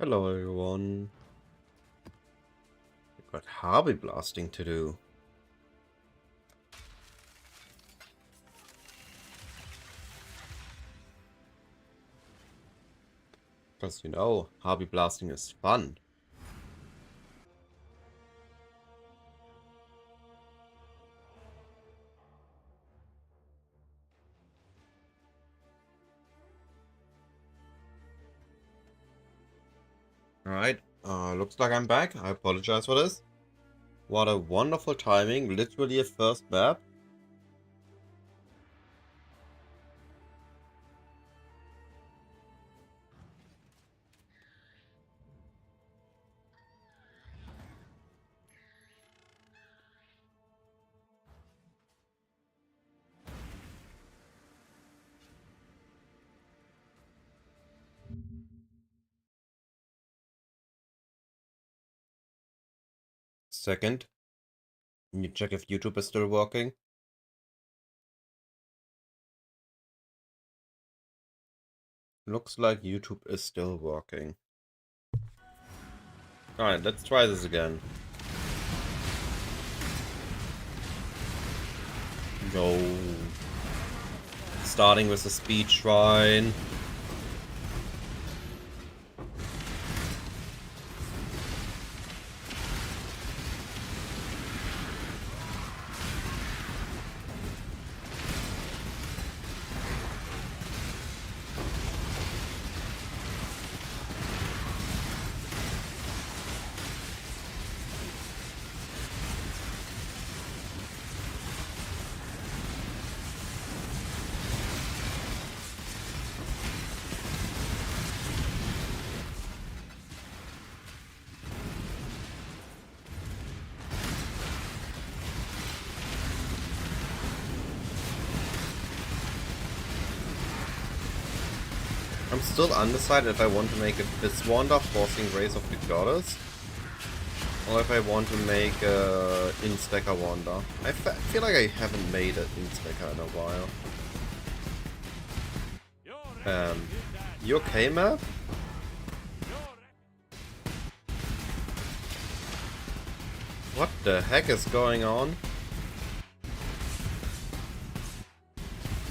Hello everyone. We've got Harby blasting to do. Because you know, Harby blasting is fun. Alright, looks like I'm back. I apologize for this. What a wonderful timing, literally a first map. Second, you check if YouTube is still working. Looks like YouTube is still working. Alright, let's try this again. No. Starting with the speed shrine. I'm still undecided if I want to make a Fizz Wander forcing Race of the Goddess, or if I want to make a Instacker Wander. I feel like I haven't made an Instacker in a while. You okay, map? What the heck is going on?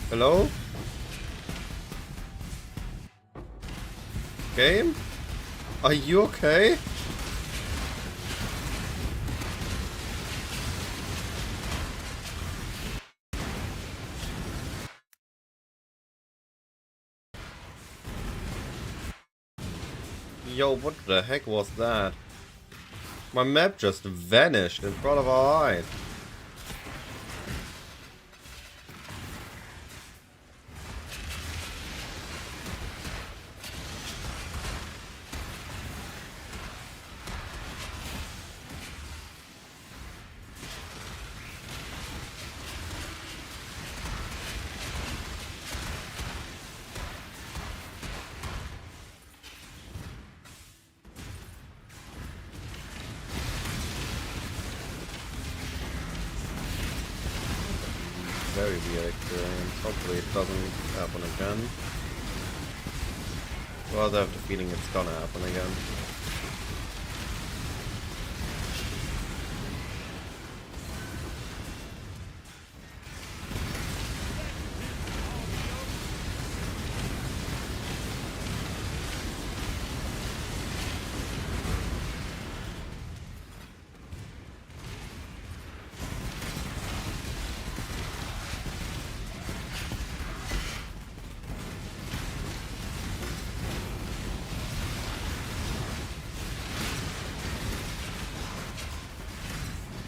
Hello? Game? Are you okay? Yo, what the heck was that? My map just vanished in front of our eyes. Very weird experience. Hopefully it doesn't happen again. Well, I have the feeling it's gonna happen again.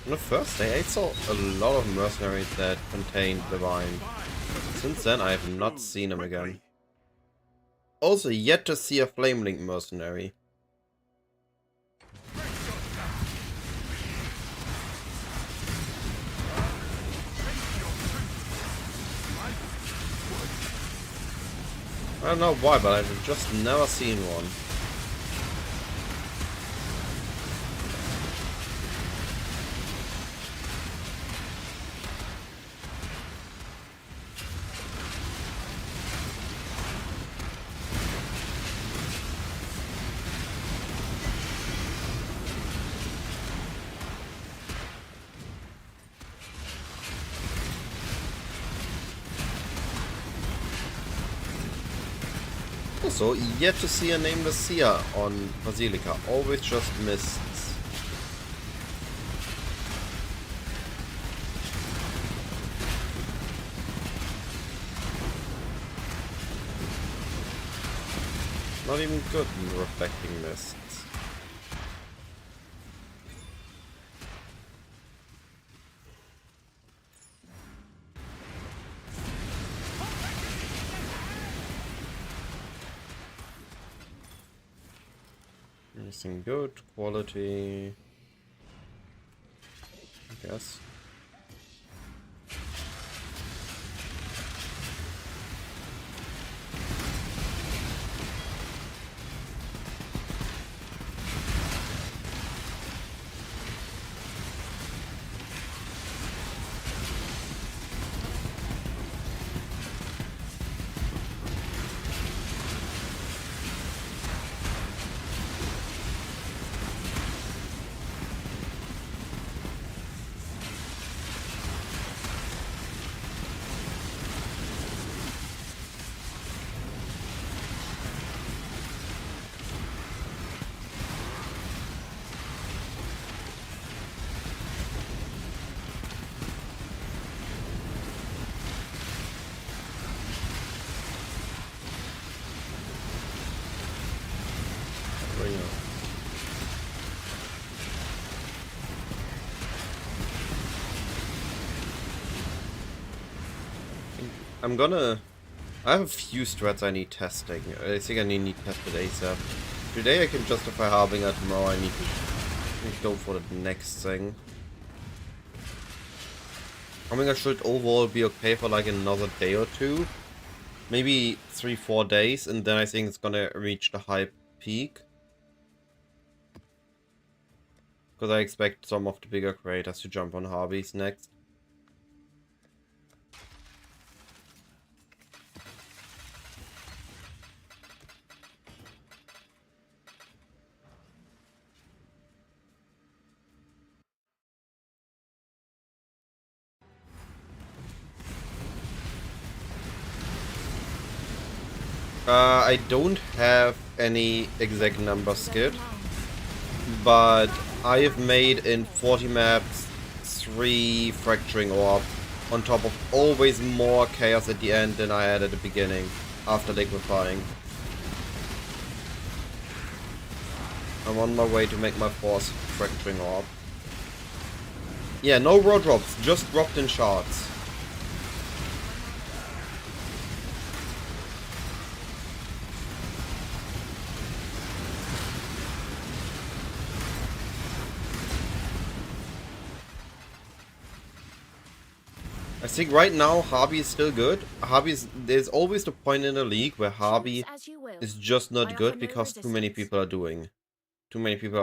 On the first day, I saw a lot of mercenaries that contained Divine. Since then, I have not seen them again. Also, yet to see a Flamelink mercenary. I don't know why, but I've just never seen one. Also, yet to see a nameless seer on Basilica. Always just mists. Not even good in reflecting mists. Anything good, quality, I guess. I have a few strats I need testing. I think I need tested ASAP. Today I can justify Harbinger, tomorrow I need to go for the next thing. Harbinger should overall be okay for like another day or two. Maybe 3-4 days, and then I think it's gonna reach the high peak. Because I expect some of the bigger creators to jump on Harbies next. I don't have any exact number skid, but I have made in 40 maps 3 fracturing orb, on top of always more chaos at the end than I had at the beginning, after liquefying. I'm on my way to make my 4th fracturing orb. Yeah, no raw drops, just dropped in shards. I think right now Harby is still good. There's always the point in the league where Harby is just not good because too many people are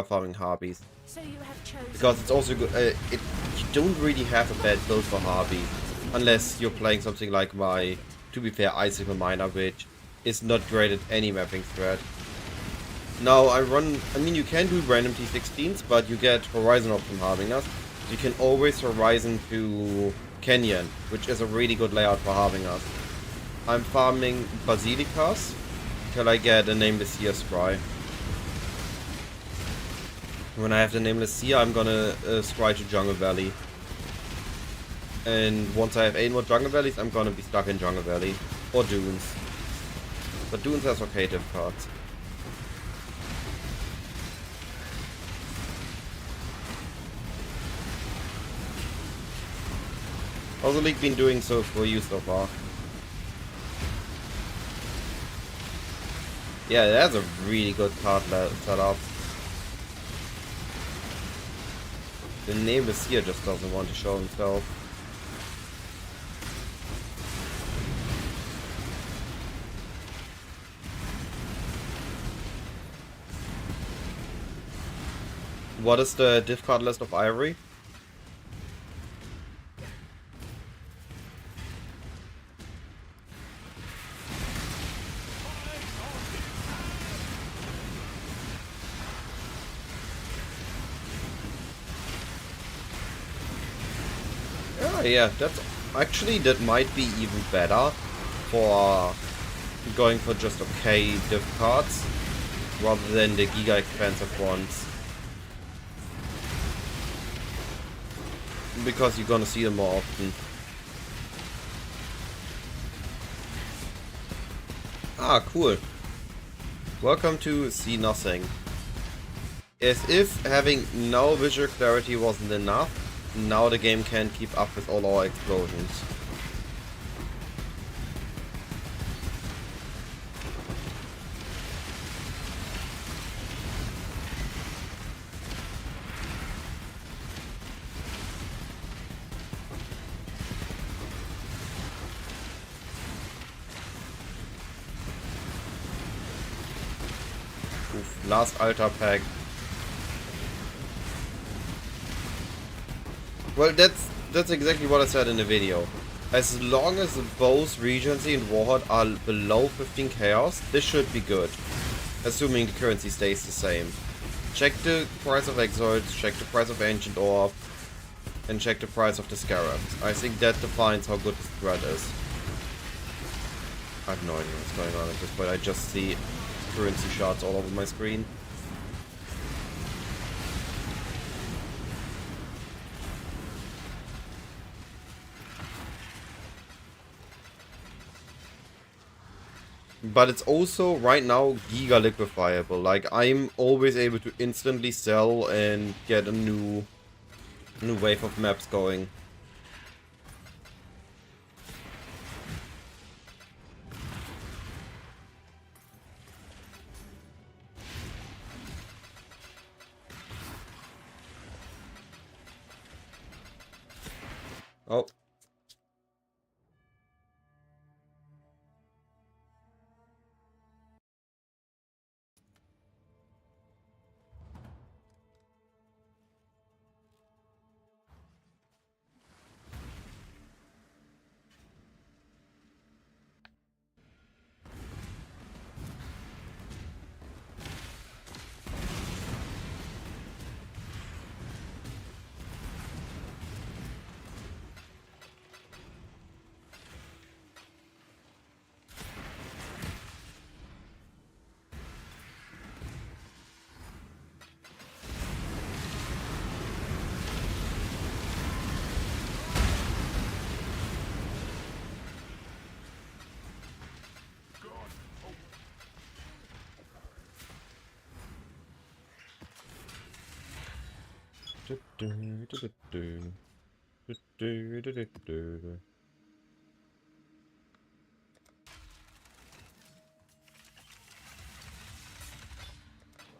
farming Harbies. Because it's also good. You don't really have a bad build for Harby unless you're playing something like my, to be fair, Icicle Miner, which is not great at any mapping threat. Now I mean you can do random T16s, but you get Horizon Orb from Harbingers. So you can always Horizon to Canyon, which is a really good layout for Harbingers. I'm farming Basilicas till I get a Nameless Seer Scry. When I have the Nameless Seer, I'm gonna scry to Jungle Valley. And once I have 8 more Jungle Valleys, I'm gonna be stuck in Jungle Valley. Or Dunes. But Dunes has okay diff cards. How's the league been doing so for you so far? Yeah, that's a really good card setup. The Nameless Seer just doesn't want to show himself. What is the diff card list of Ivory? Yeah, that might be even better for going for just okay div cards rather than the giga expensive ones. Because you're gonna see them more often. Ah, cool. Welcome to See Nothing. As if having no visual clarity wasn't enough, now the game can't keep up with all our explosions. Oof, last altar pack. Well, that's exactly what I said in the video. As long as both Regency and Warhorn are below 15 chaos, this should be good. Assuming the currency stays the same. Check the price of Exalts, check the price of Ancient Orb, and check the price of the Scarabs. I think that defines how good this threat is. I have no idea what's going on at this point, I just see currency shots all over my screen. But it's also right now giga liquefiable. Like I'm always able to instantly sell and get a new wave of maps going. Oh.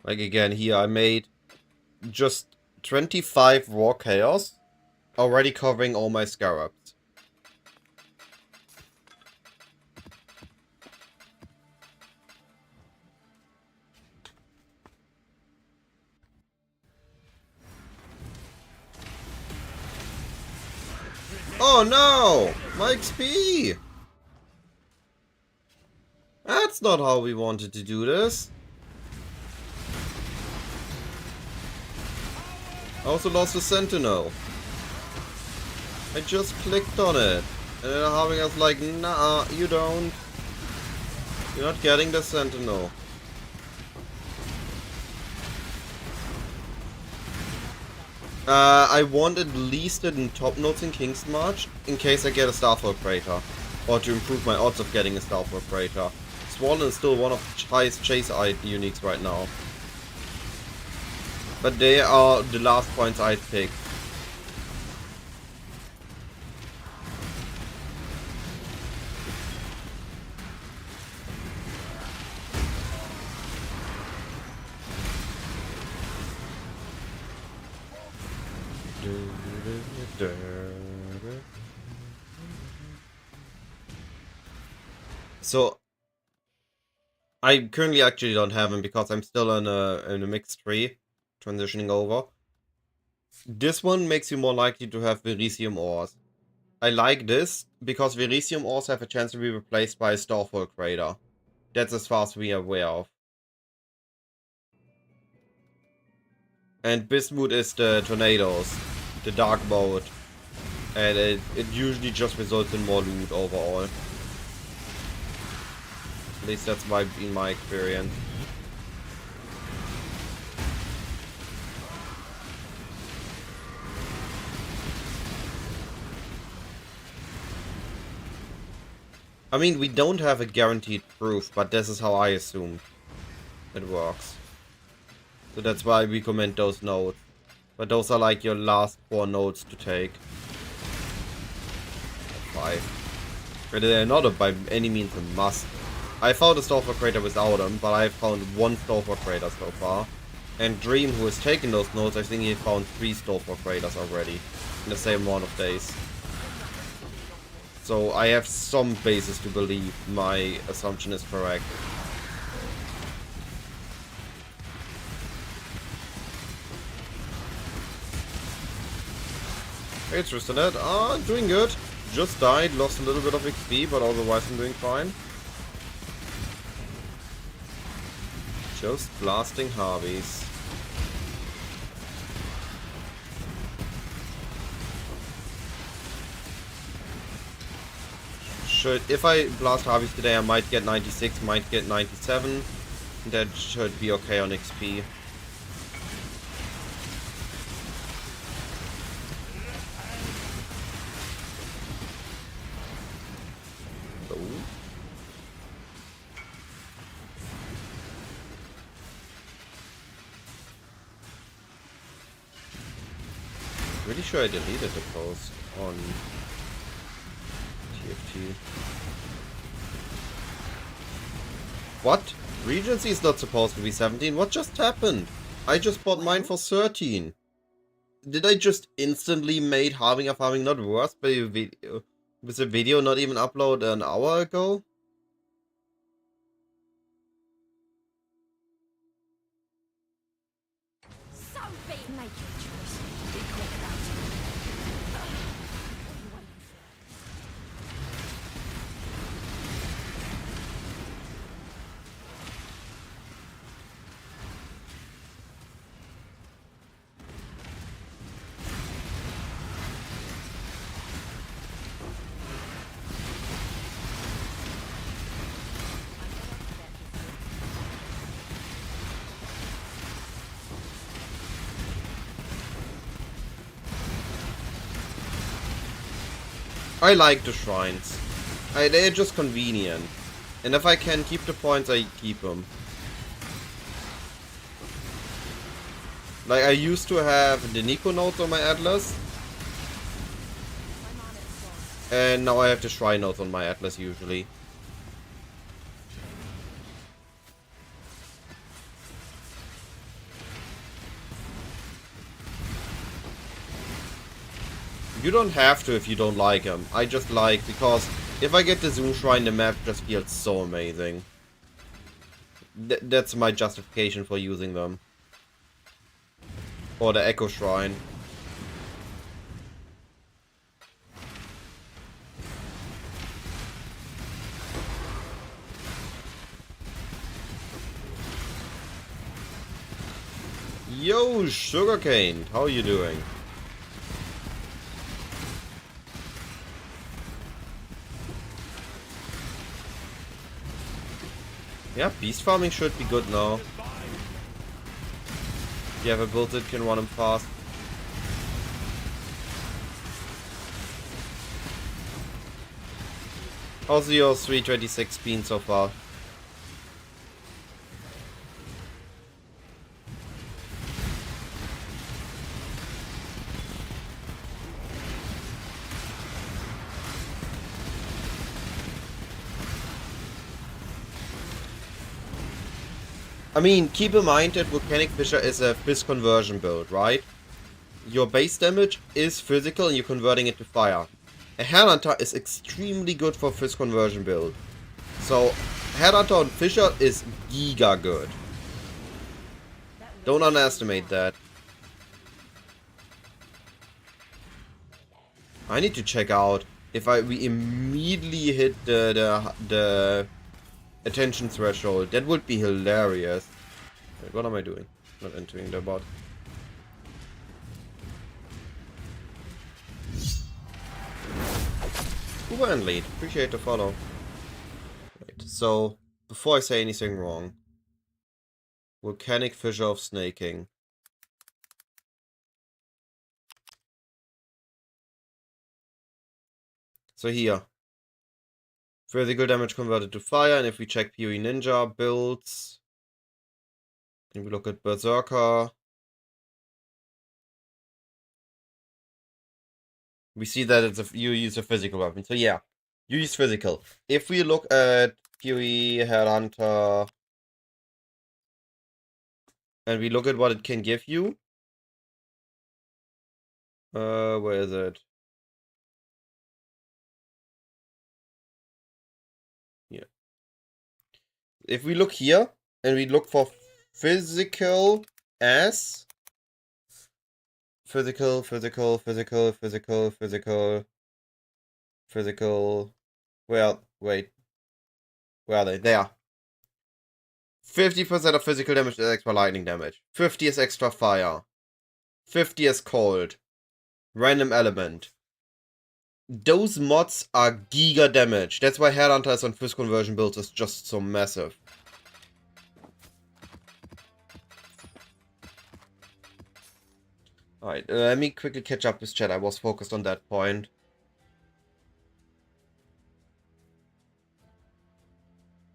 Like again here I made just 25 raw chaos, already covering all my scarabs. Oh no! My XP! That's not how we wanted to do this. I also lost the Sentinel. I just clicked on it. And then Harbinger was like, nah, you don't. You're not getting the Sentinel. I want at least it in top notes in King's March, in case I get a Starfall Crater. Or to improve my odds of getting a Starfall Crater. Swollen is still one of the highest chase uniques right now. But they are the last points I'd pick. So I currently actually don't have him because I'm still in a mixed tree, transitioning over. This one makes you more likely to have Verisium ores. I like this because Verisium ores have a chance to be replaced by a Starfall Crater. That's as far as we are aware of. And Bismuth is the tornadoes, the dark mode, and it usually just results in more loot overall. At least that's been my experience. I mean, we don't have a guaranteed proof, but this is how I assume it works. So that's why we comment those nodes. But those are like your last 4 nodes to take. 5. But they're not by any means a must. I found a Sulfur Crater without them, but I found 1 Sulfur Crater so far. And Dream, who has taken those nodes, I think he found 3 Sulfur Craters already. In the same amount of days. So I have some basis to believe my assumption is correct. Hey, Tristan, doing good. Just died, lost a little bit of XP, but otherwise I'm doing fine. Just blasting Harbys. If I blast Harbys today, I might get 96, might get 97. That should be okay on XP. Pretty sure I deleted the post on TFT. What? Regency is not supposed to be 17? What just happened? I just bought mine for 13. Did I just instantly made Harbinger farming not worse with the video not even uploaded an hour ago? I like the shrines. They're just convenient. And if I can keep the points, I keep them. Like, I used to have the Nico nodes on my Atlas. And now I have the shrine nodes on my Atlas usually. You don't have to if you don't like them. I just like, because if I get the Zoom Shrine, the map just feels so amazing. That's my justification for using them. Or the Echo Shrine. Yo, Sugarcane, how are you doing? Yeah, beast farming should be good now. If you have a build that can run them fast. How's your 326 been so far? I mean, keep in mind that Volcanic Fissure is a fizz conversion build, right? Your base damage is physical and you're converting it to fire. A Headhunter is extremely good for fizz conversion build. So, Headhunter on Fissure is giga good. Don't underestimate that. I need to check out if we immediately hit the attention threshold. That would be hilarious. Wait, what am I doing? Not entering the bot. Uber and lead. Appreciate the follow. Right, so before I say anything wrong. Volcanic fissure of snaking. So here. Physical damage converted to fire, and if we check PoE Ninja builds, and we look at Berserker, we see that you use a physical weapon. So yeah, you use physical. If we look at PoE Headhunter, and we look at what it can give you, where is it? Yeah. If we look here, and we look for physical as physical, well, wait. Where are they? There. 50% of physical damage is extra lightning damage. 50 is extra fire. 50 is cold. Random element. Those mods are giga damage. That's why Headhunters on Fizz conversion builds is just so massive. Alright, let me quickly catch up with chat. I was focused on that point.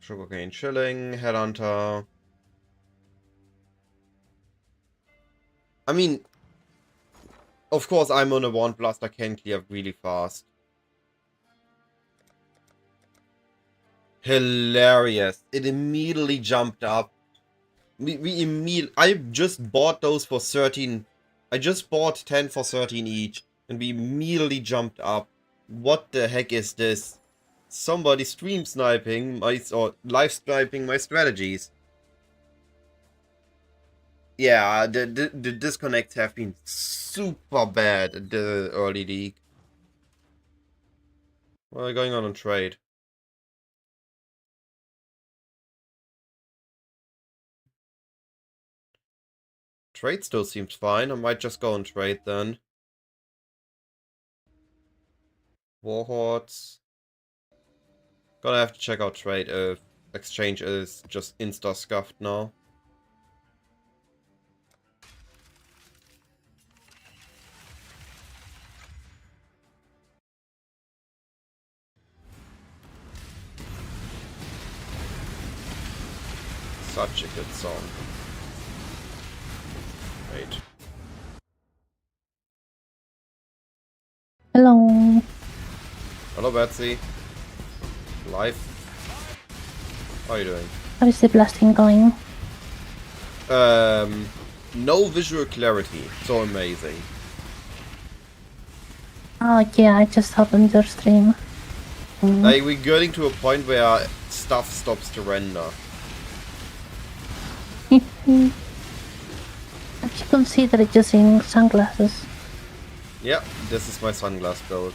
Sugarcane chilling, Headhunter. I mean, of course I'm on a Wand Blast, I can clear really fast. Hilarious. It immediately jumped up. I just bought those for 13. I just bought 10 for 13 each. And we immediately jumped up. What the heck is this? Somebody stream sniping or live sniping my strategies. Yeah, the disconnects have been super bad at the early league. What are going on trade? Trade still seems fine. I might just go and trade then. Warhordes. Gonna have to check out trade if exchange is just insta-scuffed now. Such a good song. Wait. Hello. Hello, Betsy. Live. How are you doing? How is the blasting going? No visual clarity. So amazing. Oh yeah, I just opened your stream. Like, we're getting to a point where stuff stops to render. Have you considered using sunglasses? Yeah, this is my sunglass build.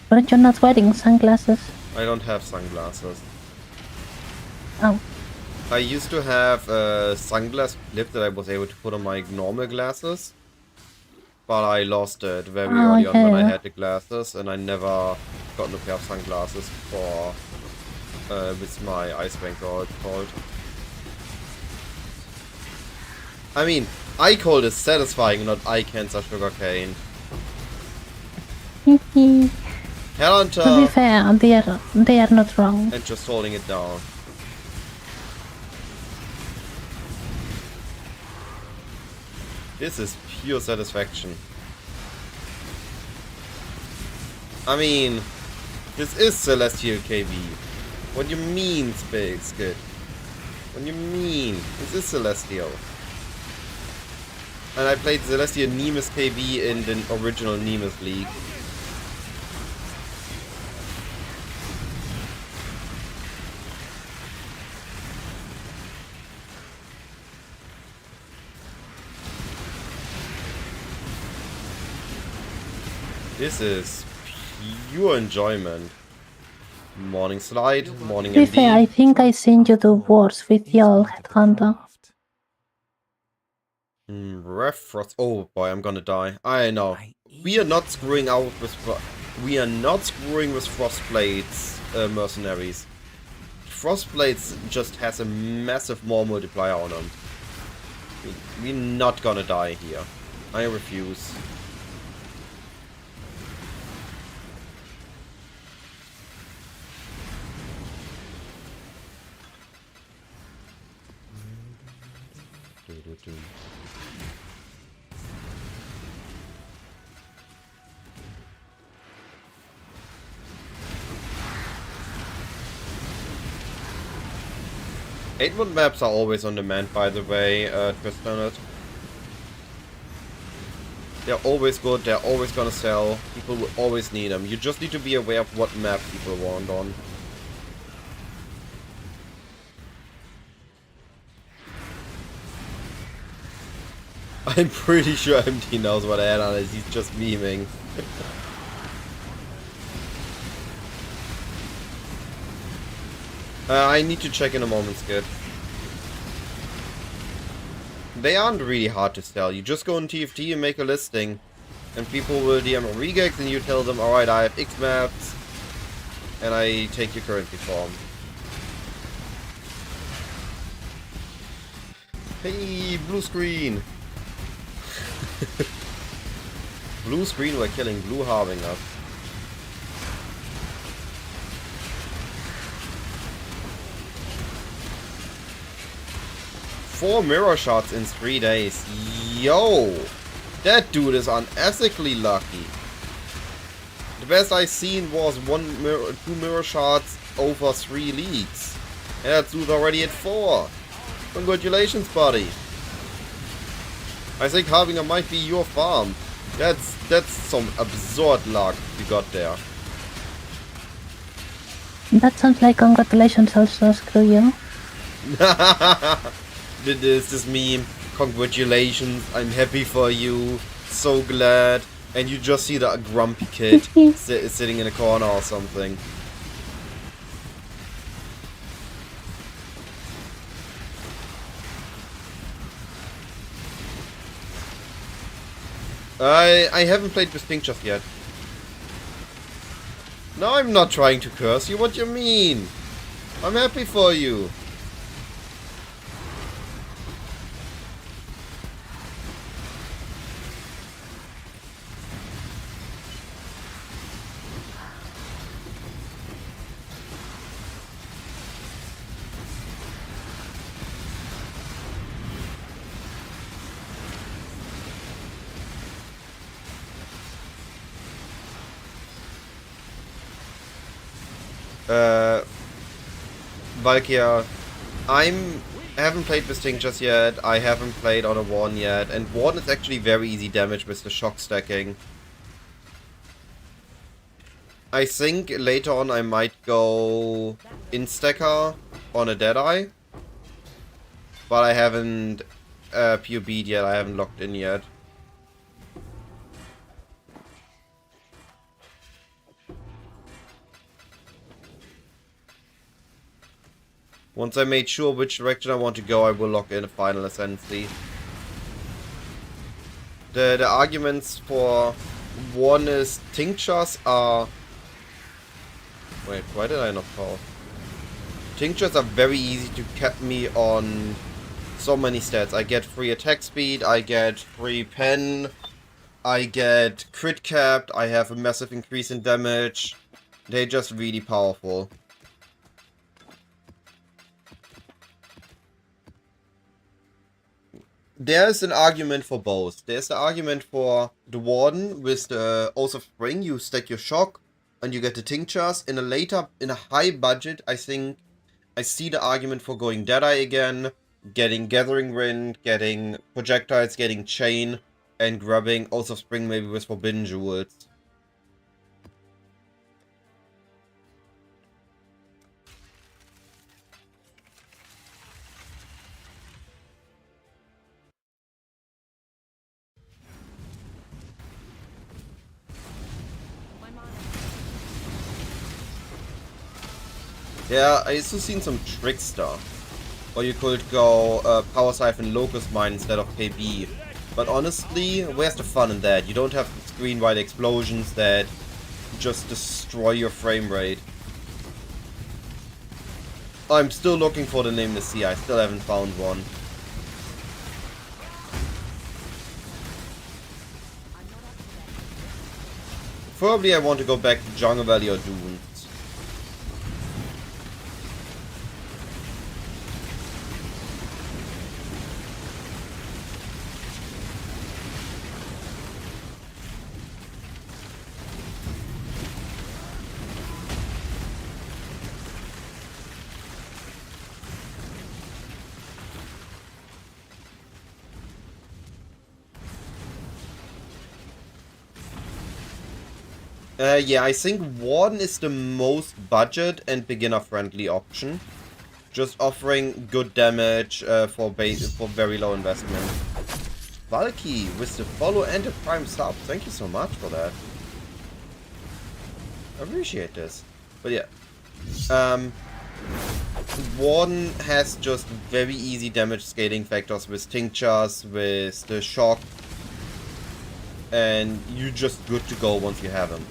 But you're not wearing sunglasses. I don't have sunglasses. Oh. I used to have a sunglass clip that I was able to put on my normal glasses. But I lost it very early on when I had the glasses, and I never got a pair of sunglasses for with my ice bank, or it's called. I mean, eye cold is satisfying, not eye cancer sugarcane. Headhunter! To be fair, they are not wrong. And just holding it down. This is pure satisfaction. I mean, this is Celestial KB. What do you mean, Space Kid? What do you mean? This is Celestial. And I played Celestial Nemus KB in the original Nemus League. This is pure enjoyment. Morning slide, morning To be fair, I think I sent you the words with your Headhunter. Ref frost. Oh boy, I'm gonna die. I know. We are not screwing out with We are not screwing with Frostblade's mercenaries. Frostblades just has a massive more multiplier on them. We're not gonna die here. I refuse. Eight-wood maps are always on demand, by the way, Tristan. They're always good, they're always gonna sell, people will always need them. You just need to be aware of what map people want on. I'm pretty sure MT knows what add-on is, he's just memeing. I need to check in a moment, Skid. They aren't really hard to sell. You just go on TFT and make a listing. And people will DM a regex and you tell them, alright, I have X maps. And I take your currency form. Hey, blue screen! Blue screen, we're killing blue Harbinger. Four mirror shots in 3 days. Yo! That dude is unethically lucky. The best I seen was two mirror shots over 3 leagues. And that dude's already at 4. Congratulations, buddy. I think Harbinger might be your farm. That's some absurd luck you got there. That sounds like congratulations also, screw you. This meme. Congratulations, I'm happy for you. So glad. And you just see that grumpy kid sitting in a corner or something. I haven't played with Pink just yet. No, I'm not trying to curse you. What do you mean? I'm happy for you. Valkyria, I haven't played with Sting just yet, I haven't played on a Warden yet, and Warden is actually very easy damage with the shock stacking. I think later on I might go in-stacker on a Deadeye, but I haven't POB'd yet, I haven't locked in yet. Once I made sure which direction I want to go, I will lock in a final Ascendancy. The arguments for one is tinctures are... Wait, why did I not call? Tinctures are very easy to cap me on so many stats. I get free attack speed, I get free pen, I get crit capped, I have a massive increase in damage. They're just really powerful. There's an argument for both. There's the argument for the Warden with the Oath of Spring. You stack your shock and you get the tinctures. In a high budget, I think I see the argument for going Deadeye again, getting Gathering Wind, getting projectiles, getting Chain, and grabbing Oath of Spring maybe with Forbidden Jewels. Yeah, I also seen some Trickster. Or you could go Power Siphon Locust Mine instead of KB. But honestly, where's the fun in that? You don't have screen-wide explosions that just destroy your frame rate. I'm still looking for the Nameless Sea. I still haven't found one. Probably I want to go back to Jungle Valley or Dunes. Yeah, I think Warden is the most budget and beginner-friendly option. Just offering good damage for very low investment. Valky with the follow and the prime sub. Thank you so much for that. I appreciate this. But yeah. Warden has just very easy damage scaling factors with tinctures, with the shock. And you're just good to go once you have him.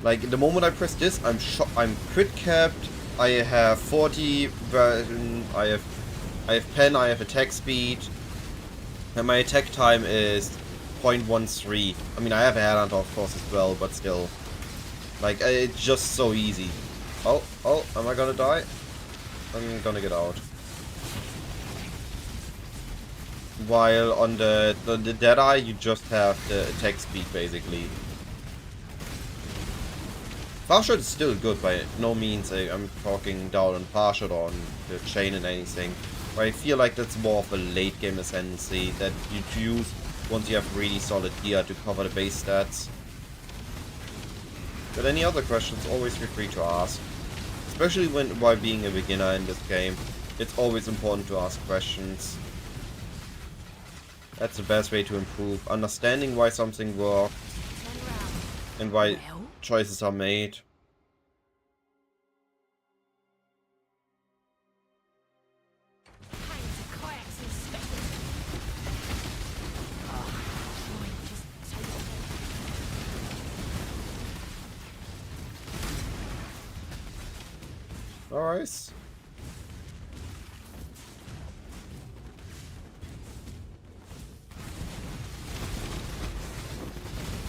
Like, the moment I press this, I'm crit capped, I have 40, I have pen, I have attack speed, and my attack time is 0.13. I mean, I have a headhunter of course as well, but still. Like, it's just so easy. Oh, am I gonna die? I'm gonna get out. While on the Deadeye, you just have the attack speed, basically. Farshot is still good, by no means I'm talking down on Farshot or on the chain and anything. But I feel like that's more of a late game Ascendancy that you use once you have really solid gear to cover the base stats. But any other questions, always feel free to ask. Especially while being a beginner in this game, it's always important to ask questions. That's the best way to improve. Understanding why something works and why choices are made. Alright.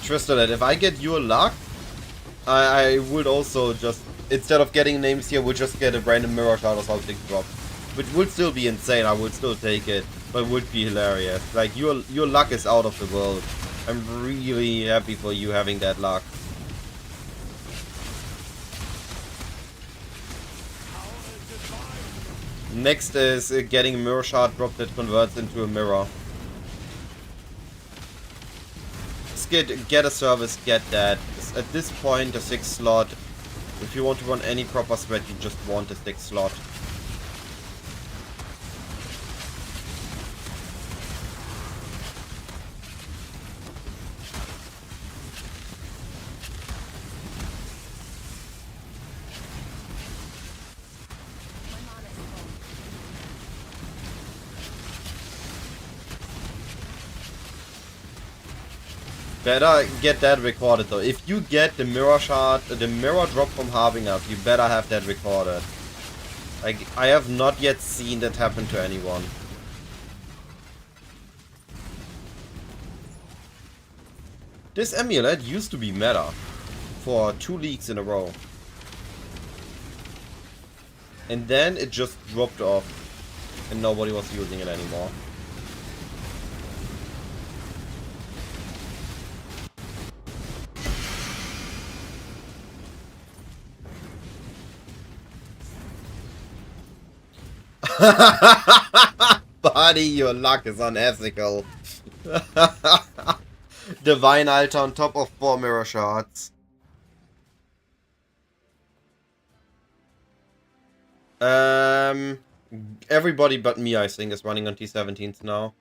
Tristalet, if I get your luck, I would also just, instead of getting names here, would just get a random mirror shot or something dropped. Which would still be insane, I would still take it, but would be hilarious. Like, your luck is out of the world. I'm really happy for you having that luck. Next is getting a mirror shot drop that converts into a mirror. Get a service, get that. At this point, the 6th slot, if you want to run any proper spread, you just want the 6th slot. Better get that recorded though. If you get the mirror shot, the mirror drop from Harbinger, you better have that recorded. Like, I have not yet seen that happen to anyone. This amulet used to be meta for 2 leagues in a row. And then it just dropped off and nobody was using it anymore. Buddy, your luck is unethical. Divine Altar on top of 4 mirror shots. Everybody but me, I think, is running on T17s now.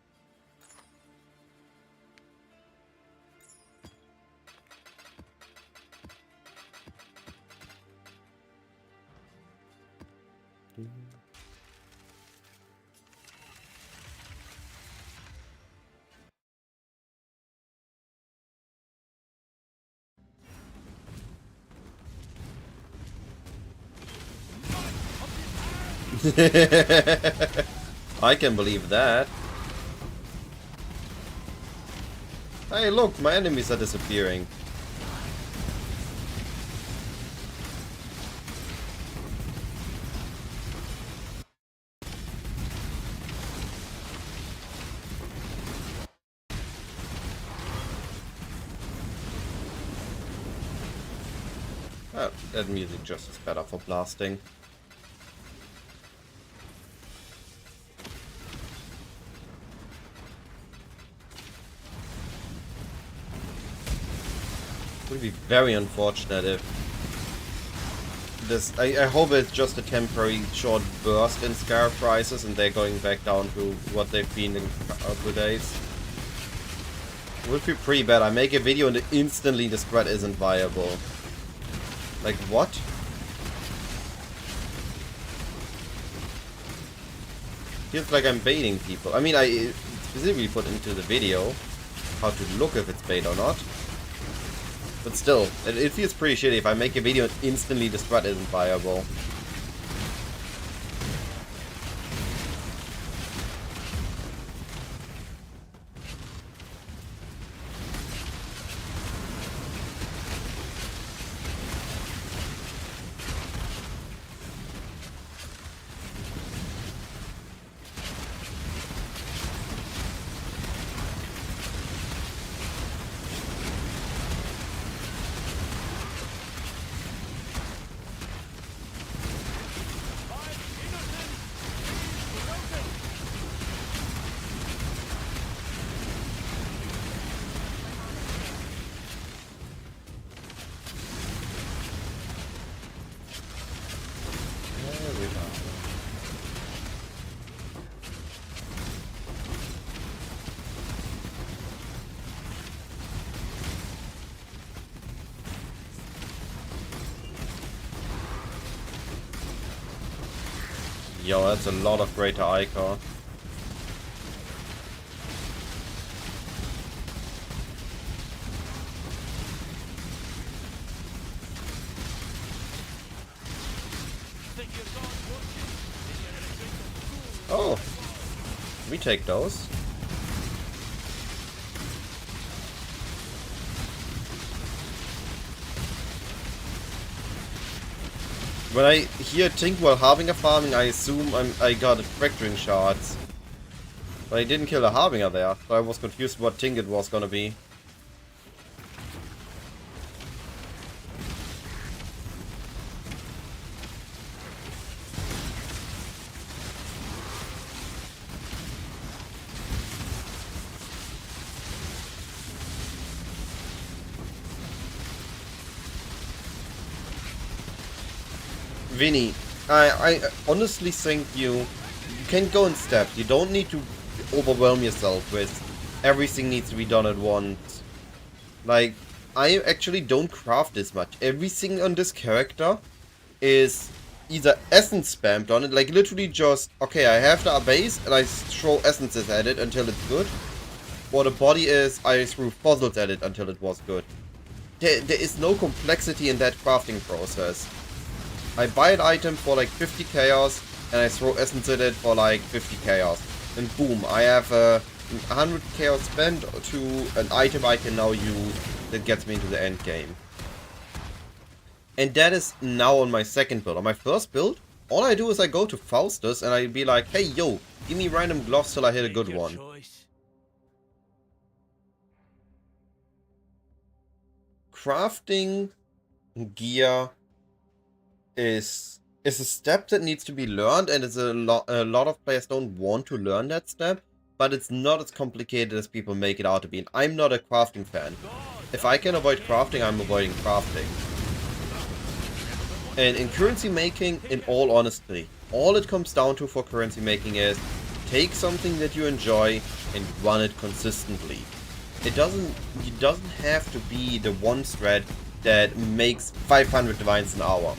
I can believe that. Hey look, my enemies are disappearing. Oh, that music just is better for blasting. It would be very unfortunate if this... I hope it's just a temporary short burst in Scar prices and they're going back down to what they've been in a couple days. It would be pretty bad. I make a video and instantly the spread isn't viable. Like, what? Feels like I'm baiting people. I mean, I specifically put into the video how to look if it's bait or not. But still, it feels pretty shitty if I make a video and instantly the spread isn't viable. Yo, that's a lot of greater Icar. Oh, we take those. When I hear Tink while Harbinger farming, I assume I got fracturing shards. But I didn't kill a Harbinger there, so I was confused what Tink it was gonna be. Vinny, I honestly think you can go in steps. You don't need to overwhelm yourself with everything needs to be done at once. Like, I actually don't craft this much. Everything on this character is either essence spammed on it, like literally just, okay, I have the base and I throw essences at it until it's good. Or the body is, I threw fossils at it until it was good. There is no complexity in that crafting process. I buy an item for like 50 chaos, and I throw essence at it for like 50 chaos. And boom, I have 100 chaos spent to an item I can now use that gets me into the end game. And that is now on my second build. On my first build, all I do is I go to Faustus and I be like, hey yo, give me random gloves till I hit a good one. Crafting gear is a step that needs to be learned, and it's a lot of players don't want to learn that step, but it's not as complicated as people make it out to be. And I'm not a crafting fan. If I can avoid crafting, I'm avoiding crafting. And in currency making, in all honesty, all it comes down to for currency making is take something that you enjoy and run it consistently. It doesn't have to be the one thread that makes 500 divines an hour.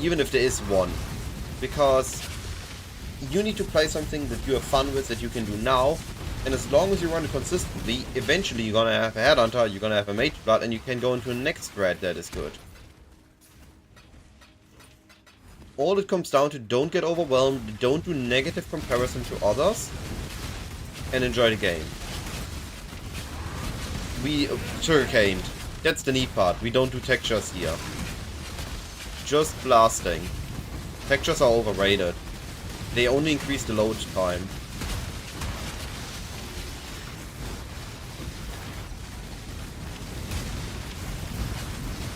Even if there is one, because you need to play something that you have fun with, that you can do now, and as long as you run it consistently, eventually you're gonna have a headhunter, you're gonna have a mage blood, and you can go into a next thread that is good. all it comes down to, don't get overwhelmed, don't do negative comparison to others, and enjoy the game. We sugarcaned. That's the neat part. We don't do textures here. Just blasting. Textures are overrated. They only increase the load time.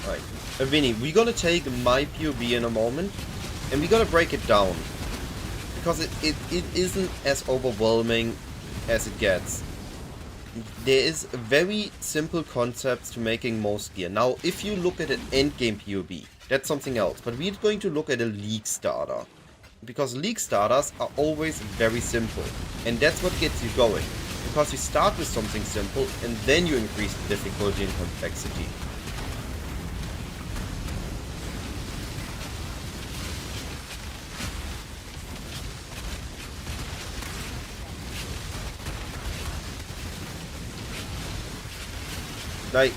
Right. Vinny, we're gonna take my POV in a moment, and we're gonna break it down. Because it isn't as overwhelming as it gets. There is very simple concepts to making most gear. Now, if you look at an endgame POV, that's something else. But we're going to look at a league starter. Because league starters are always very simple. And that's what gets you going. Because you start with something simple, and then you increase the difficulty and complexity. Like,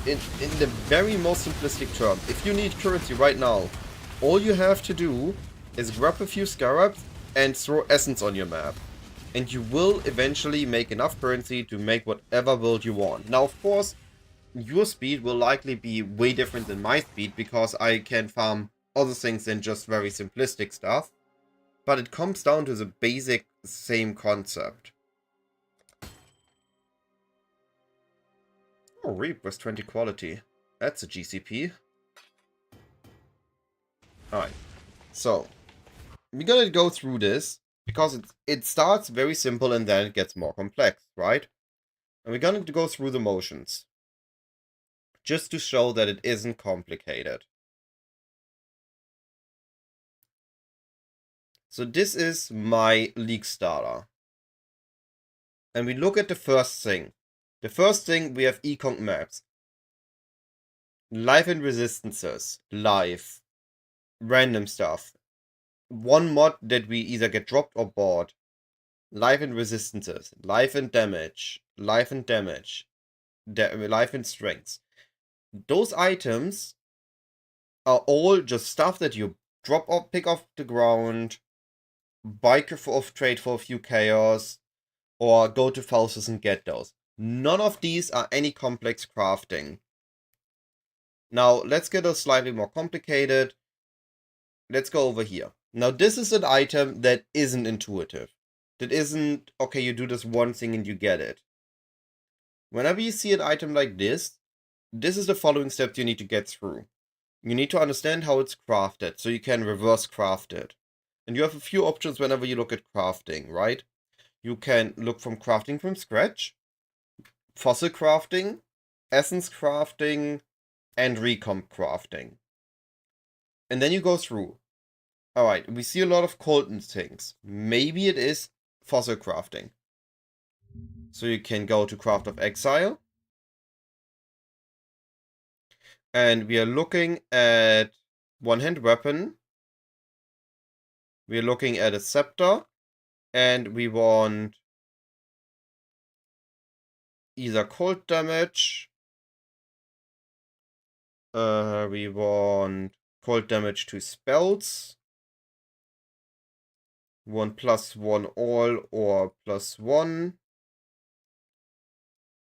in the very most simplistic term, if you need currency right now, all you have to do is grab a few scarabs and throw essence on your map. And you will eventually make enough currency to make whatever build you want. Now, of course, your speed will likely be way different than my speed, because I can farm other things than just very simplistic stuff. But it comes down to the basic same concept. Oh, Reap was 20 quality. That's a GCP. Alright. So, we're gonna go through this, because it starts very simple and then it gets more complex, right? And we're gonna go through the motions. Just to show that it isn't complicated. So this is my league starter. And we look at the first thing. The first thing, we have econ maps. Life and resistances. Life. Random stuff. One mod that we either get dropped or bought. Life and resistances. Life and damage. Life and damage. Life and strengths. Those items are all just stuff that you drop or pick off the ground, buy off trade for a few chaos, or go to Falsus and get those. None of these are any complex crafting. Now, let's get a slightly more complicated. Let's go over here. Now, this is an item that isn't intuitive. That isn't, okay, you do this one thing and you get it. Whenever you see an item like this is the following steps you need to get through. You need to understand how it's crafted, so you can reverse craft it. And you have a few options whenever you look at crafting, right? You can look from crafting from scratch, fossil crafting, essence crafting, and recomp crafting. And then you go through. Alright, we see a lot of Colton things. Maybe it is fossil crafting. So you can go to Craft of Exile. And we are looking at one-hand weapon. We are looking at a scepter. And we want either cold damage. We want cold damage to spells. One +1 all or +1.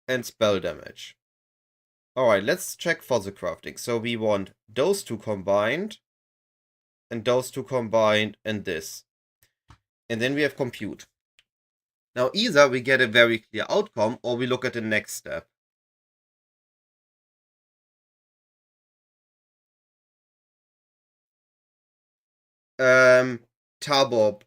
And spell damage. Alright, let's check fossil crafting. So we want those two combined. And those two combined and this. And then we have compute. Now either we get a very clear outcome or we look at the next step. Tarbob.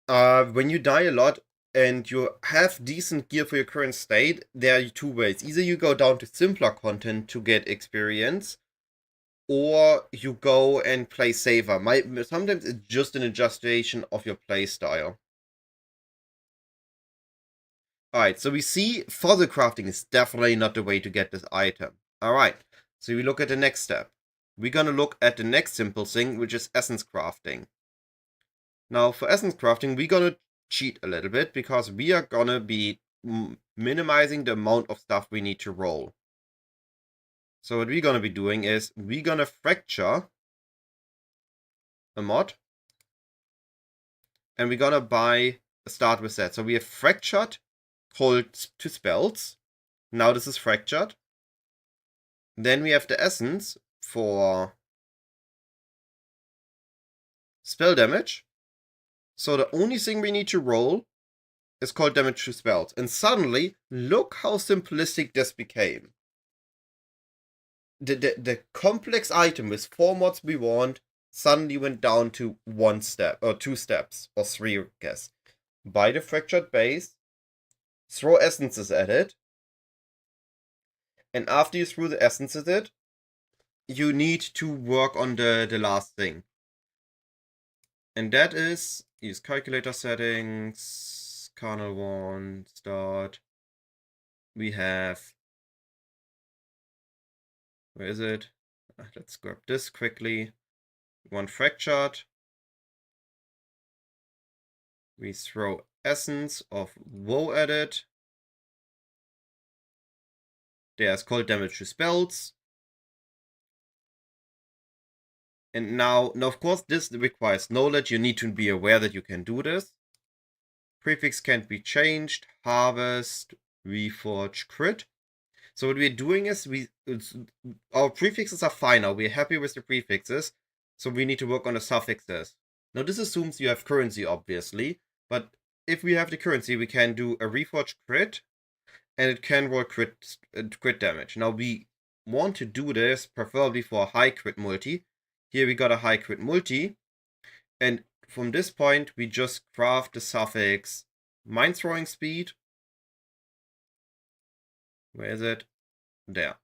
When you die a lot and you have decent gear for your current state, there are two ways. Either you go down to simpler content to get experience, or you go and play safer. Sometimes it's just an adjustation of your playstyle. Alright, so we see fossil crafting is definitely not the way to get this item. Alright, so we look at the next step. We're gonna look at the next simple thing, which is essence crafting. Now, for essence crafting, we're gonna cheat a little bit, because we are gonna be minimizing the amount of stuff we need to roll. So what we're gonna be doing is, we're gonna fracture a mod. And we're gonna start with that. So we have fractured, hold to spells. Now this is fractured. Then we have the essence for spell damage. So the only thing we need to roll is called damage to spells. And suddenly, look how simplistic this became. The complex item with 4 mods we want suddenly went down to 1 step, or 2 steps, or 3, I guess. Buy the fractured base, throw essences at it, and after you threw the essences at it, you need to work on the last thing. And that is, use calculator settings, kernel 1, start. We have, where is it? Let's grab this quickly. 1 fractured. We throw essence of woe at it. There's cold damage to spells. And now, of course, this requires knowledge. You need to be aware that you can do this. Prefix can't be changed. Harvest, reforge, crit. So what we're doing is our prefixes are fine now. We're happy with the prefixes. So we need to work on the suffixes. Now this assumes you have currency, obviously. But if we have the currency, we can do a reforge crit. And it can roll crit damage. Now we want to do this preferably for a high crit multi. Here we got a high crit multi. And from this point, we just craft the suffix mind throwing speed. Where is it? There.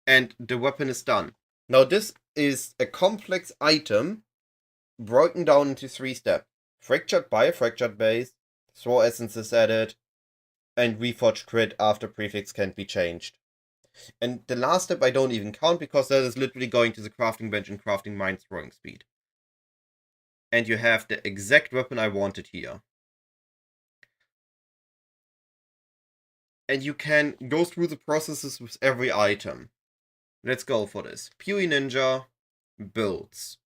And the weapon is done. Now this is a complex item broken down into 3 steps. Fractured by a fractured base, throw essences at it, and reforge crit after prefix can't be changed. And the last step I don't even count because that is literally going to the crafting bench and crafting mind throwing speed. And you have the exact weapon I wanted here. And you can go through the processes with every item. Let's go for this. PoE Ninja builds.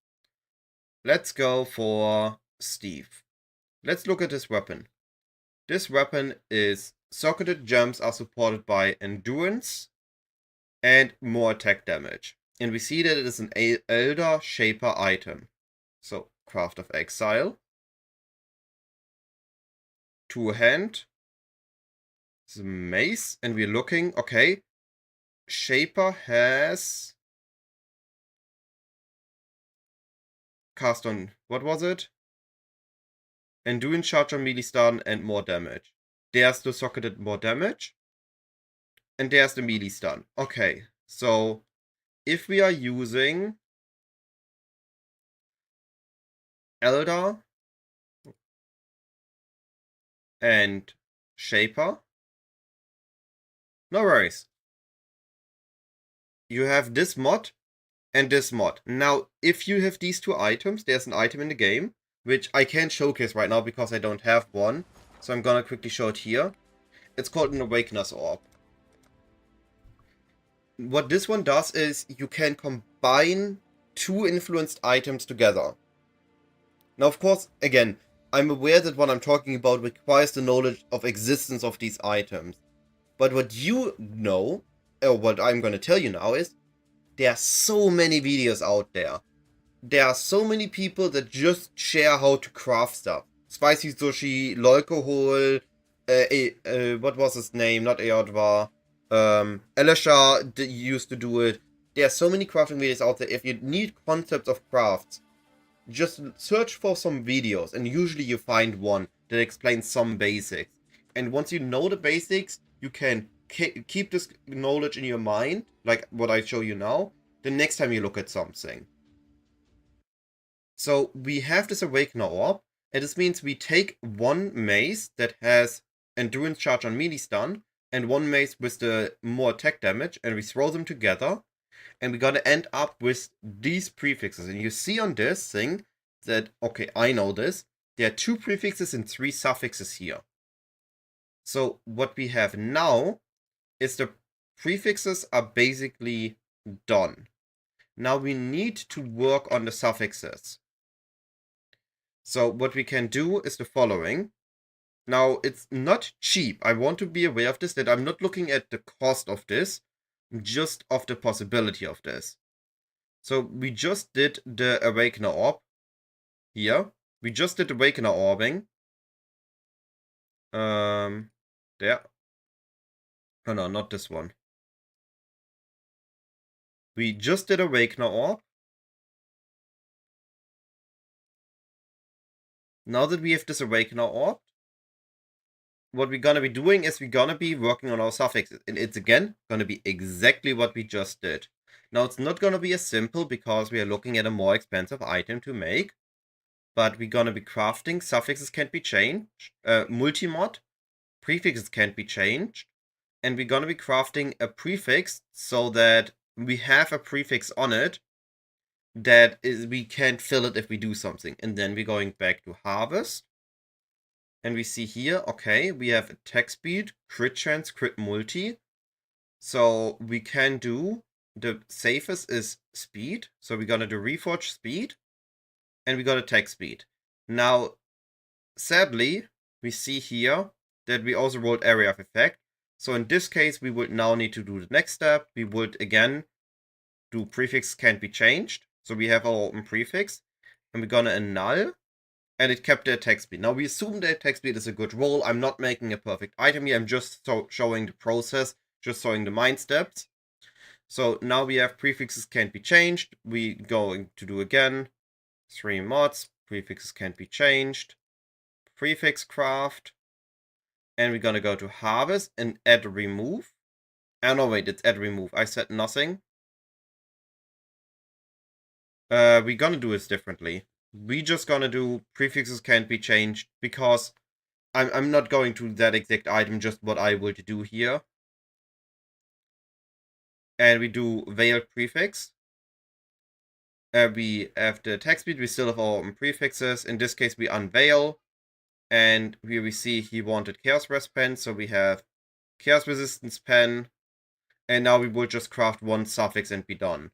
Let's go for Steve. Let's look at this weapon. This weapon is socketed gems are supported by endurance and more attack damage. And we see that it is an Elder Shaper item. So, Craft of Exile. 2-hand. The mace. And we're looking, okay. Shaper has cast on, what was it? Endurance, charge on melee stun and more damage. There's the socketed more damage. And there's the melee stun. Okay, so if we are using Elder and Shaper, no worries. You have this mod and this mod. Now, if you have these 2 items, there's an item in the game, which I can't showcase right now because I don't have one. So I'm gonna quickly show it here. It's called an Awakener's Orb. What this one does is you can combine 2 influenced items together. Now, of course, again, I'm aware that what I'm talking about requires the knowledge of existence of these items. But what you know, or what I'm going to tell you now is, there are so many videos out there. There are so many people that just share how to craft stuff. Spicy Sushi, Lolcohol, what was his name? Not Eodwa. Elisha used to do it. There are so many crafting videos out there. If you need concepts of crafts, just search for some videos, and usually you find one that explains some basics. And once you know the basics, you can keep this knowledge in your mind, like what I show you now, the next time you look at something. So we have this Awakener Orb, and this means we take 1 mace that has endurance charge on melee stun, and 1 mace with the more attack damage, and we throw them together, and we're gonna end up with these prefixes. And you see on this thing that, okay, I know this, there are 2 prefixes and 3 suffixes here. So what we have now is the prefixes are basically done. Now we need to work on the suffixes. So what we can do is the following. Now, it's not cheap. I want to be aware of this, that I'm not looking at the cost of this, just of the possibility of this. So we just did the Awakener Orb here. We just did Awakener Orbing. There. Oh no, not this one. We just did Awakener Orb. Now that we have this Awakener Orb, what we're gonna be doing is we're gonna be working on our suffixes. And it's again gonna be exactly what we just did. Now it's not gonna be as simple because we are looking at a more expensive item to make. But we're gonna be crafting, suffixes can't be changed, multimod, prefixes can't be changed, and we're gonna be crafting a prefix so that we have a prefix on it that is we can't fill it if we do something. And then we're going back to harvest. And we see here, okay, we have attack speed, crit chance, crit multi. So we can do, the safest is speed. So we're gonna do reforge speed. And we got attack speed. Now, sadly, we see here that we also rolled area of effect. So in this case, we would now need to do the next step. We would again do prefix can't be changed. So we have our open prefix. And we're gonna annul. And it kept the attack speed. Now we assume the attack speed is a good roll. I'm not making a perfect item here. I'm just showing the process, just showing the mind steps. So now we have prefixes can't be changed. We're going to do again 3 mods, prefixes can't be changed, prefix craft, and we're gonna go to harvest and add remove. Oh no, wait, it's add remove. I said nothing. We're gonna do this differently. We just gonna do prefixes can't be changed because I'm not going to that exact item, just what I would do here. And we do veil prefix. We have the attack speed, we still have our open prefixes. In this case, we unveil. And here we see he wanted Chaos Rest Pen, so we have Chaos Resistance Pen. And now we will just craft one suffix and be done.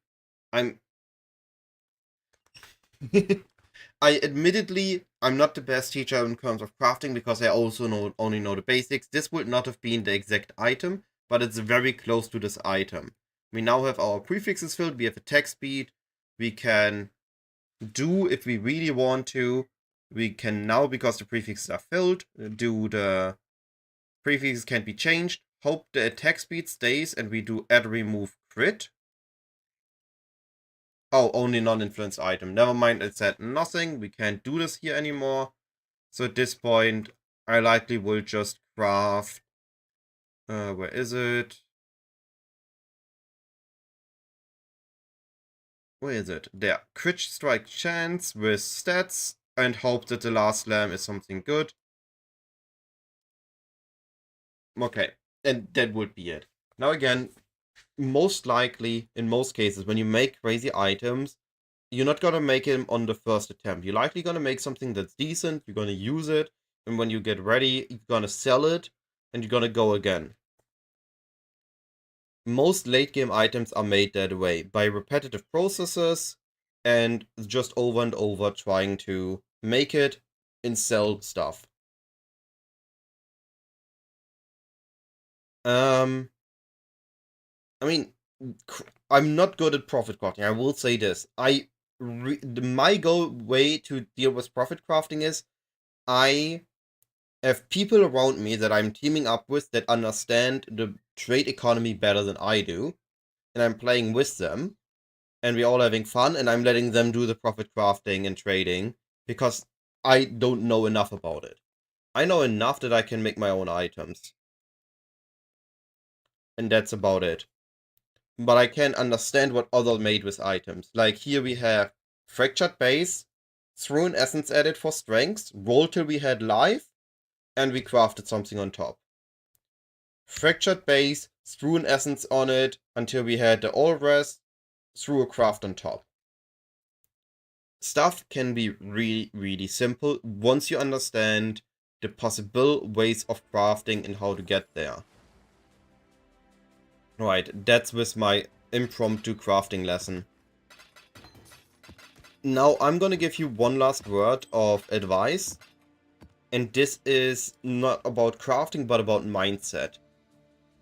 Admittedly, I'm not the best teacher in terms of crafting because I also only know the basics. This would not have been the exact item, but it's very close to this item. We now have our prefixes filled, we have attack speed, we can do, if we really want to, we can now, because the prefixes are filled, do the prefixes can't be changed, hope the attack speed stays, and we do add remove crit. Oh, only non-influenced item. Never mind, it said nothing. We can't do this here anymore. So at this point, I likely will just craft... where is it? Where is it? There. Crit strike chance with stats and hope that the last slam is something good. Okay, and that would be it. Now again, most likely, in most cases, when you make crazy items, you're not gonna make them on the first attempt. You're likely gonna make something that's decent, you're gonna use it, and when you get ready, you're gonna sell it, and you're gonna go again. Most late game items are made that way, by repetitive processes, and just over and over trying to make it and sell stuff. I mean, I'm not good at profit crafting. I will say this. My way to deal with profit crafting is I have people around me that I'm teaming up with that understand the trade economy better than I do, and I'm playing with them, and we're all having fun, and I'm letting them do the profit crafting and trading because I don't know enough about it. I know enough that I can make my own items. And that's about it. But I can understand what others made with items. Like here we have Fractured Base, threw an essence added for strength, rolled till we had life, and we crafted something on top. Fractured Base, threw an essence on it until we had the all rest, threw a craft on top. Stuff can be really, really simple once you understand the possible ways of crafting and how to get there. Right, that's with my impromptu crafting lesson. Now I'm gonna give you one last word of advice. And this is not about crafting, but about mindset.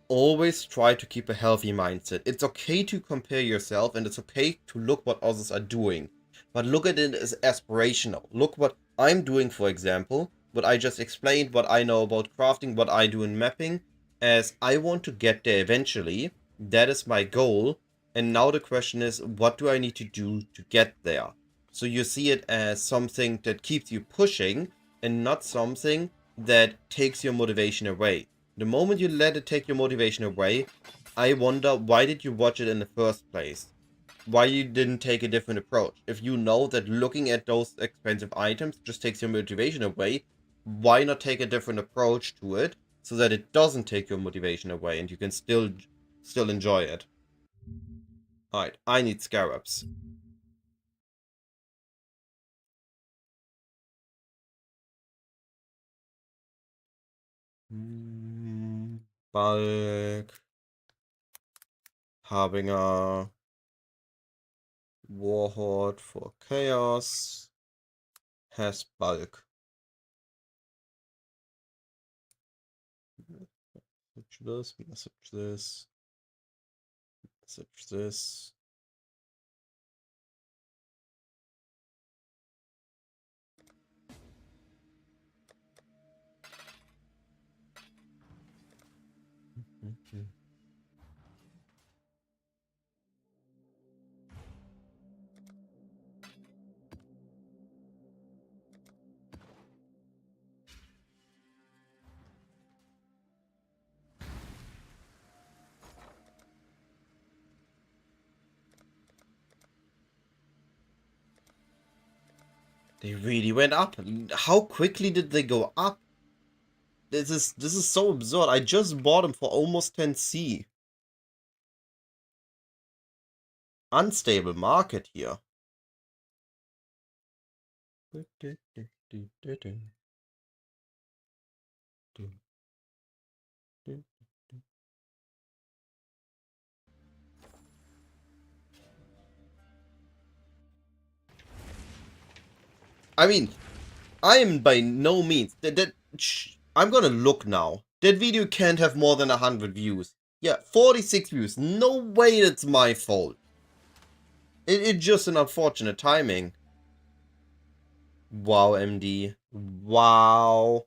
Always try to keep a healthy mindset. It's okay to compare yourself, and it's okay to look what others are doing. But look at it as aspirational. Look what I'm doing, for example. What I just explained, what I know about crafting, what I do in mapping, as I want to get there eventually. That is my goal. And now the question is, what do I need to do to get there? So you see it as something that keeps you pushing, and not something that takes your motivation away. The moment you let it take your motivation away, I wonder, why did you watch it in the first place? Why you didn't take a different approach? If you know that looking at those expensive items just takes your motivation away, why not take a different approach to it so that it doesn't take your motivation away and you can still enjoy it? Alright, I need scarabs. Bulk. Harbinger. Warhorde for chaos. Has bulk. Message this, message this, message this. They really went up. How quickly did they go up? This is so absurd. I just bought them for almost 10C. Unstable market here. I mean, I am by no means I'm gonna look now. That video can't have more than 100 views. Yeah, 46 views. No way it's my fault. It's just an unfortunate timing. Wow, MD. Wow.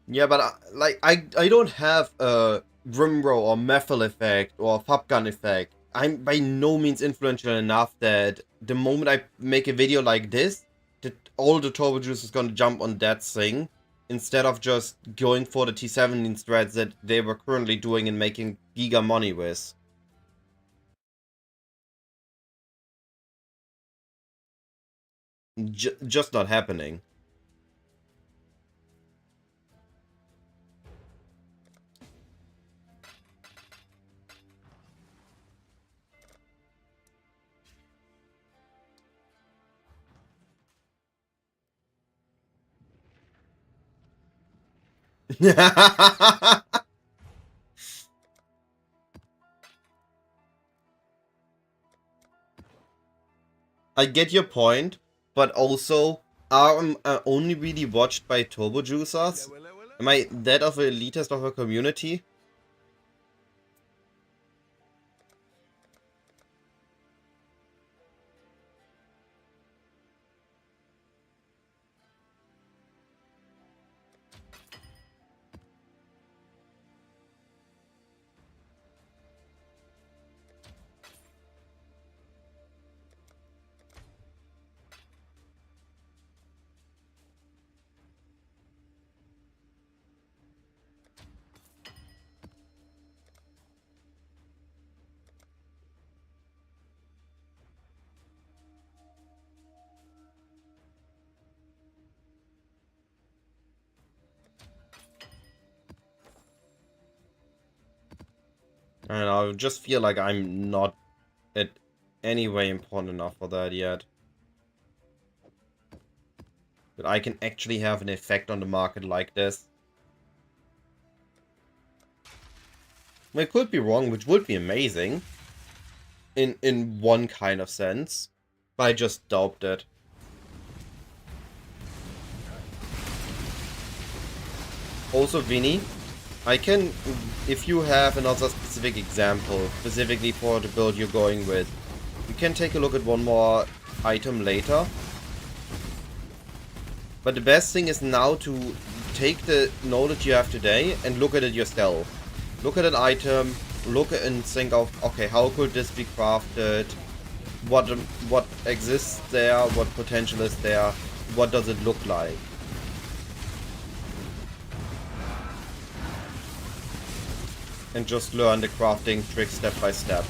Yeah, but I don't have a Rimro or Methyl effect or Fabgun effect. I'm by no means influential enough that the moment I make a video like this, that all the turbo juice is gonna jump on that thing, instead of just going for the T17 strats that they were currently doing and making giga money with. Just not happening. I get your point, but also, I'm only really watched by turbo juicers. Am I that of an elitist of a community? And I just feel like I'm not at any way important enough for that yet. That I can actually have an effect on the market like this. I could be wrong, which would be amazing. In one kind of sense. But I just doubt it. Also, Vinny, I can, if you have another specific example, specifically for the build you're going with, you can take a look at one more item later. But the best thing is now to take the knowledge you have today and look at it yourself. Look at an item, look and think of, okay, how could this be crafted? What exists there? What potential is there? What does it look like? And just learn the crafting trick step by step.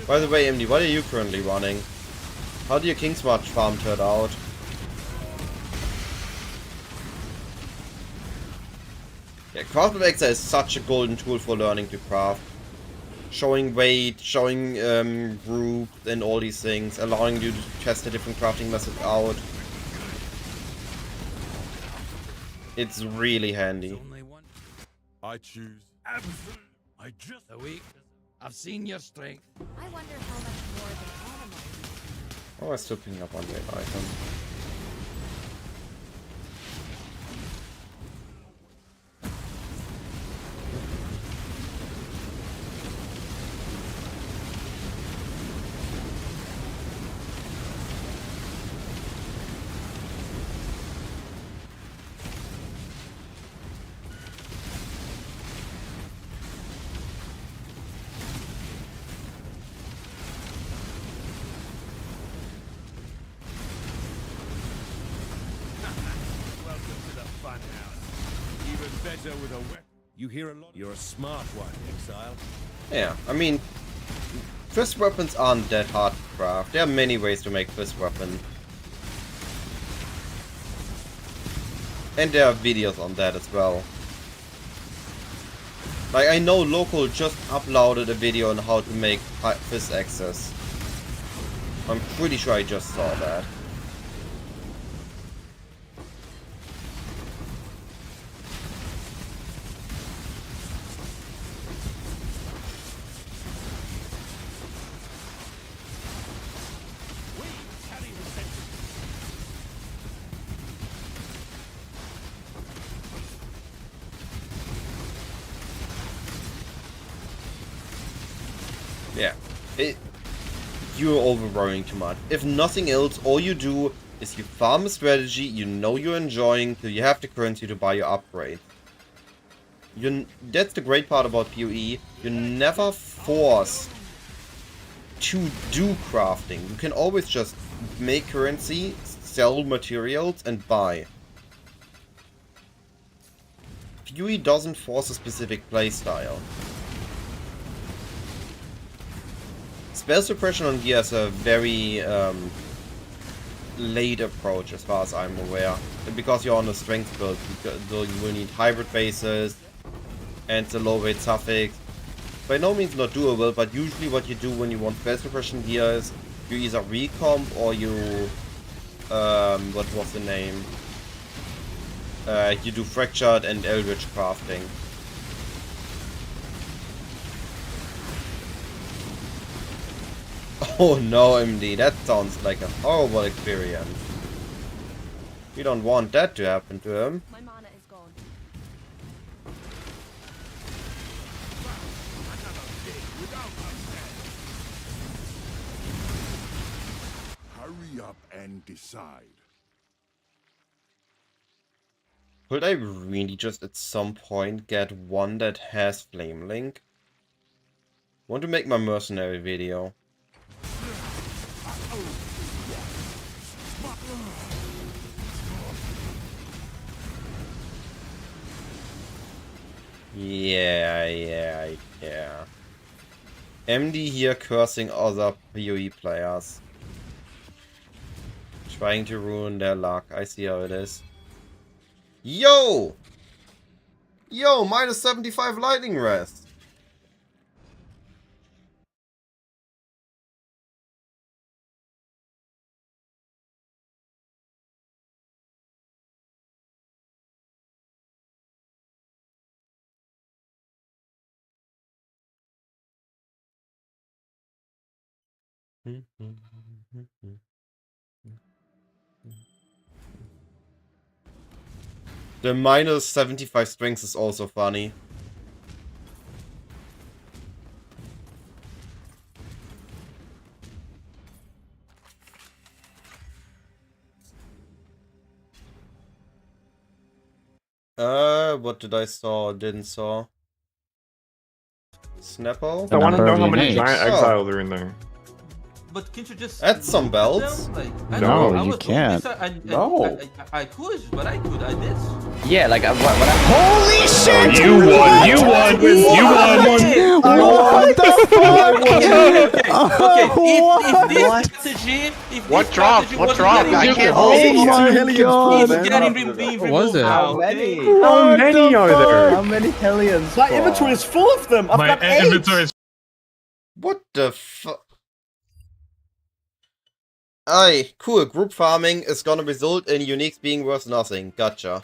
By the way, MD, what are you currently running? How did your King's March farm turn out? Yeah, Craft Alexa is such a golden tool for learning to craft. Showing weight, showing groups and all these things, allowing you to test the different crafting methods out. It's really handy. I choose absolute. I just The weak. I've seen your strength. I wonder how much more than animals. Oh, I'm still picking up on that item. welcome to the fun house. Even better with a weapon. You hear a lot. You're a smart one, Exile. Yeah, I mean, fist weapons aren't that hard to craft. There are many ways to make fist weapon. And there are videos on that as well. Like, I know Local just uploaded a video on how to make fist axes. I'm pretty sure I just saw that. Yeah, you're overworrying too much. If nothing else, all you do is you farm a strategy you know you're enjoying till you have the currency to buy your upgrade. That's the great part about PoE. You're never forced to do crafting. You can always just make currency, sell materials, and buy. PoE doesn't force a specific playstyle. Spell suppression on gear is a very late approach as far as I'm aware. Because you're on a strength build, you will need hybrid bases and the low weight suffix. By no means not doable, but usually what you do when you want spell suppression gear is you either recomp or you what was the name? You do fractured and eldritch crafting. Oh no, MD, that sounds like a horrible experience. We don't want that to happen to him. My mana is gone. Hurry up and decide. Could I really just at some point get one that has Flame Link? Want to make my mercenary video. Yeah. MD here cursing other PoE players. Trying to ruin their luck. I see how it is. Yo! Yo, minus 75 lightning rest. The minus 75 strength is also funny. What did I saw? Didn't saw. Snappo? I want to know how Harby many and giant apes. exiles are in there. But can't you just Add some look at belts. them? Like, No, I don't know, I you was doing can't. this, No. I could, but I could. I did. Yeah, like what Holy shit! You won! You won! You won! What the fuck? If this strategy, What dropped? What dropped? I can't Oh see. my god! It's getting being What was removed it? now, How okay? How many are there? How many Hellions? My inventory is full of them. I've got 8. Inventory is What the fuck? Aye, cool. Group farming is gonna result in uniques being worth nothing. Gotcha.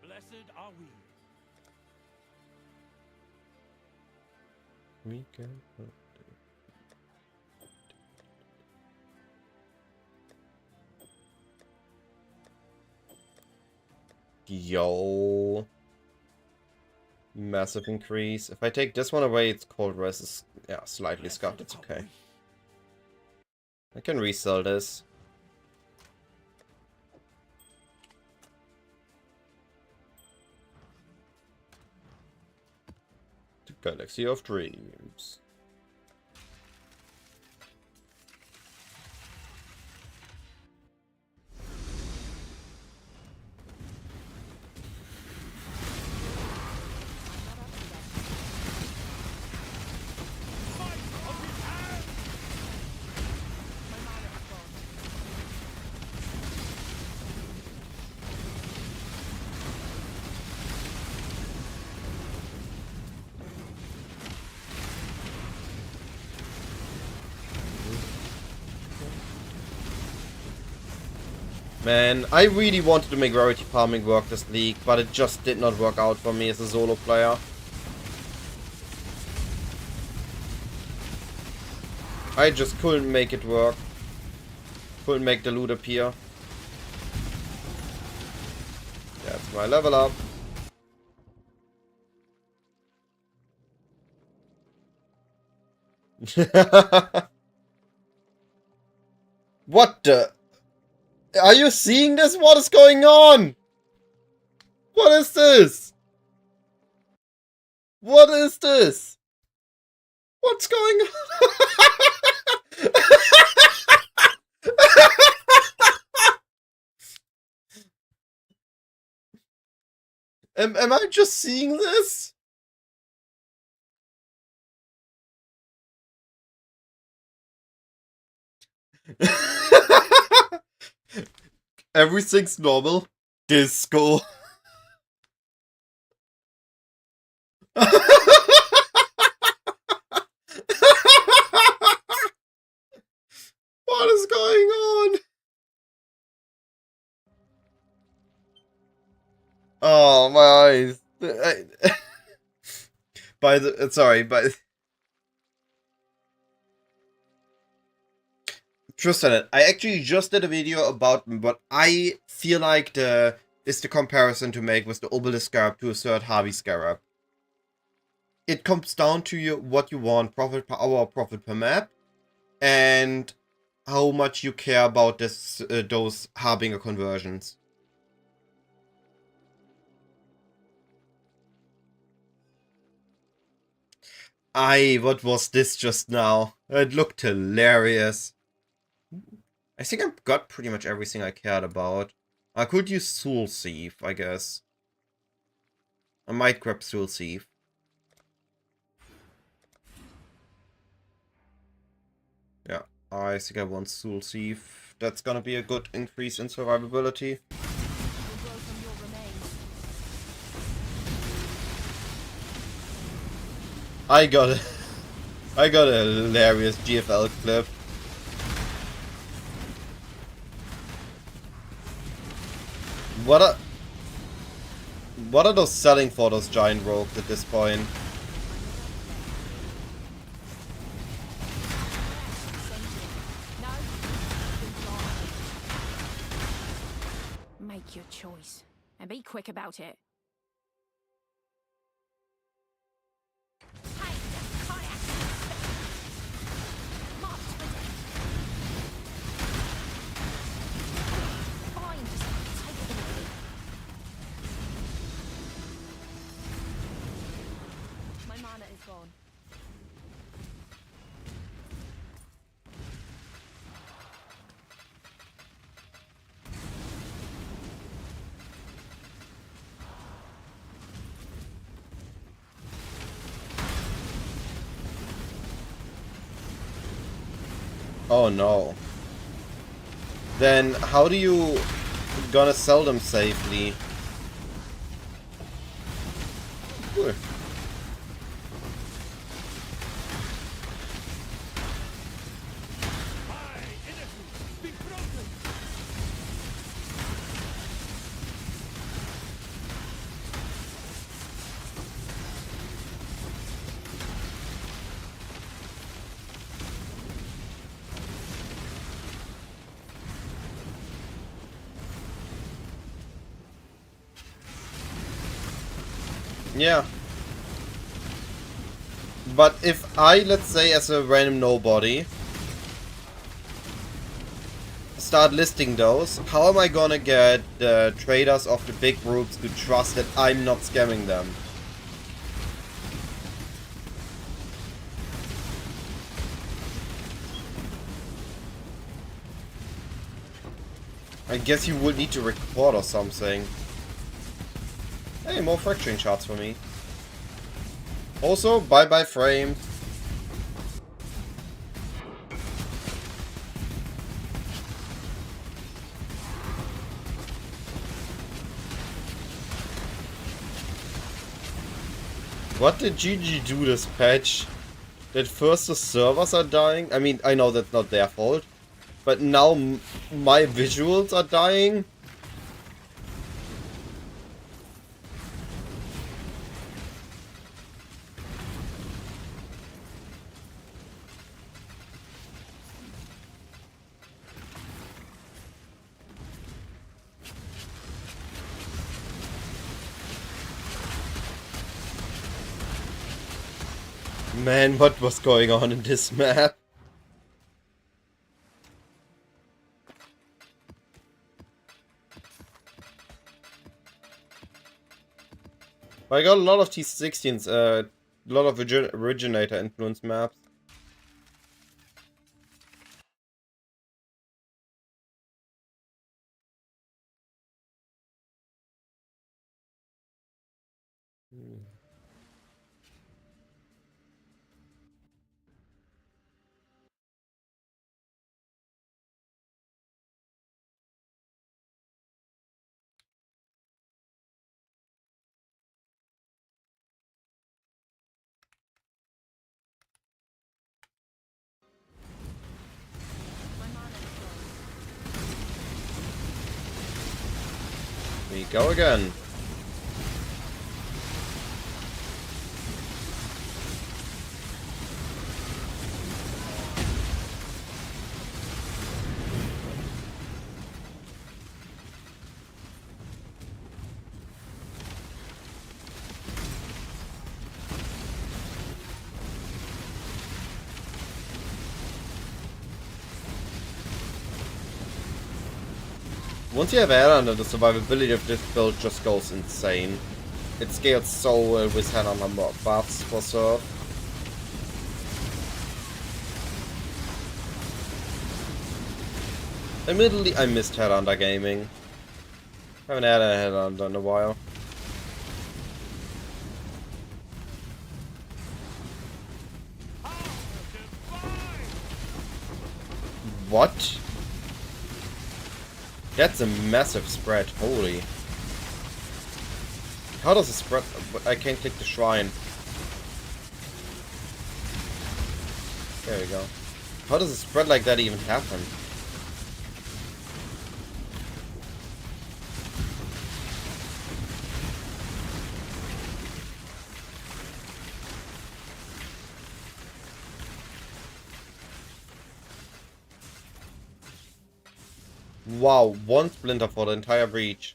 Blessed are we. We can. Yo. Massive increase. If I take this one away, its cold rest is, yeah, slightly scuffed. It's okay. I can resell this. The Galaxy of Dreams. Man, I really wanted to make rarity farming work this league, but it just did not work out for me as a solo player. I just couldn't make it work. Couldn't make the loot appear. That's my level up. What the? Are you seeing this? What is going on? What is this? What is this? What's going on? Am I just seeing this? Everything's normal. Disco. What is going on? Oh, my eyes. Sorry, Tristan, I actually just did a video about what I feel like is the comparison to make with the Obelisk Scarab to a third Harby Scarab. It comes down to what you want, profit per hour, profit per map, and how much you care about those Harbinger conversions. What was this just now? It looked hilarious. I think I've got pretty much everything I cared about. I could use Soul Thief, I guess. I might grab Soul Thief. I think I want Soul Thief. That's gonna be a good increase in survivability. Will grow from your remains. I got it. I got a hilarious GFL clip. What are those selling for, those giant rogues at this point? Make your choice. And be quick about it. My mana is gone. Oh no. Then how do you gonna sell them safely? Cool. Yeah. But if I, let's say as a random nobody, start listing those, how am I gonna get the traders of the big groups to trust that I'm not scamming them? I guess you would need to record or something. Hey, more fracturing shots for me. Also, bye-bye frame. What did GG do this patch? That first the servers are dying? I mean, I know that's not their fault. But now my visuals are dying? Man, what was going on in this map? I got a lot of T16s, a lot of originator influence maps. We go again. Once you have Headhunter, the survivability of this build just goes insane. It scales so well with Headhunter buffs for Surf. Admittedly, I missed Headhunter gaming. Haven't had a Headhunter in a while. What? That's a massive spread, holy. How does it spread? I can't click the shrine. There we go. How does a spread like that even happen? Wow, one splinter for the entire breach.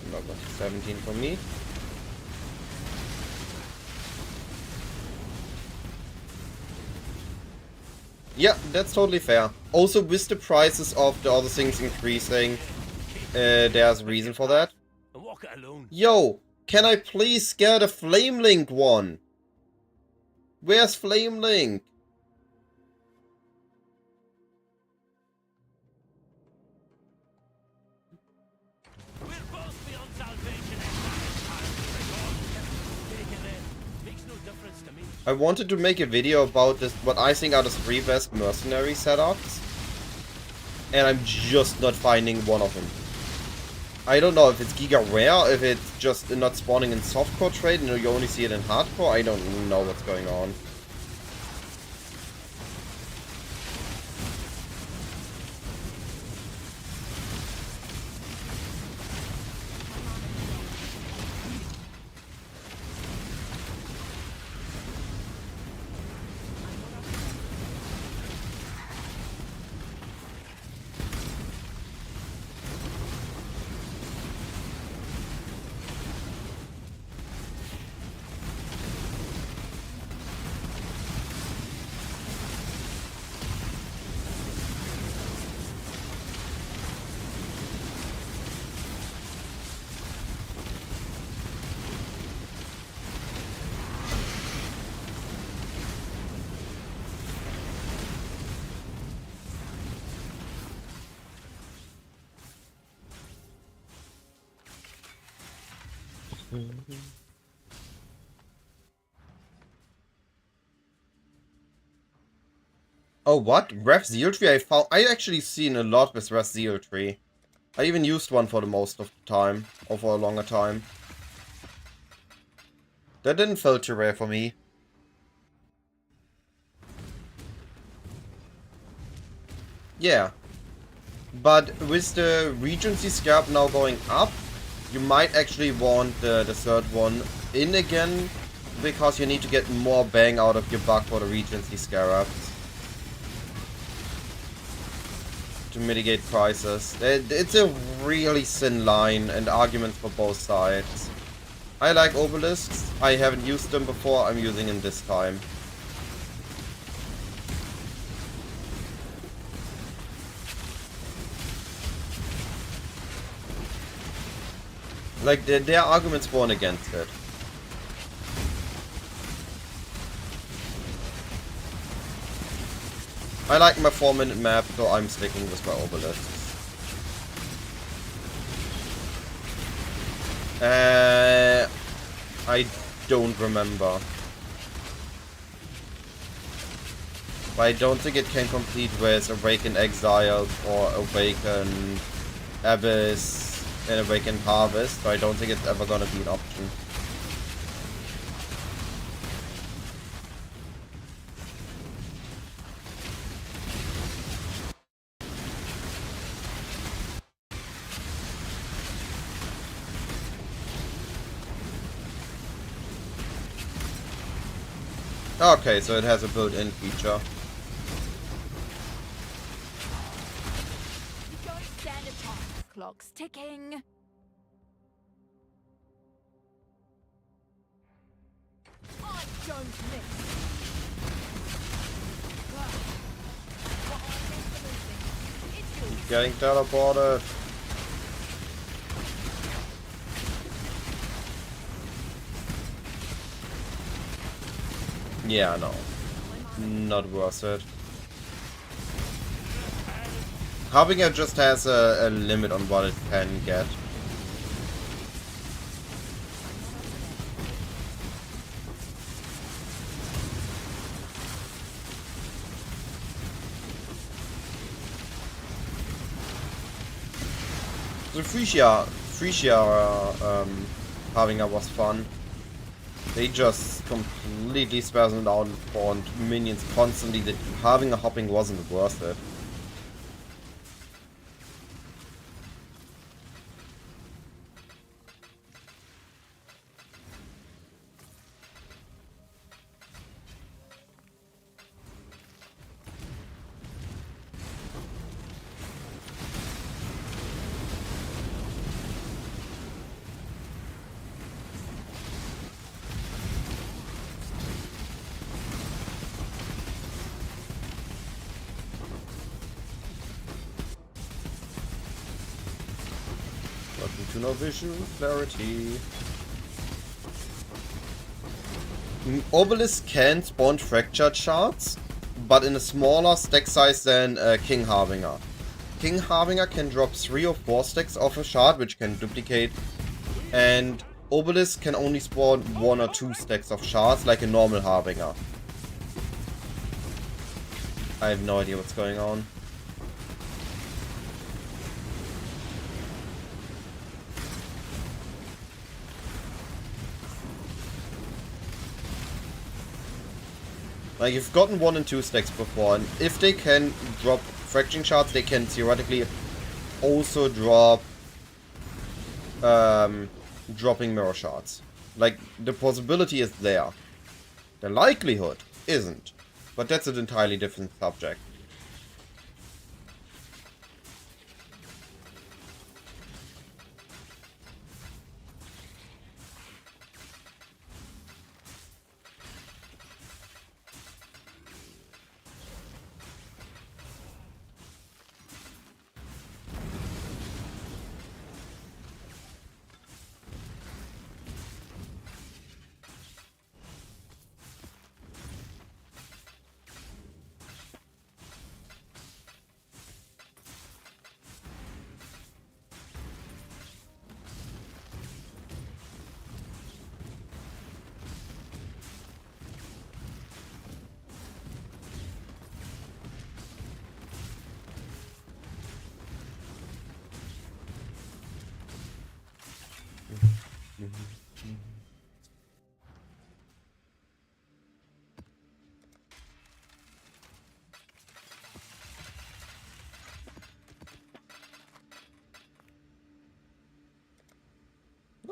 Number 17 for me. Yeah, that's totally fair. Also, with the prices of the other things increasing, there's a reason for that. Walk it alone. Yo, can I please get a Flame Link one? Where's Flame Link? We're both beyond salvation. Makes no difference to me. I wanted to make a video about this, what I think are the 3 best mercenary setups. And I'm just not finding one of them. I don't know if it's Giga Rare, if it's just not spawning in softcore trade and you only see it in hardcore. I don't know what's going on. Oh, what? Ref Zeal Tree? I actually seen a lot with Ref Zeal Tree. I even used one for the most of the time, or for a longer time. That didn't feel too rare for me. Yeah. But with the Regency Scarab now going up, you might actually want the third one in again, because you need to get more bang out of your buck for the Regency Scarabs. To mitigate prices. It's a really thin line and arguments for both sides. I like obelisks. I haven't used them before. I'm using them this time. Like, there are arguments for and against it. I like my 4-minute map, so I'm sticking with my obelisks. I don't remember. But I don't think it can compete with Awakened Exile or Awakened Abyss and Awakened Harvest, so I don't think it's ever gonna be an option. Okay, so it has a built-in feature. You don't stand a chance. Clock's ticking. I don't miss. Well, what I miss the losing. It's yours. Getting teleported. Yeah, no. Not worth it. Harbinger just has a limit on what it can get. The Frisia Harbinger was fun. They just completely spasmed out and spawned minions constantly. That Harbinger hopping wasn't worth it. Welcome to no vision clarity. Obelisk can spawn fractured shards, but in a smaller stack size than King Harbinger. King Harbinger can drop 3 or 4 stacks of a shard, which can duplicate, and Obelisk can only spawn 1 or 2 stacks of shards, like a normal Harbinger. I have no idea what's going on. Like, you've gotten 1 and 2 stacks before, and if they can drop fracturing shards, they can theoretically also drop dropping mirror shards. Like, the possibility is there. The likelihood isn't. But that's an entirely different subject.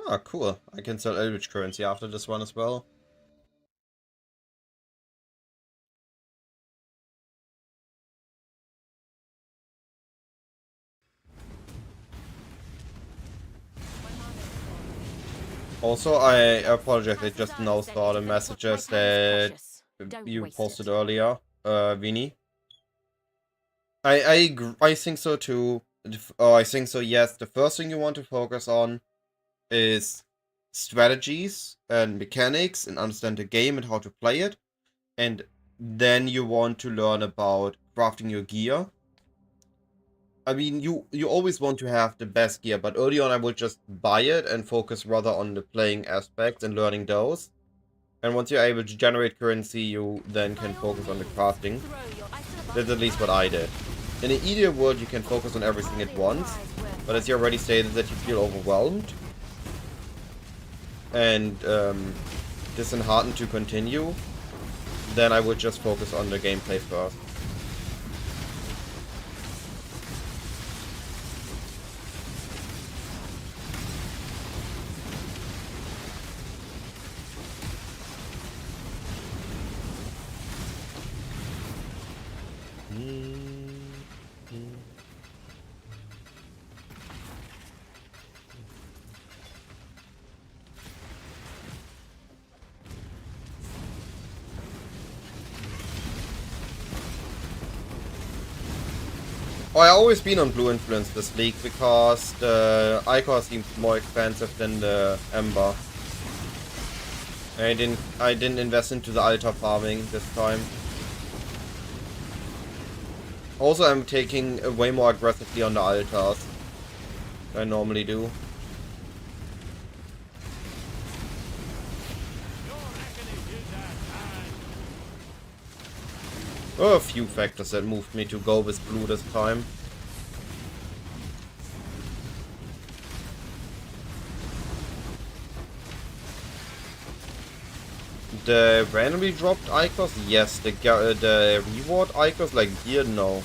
Ah, cool. I can sell Eldritch currency after this one as well. Also, I apologize, I just now saw the messages that you posted earlier, Vinny. I think so too. I think so, yes. The first thing you want to focus on is strategies and mechanics and understand the game and how to play it. And then you want to learn about crafting your gear. I mean, you always want to have the best gear, but early on I would just buy it and focus rather on the playing aspects and learning those. And once you're able to generate currency, you then can focus on the crafting. That's at least what I did. In an ideal world, you can focus on everything at once, but as you already stated that you feel overwhelmed and disheartened to continue, then I would just focus on the gameplay first. Oh, I always been on blue influence this league because the Ichor seems more expensive than the Ember. I didn't invest into the altar farming this time. Also, I'm taking way more aggressively on the altars than I normally do. There are a few factors that moved me to go with blue this time. The randomly dropped icons, yes. The reward icons like here, no.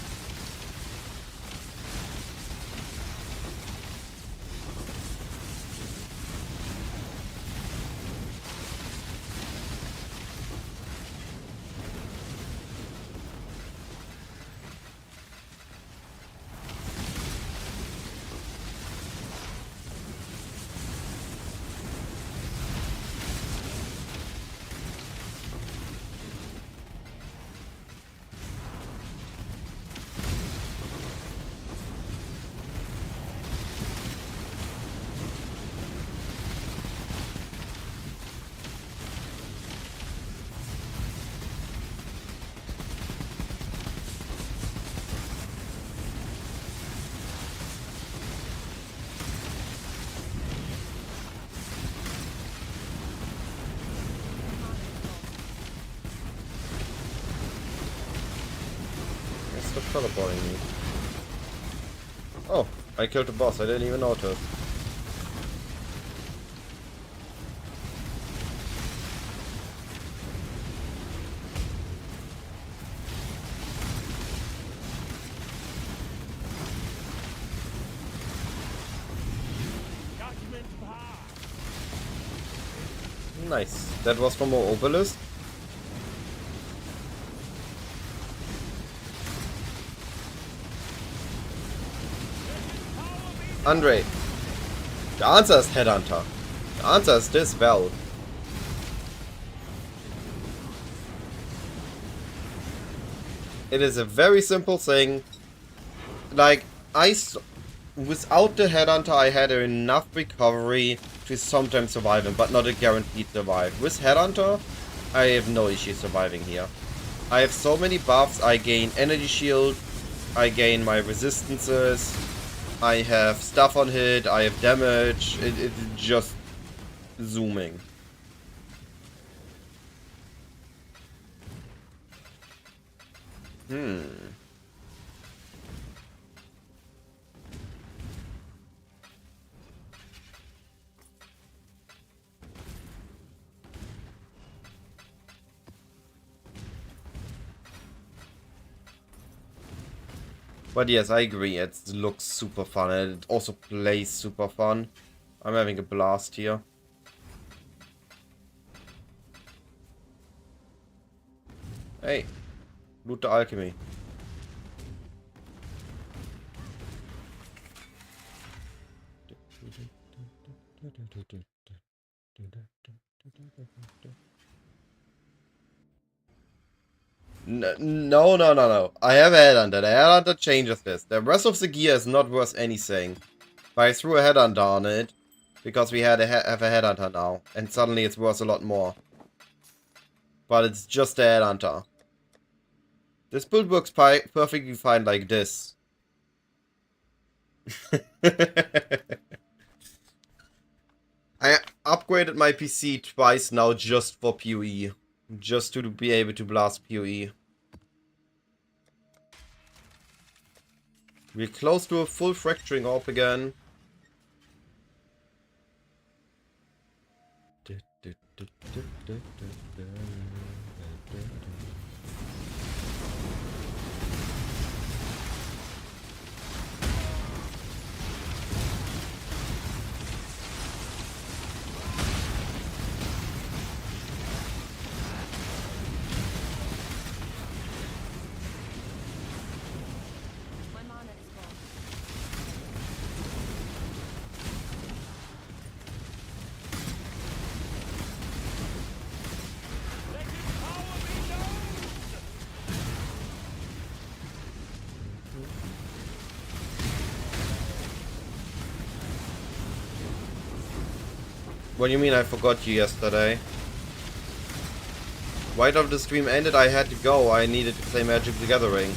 Stop teleporting me. Oh, I killed the boss, I didn't even notice. Nice. That was from our obelisk. Andre, the answer is Headhunter. The answer is this bell. It is a very simple thing. Like, without the Headhunter I had enough recovery to sometimes survive him, but not a guaranteed survive. With Headhunter, I have no issue surviving here. I have so many buffs, I gain energy shield, I gain my resistances, I have stuff on hit, I have damage, it's just zooming. But yes, I agree, it looks super fun and it also plays super fun. I'm having a blast here. Hey, loot the alchemy. No. I have a headhunter. The headhunter changes this. The rest of the gear is not worth anything. But I threw a headhunter on it because we have a headhunter now. And suddenly it's worth a lot more. But it's just a headhunter. This build works perfectly fine like this. I upgraded my PC twice now just for PoE. Just to be able to blast PoE. We're close to a full fracturing orb again. My mana is gone. What do you mean I forgot you yesterday? Right after the stream ended, I had to go. I needed to play Magic the Gathering.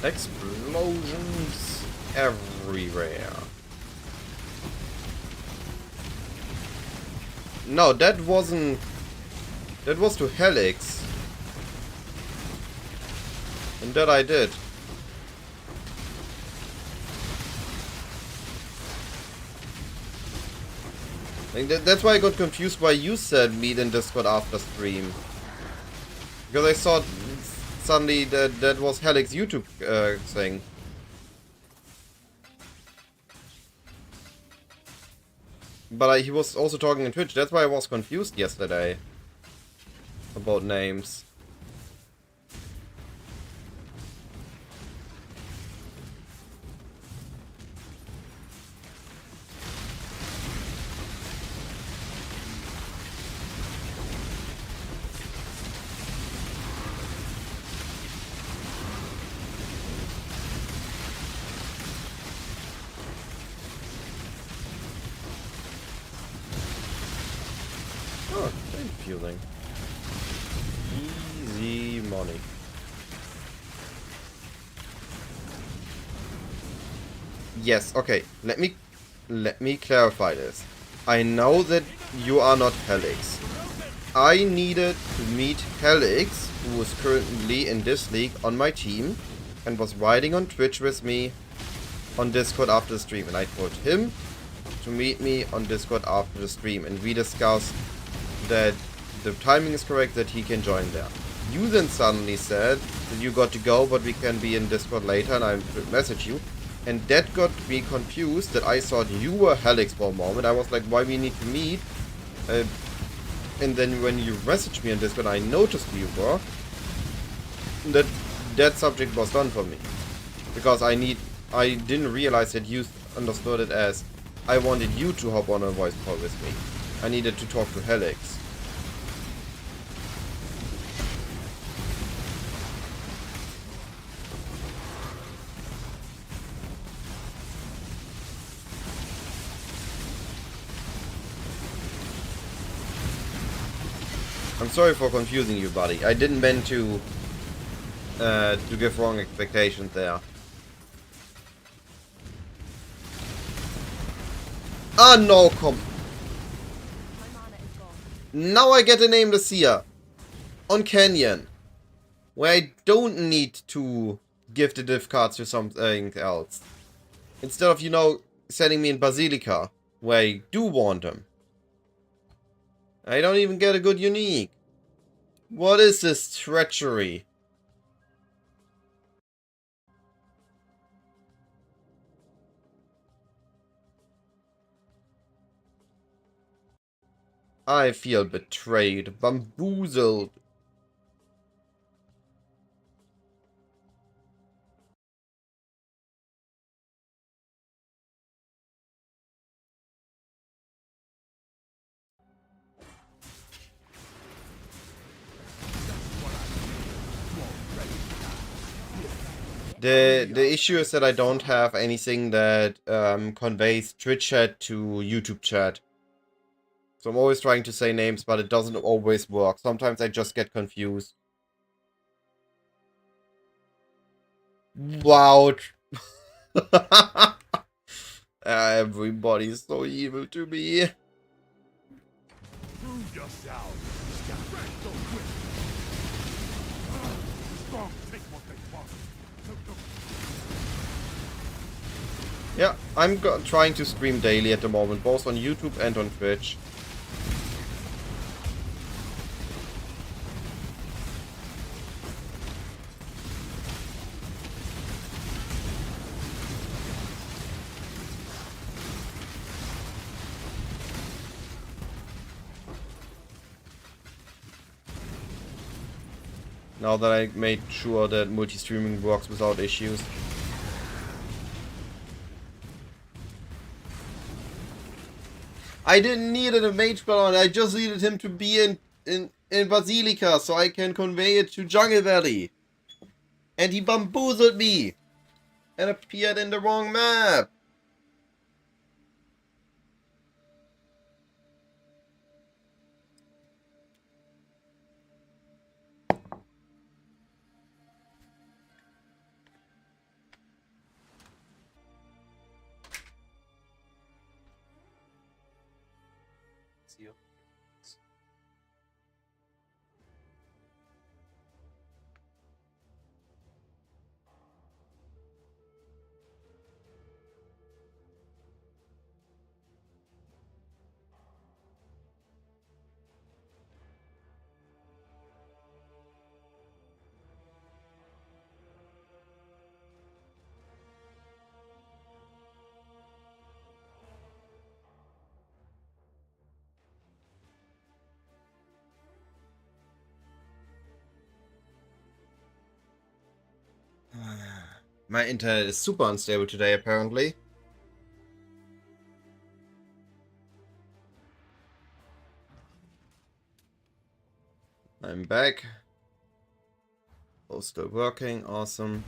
Explosions everywhere. No, that wasn't... That was to Helix. And that I did. Like that's why I got confused why you said meet in Discord after stream. Because I thought suddenly that was Helix YouTube thing. But he was also talking on Twitch, that's why I was confused yesterday about names. Oh, infusing. Easy money. Yes, okay. Let me clarify this. I know that you are not Helix. I needed to meet Helix, who is currently in this league on my team and was riding on Twitch with me on Discord after the stream, and I told him to meet me on Discord after the stream, and we discussed that the timing is correct, that he can join there. You then suddenly said that you got to go, but we can be in Discord later, and I messaged you. And that got me confused, that I thought you were Helix for a moment. I was like, why we need to meet? And then when you messaged me on Discord, I noticed who you were. That subject was done for me. Because I didn't realize that you understood it as I wanted you to hop on a voice call with me. I needed to talk to Helix. I'm sorry for confusing you, buddy. I didn't mean to give wrong expectations there. Ah, no, come. Now I get a nameless Seer on Canyon, where I don't need to give the div cards to something else. Instead of, you know, sending me in Basilica, where I do want them. I don't even get a good unique. What is this treachery? I feel betrayed, bamboozled. The issue is that I don't have anything that conveys Twitch chat to YouTube chat. So I'm always trying to say names, but it doesn't always work. Sometimes I just get confused. Wow. Everybody's so evil to me. Prove yourself. Strong, take what they want. Yeah, I'm trying to stream daily at the moment, both on YouTube and on Twitch. Now that I made sure that multi-streaming works without issues. I didn't need a mage baron, I just needed him to be in Basilica so I can convey it to Jungle Valley. And he bamboozled me! And appeared in the wrong map! My internet is super unstable today, apparently. I'm back. Both still working, awesome.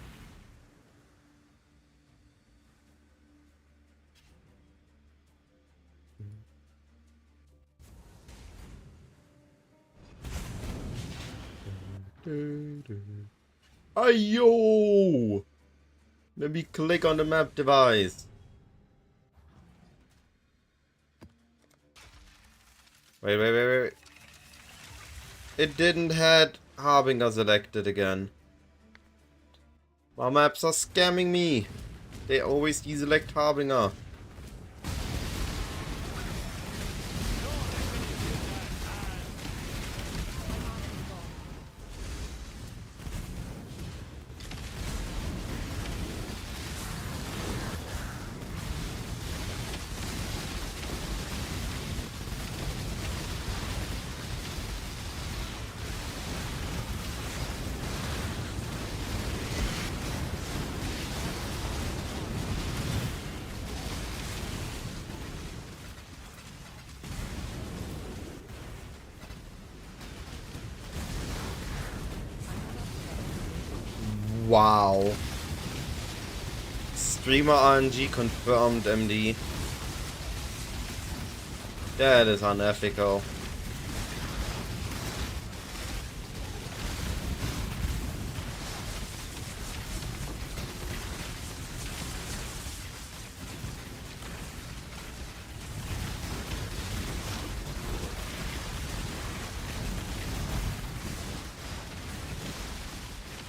Ayo! Let me click on the map device. Wait. It didn't had Harbinger selected again. My maps are scamming me. They always deselect Harbinger. Wow. Streamer RNG confirmed, MD. That is unethical.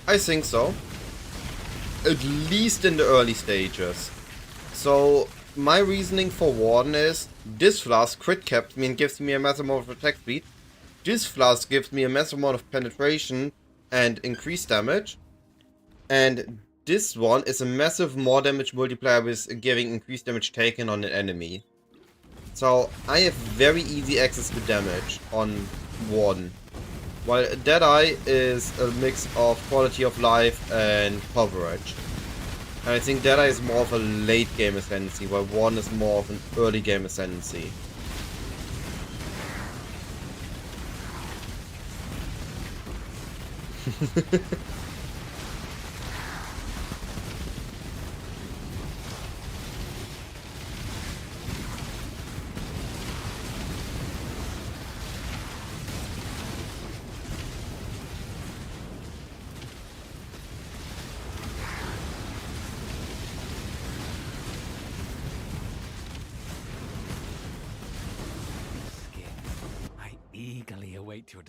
I think so. At least in the early stages. So, my reasoning for Warden is, this flask crit caps me and gives me a massive amount of attack speed. This flask gives me a massive amount of penetration and increased damage. And this one is a massive more damage multiplier with giving increased damage taken on an enemy. So, I have very easy access to damage on Warden. While Deadeye is a mix of quality of life and coverage. And I think Deadeye is more of a late game ascendancy, while Warden is more of an early game ascendancy.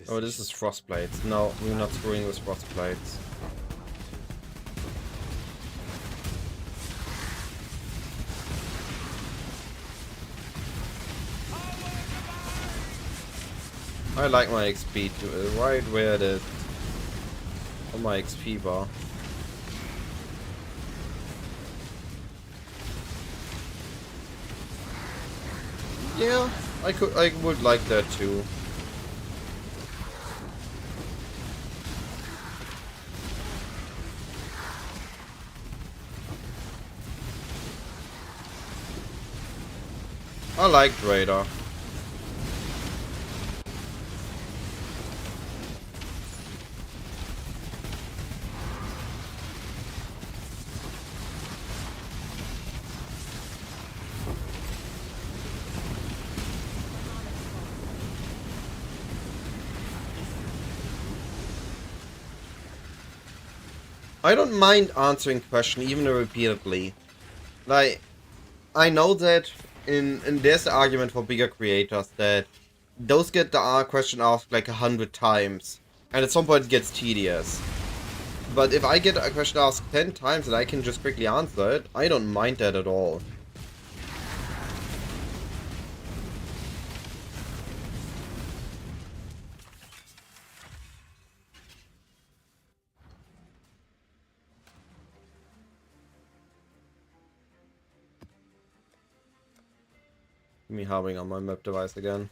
Oh, this is Frostblades. No, we're not screwing with Frostblades. I like my XP to right where it is on my XP bar. Yeah, I would like that too. I like Raider. I don't mind answering questions even repeatedly. Like, I know that in there's the argument for bigger creators that those get the question asked like 100 times, and at some point it gets tedious. But if I get a question asked 10 times and I can just quickly answer it, I don't mind that at all. Give me Harbinger on my map device again.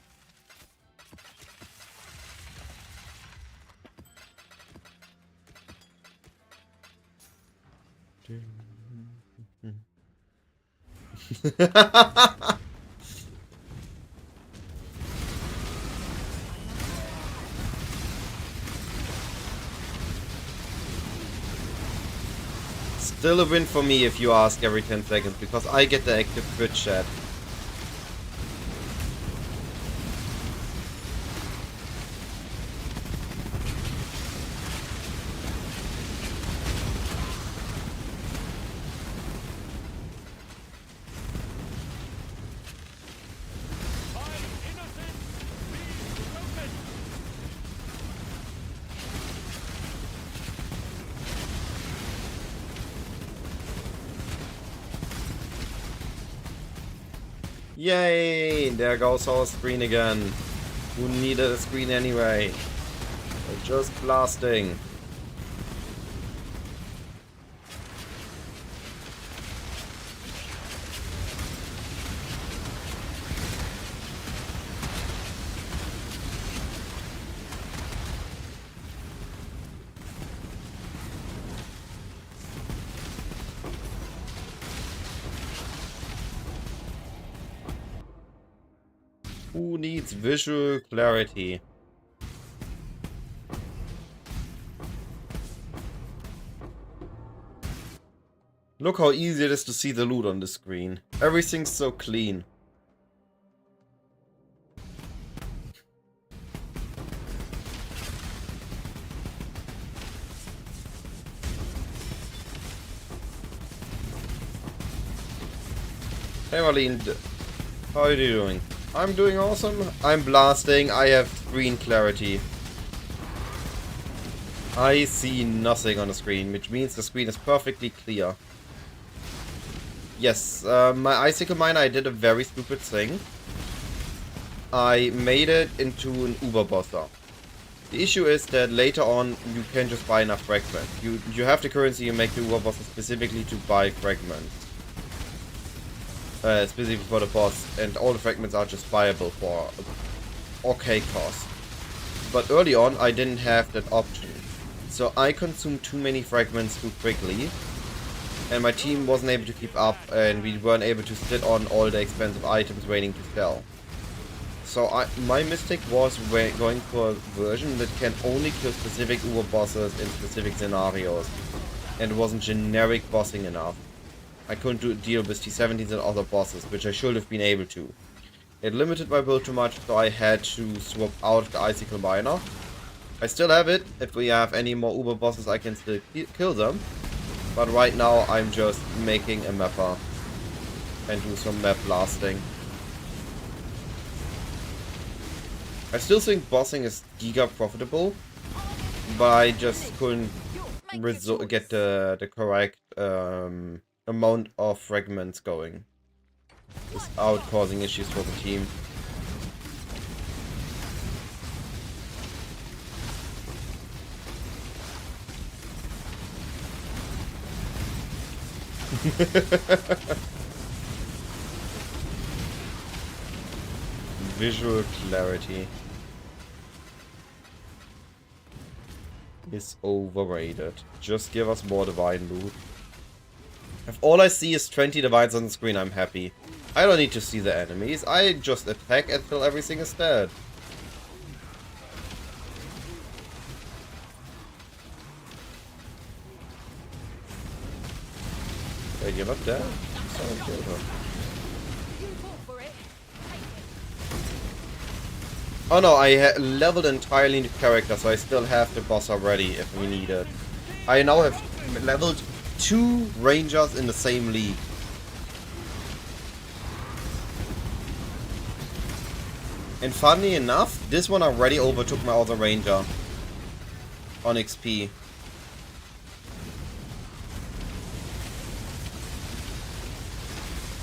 Still a win for me if you ask every 10 seconds, because I get the active Twitch chat. Yay! There goes our screen again. Who needed a screen anyway? We're just blasting. Who needs visual clarity? Look how easy it is to see the loot on the screen. Everything's so clean. Hey Marlene, how are you doing? I'm doing awesome. I'm blasting. I have screen clarity. I see nothing on the screen, which means the screen is perfectly clear. Yes, my icicle miner, I did a very stupid thing. I made it into an Uber bosser. The issue is that later on you can just buy enough fragments. You have the currency, you make the Uber bosser specifically to buy fragments. Specifically for the boss, and all the fragments are just buyable for okay cost. But early on I didn't have that option, so I consumed too many fragments too quickly, and my team wasn't able to keep up, and we weren't able to sit on all the expensive items waiting to sell. So my mistake was going for a version that can only kill specific Uber bosses in specific scenarios, and it wasn't generic bossing enough. I couldn't deal with T17s and other bosses, which I should have been able to. It limited my build too much, so I had to swap out the icicle miner. I still have it. If we have any more Uber bosses, I can still kill them. But right now, I'm just making a mapper and do some map blasting. I still think bossing is giga profitable, but I just couldn't get the correct amount of fragments going without causing issues for the team. Visual clarity is overrated. Just give us more divine loot. If all I see is 20 divines on the screen, I'm happy. I don't need to see the enemies. I just attack until everything is dead. Wait, you're not dead? Someone killed her. Oh no, I leveled entirely new character, so I still have the boss already if we need it. I now have leveled 2 rangers in the same league. And funny enough, this one already overtook my other ranger on XP.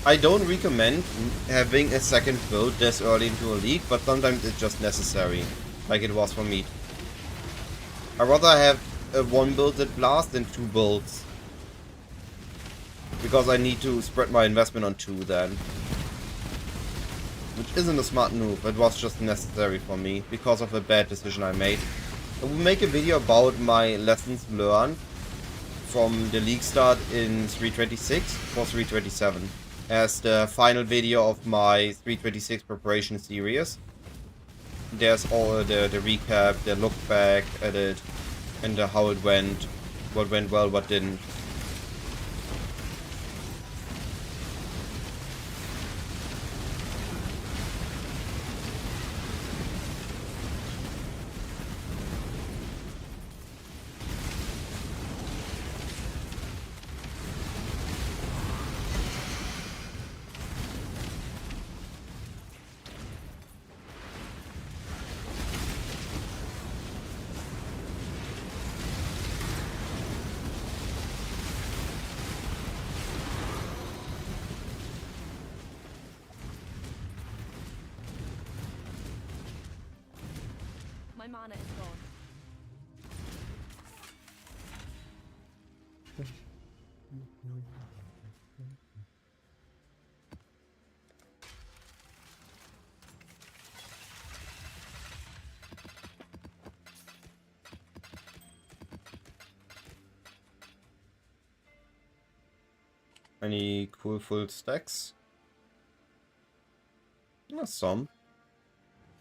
I don't recommend having a second build this early into a league, but sometimes it's just necessary, like it was for me. I'd rather have one build that lasts than 2 builds. Because I need to spread my investment on 2 then. Which isn't a smart move, it was just necessary for me, because of a bad decision I made. I will make a video about my lessons learned from the league start in 326 for 327. As the final video of my 326 preparation series. There's all the recap, the look back at it, and how it went, what went well, what didn't. My mana is gone. Any cool full stacks? Yeah, some.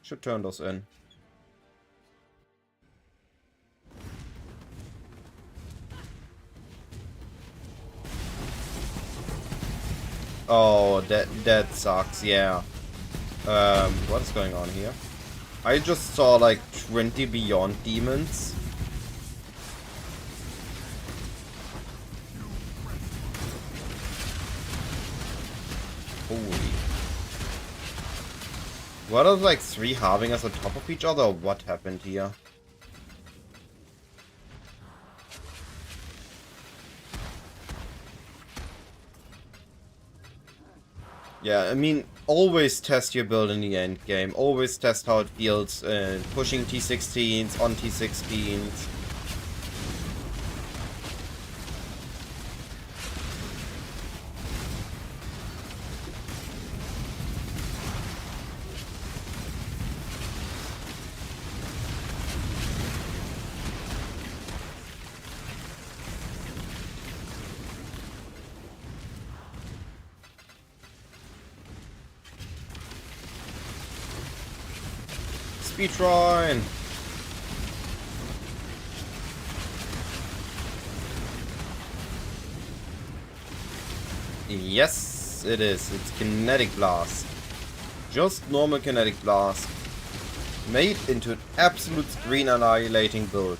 Should turn those in. Oh, that sucks, yeah. What is going on here? I just saw like 20 Beyond Demons. Holy. What are like 3 Harbingers on top of each other, or what happened here? Yeah, I mean, always test your build in the end game. Always test how it feels pushing T16s, on T16s. Speedrun! Yes, it is. It's Kinetic Blast. Just normal Kinetic Blast. Made into an absolute screen annihilating build.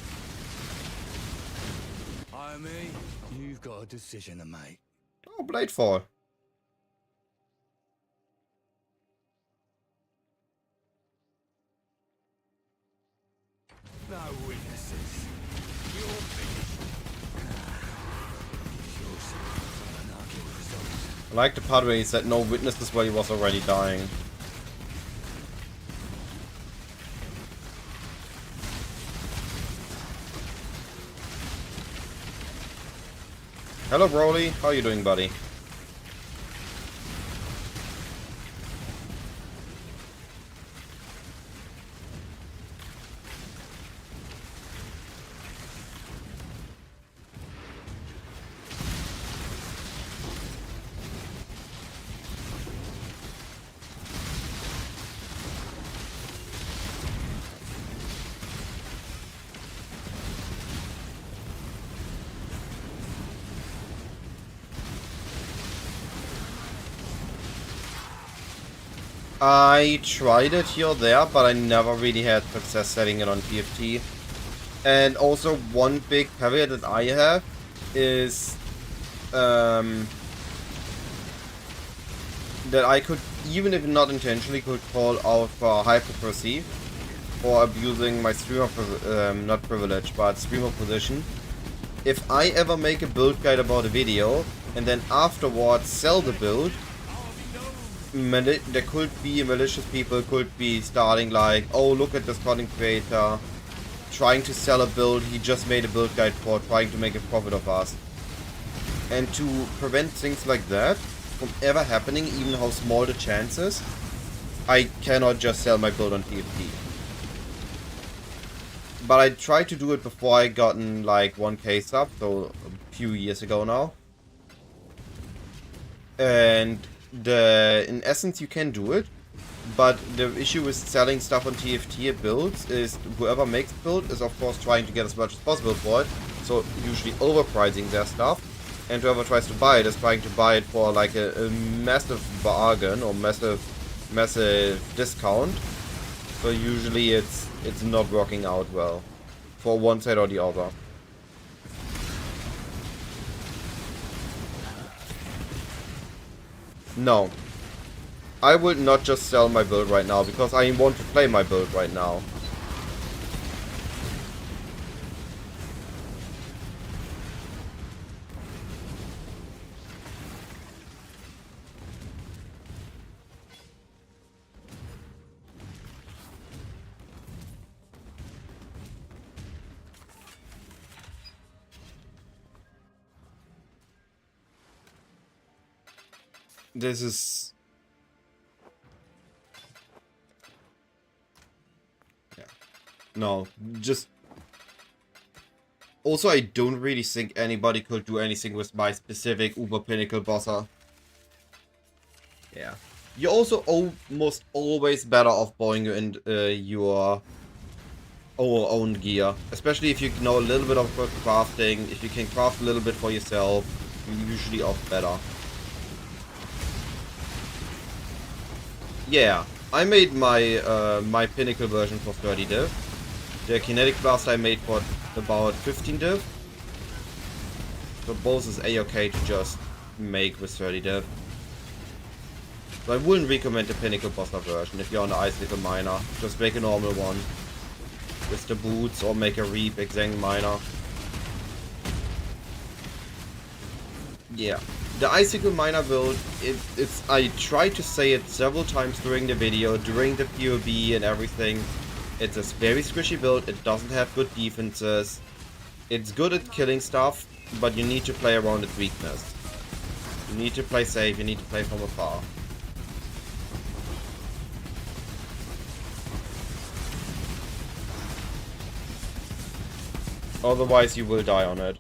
Harby, you've got a decision to make. Oh, Bladefall. No witnesses. You're finished. I like the part where he said no witnesses while he was already dying. Hello Broly, how are you doing, buddy? I tried it here or there, but I never really had success setting it on TFT. And also one big caveat that I have is that I could, even if not intentionally, could call out for hypocrisy for abusing my streamer, not privilege, but streamer position. If I ever make a build guide about a video and then afterwards sell the build, there could be malicious people could be starting like, oh, look at this content creator trying to sell a build he just made a build guide for, trying to make a profit of us. And to prevent things like that from ever happening, even how small the chances, I cannot just sell my build on TFT. But I tried to do it before I gotten like 1k sub, so a few years ago now. And in essence you can do it, but the issue with selling stuff on TFT builds is whoever makes build is of course trying to get as much as possible for it, so usually overpricing their stuff, and whoever tries to buy it is trying to buy it for like a massive bargain or massive discount, so usually it's not working out well for one side or the other. No. I will not just sell my build right now, because I want to play my build right now. This is... yeah. No, just... also, I don't really think anybody could do anything with my specific Uber Pinnacle bosser. Yeah. You're also almost always better off buying your own gear. Especially if you know a little bit of crafting, if you can craft a little bit for yourself, you're usually off better. Yeah, I made my my Pinnacle version for 30 div. The Kinetic Blast I made for about 15 div. So both is a-okay to just make with 30 div. So I wouldn't recommend the Pinnacle Bossa version if you're on the Icicle Miner. Just make a normal one with the boots, or make a Reap Exang Miner. Yeah. The Icicle Miner build, it's I tried to say it several times during the video, during the PoE and everything. It's a very squishy build, it doesn't have good defenses. It's good at killing stuff, but you need to play around its weakness. You need to play safe, you need to play from afar. Otherwise you will die on it.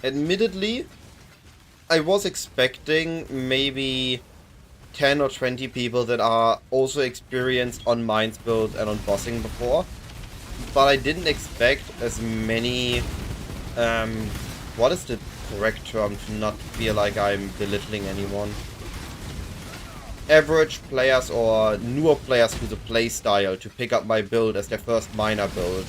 Admittedly, I was expecting maybe 10 or 20 people that are also experienced on mines build and on bossing before, but I didn't expect as many, what is the correct term to not feel like I'm belittling anyone? Average players or newer players to the playstyle to pick up my build as their first miner build.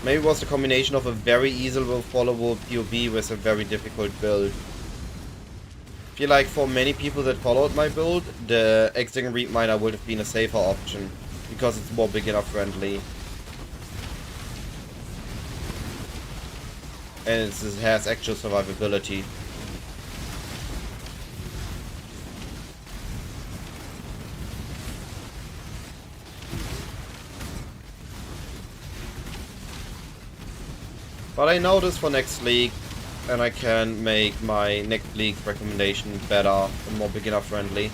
Maybe it was a combination of a very easily followable PoE with a very difficult build. I feel like for many people that followed my build, the Exang Reap Miner would have been a safer option, because it's more beginner friendly. And it has actual survivability. But I know this for next league, and I can make my next league recommendation better and more beginner friendly.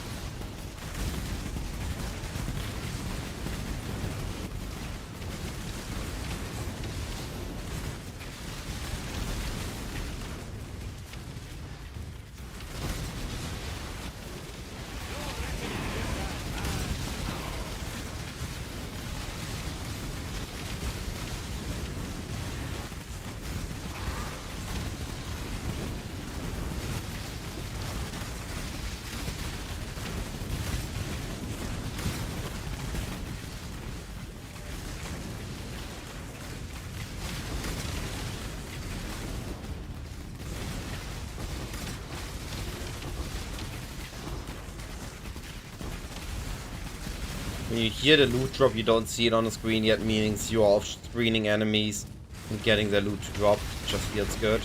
When you hear the loot drop, you don't see it on the screen yet, meaning you are off screening enemies and getting their loot to drop. Just feels good.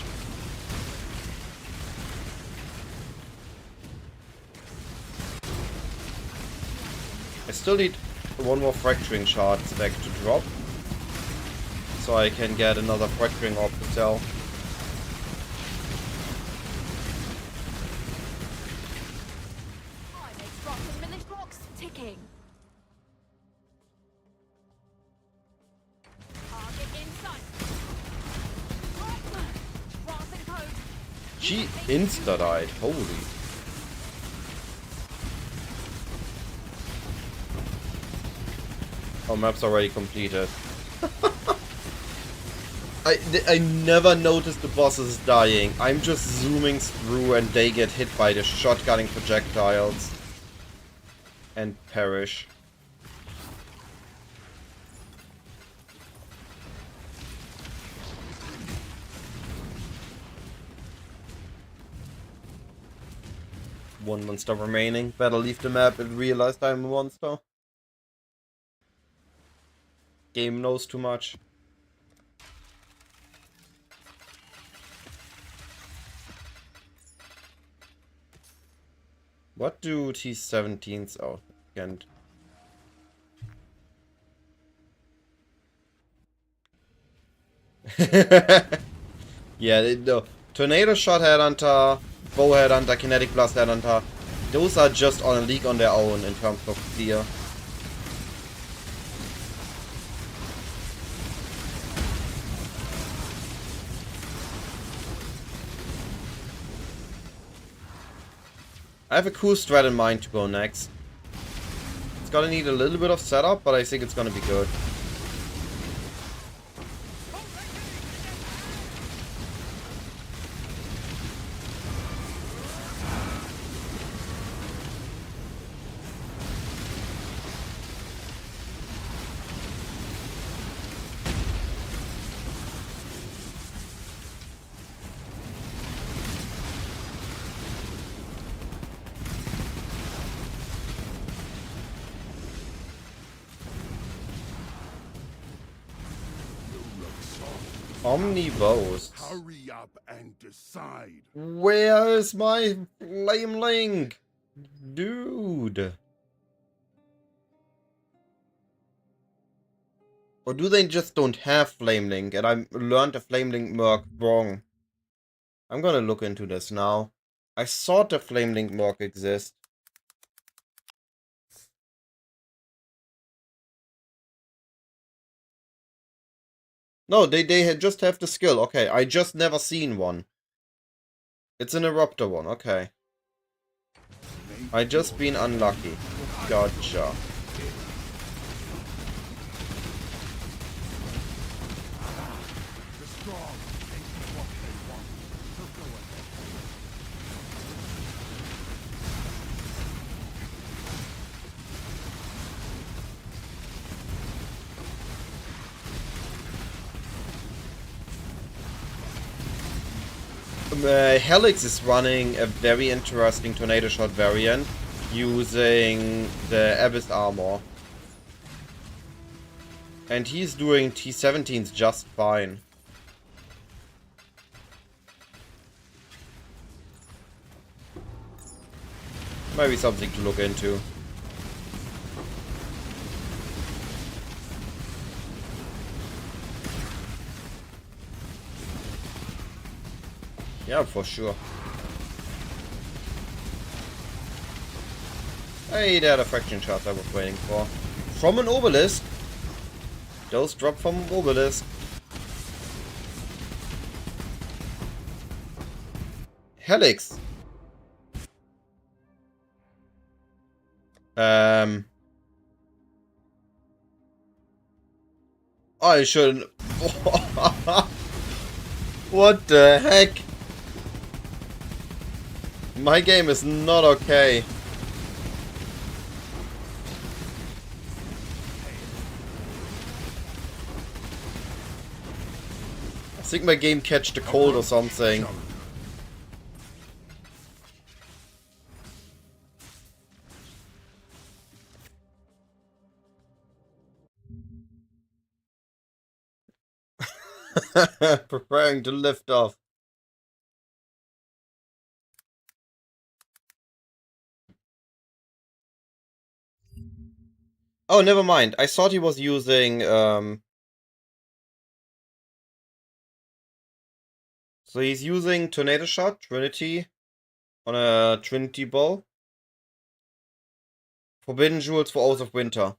I still need one more fracturing shard stack to drop, so I can get another fracturing orb to sell. I make rocks and village clocks ticking. Target in sight. Crossing code. She insta-died, holy. Oh, map's already completed. I never noticed the bosses dying. I'm just zooming through and they get hit by the shotgunning projectiles and perish. One monster remaining. Better leave the map and realize I'm a monster. Game knows too much. What do T17s out? And yeah, no. Tornado Shot Headhunter, Bow Headhunter, Kinetic Blast Headhunter. Those are just on a league on their own in terms of clear. I have a cool strat in mind to go next. It's gonna need a little bit of setup, but I think it's gonna be good. Omnivores. Hurry up and decide. Where is my flame link? Dude. Or do they just don't have flame link and I learned the flame link merc wrong? I'm gonna look into this now. I thought the flame link merc exists. No, they just have the skill. Okay, I just never seen one. It's an Eruptor one, okay. I just been unlucky. Gotcha. Helix is running a very interesting Tornado Shot variant using the Abyss armor. And he's doing T17s just fine. Maybe something to look into. Yeah, for sure. Hey, there are the fraction shots I was waiting for. From an obelisk. Those drop from an obelisk. Helix. I shouldn't. What the heck? My game is not okay. I think my game catched a cold or something. Preparing to lift off. Oh, never mind. I thought he was using, so he's using Tornado Shot, Trinity, on a Trinity Bow. Forbidden Jewels for Oath of Winter.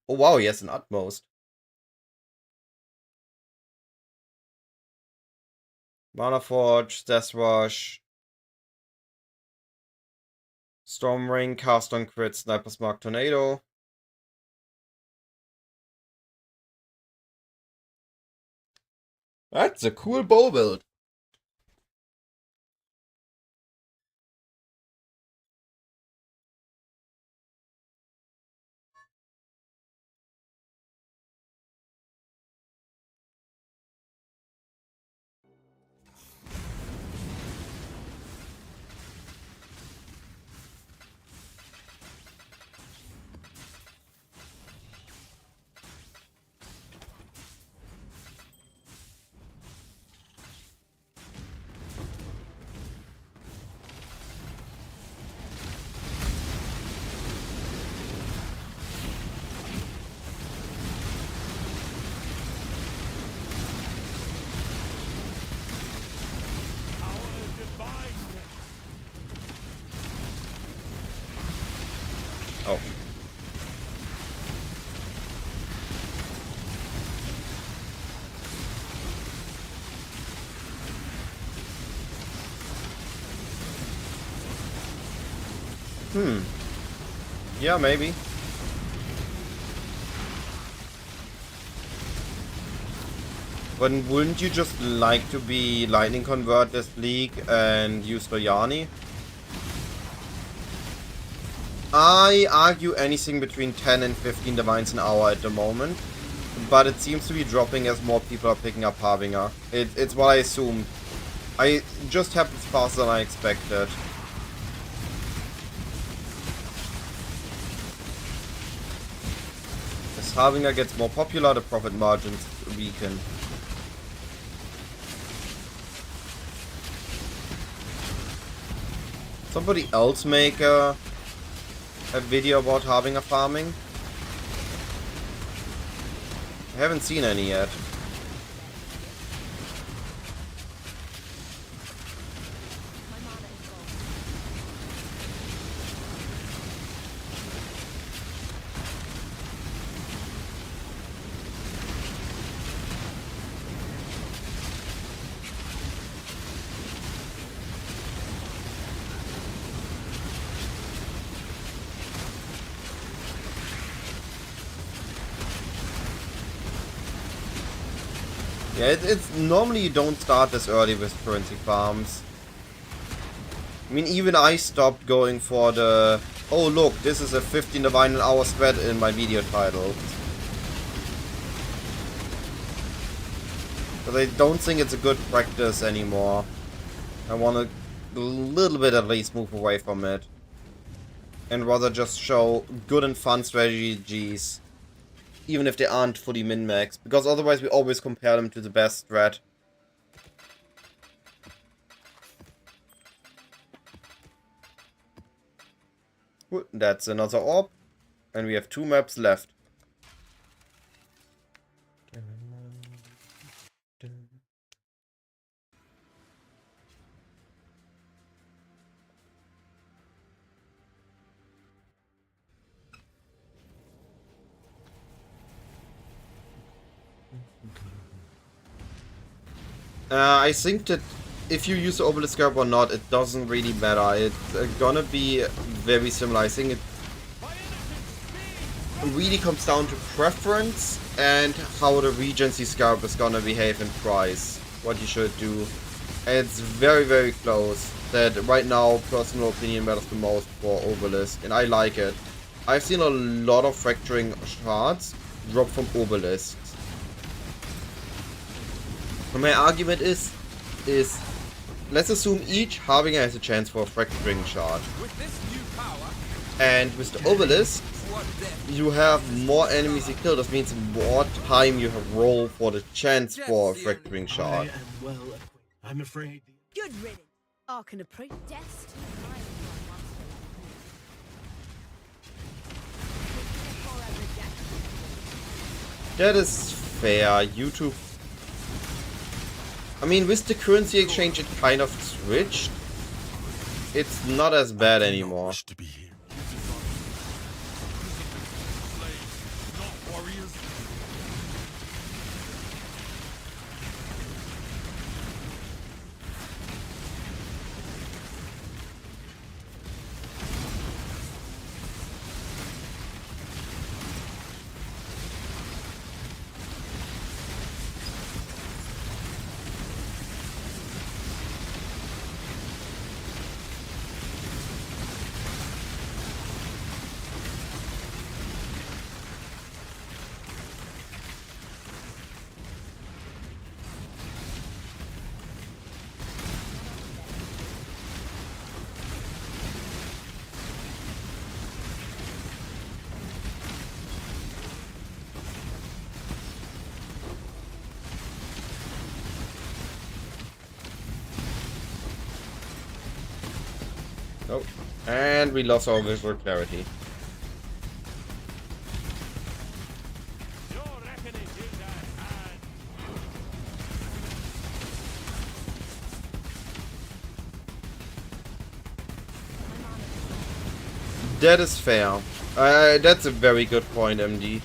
Oh wow, he has an Utmost. Mana Forge, Death Rush, Storm Ring, Cast on Crit, Sniper's Mark, Tornado. That's a cool bow build. Oh. Yeah, maybe. But wouldn't you just like to be Lightning Convert this League and use Loyani? I argue anything between 10 and 15 Divines an hour at the moment. But it seems to be dropping as more people are picking up Harbinger. It's what I assumed. It just happens faster than I expected. As Harbinger gets more popular, the profit margins weaken. Somebody else make a video about Harbinger farming? I haven't seen any yet. My mana is gone. Yeah, it's normally you don't start this early with currency farms. I mean, even I stopped going for the, oh look, this is a 15 divine an hour spread in my video title. But I don't think it's a good practice anymore. I want to a little bit at least move away from it. And rather just show good and fun strategies. Even if they aren't fully min-maxed, because otherwise we always compare them to the best strat. That's another orb, and we have 2 maps left. I think that if you use the obelisk or not, it doesn't really matter. It's gonna be very similar. I think it really comes down to preference and how the Regency Scarab is gonna behave in price. What you should do. And it's very, very close. That right now, personal opinion matters the most for obelisk, and I like it. I've seen a lot of fracturing shards drop from obelisks. My argument is let's assume each Harbinger has a chance for a fracturing shard. And with the obelisks, you have more enemies you kill. That means more time you have roll for the chance for a fracturing shot. I'm afraid. Good riddance. I can appreciate death's too high for a monster. That is fair. YouTube. I mean, with the currency exchange, it kind of switched. It's not as bad anymore. To be here. Slaves, not warriors. Oh, and we lost our visual clarity. That is fair. That's a very good point, MD.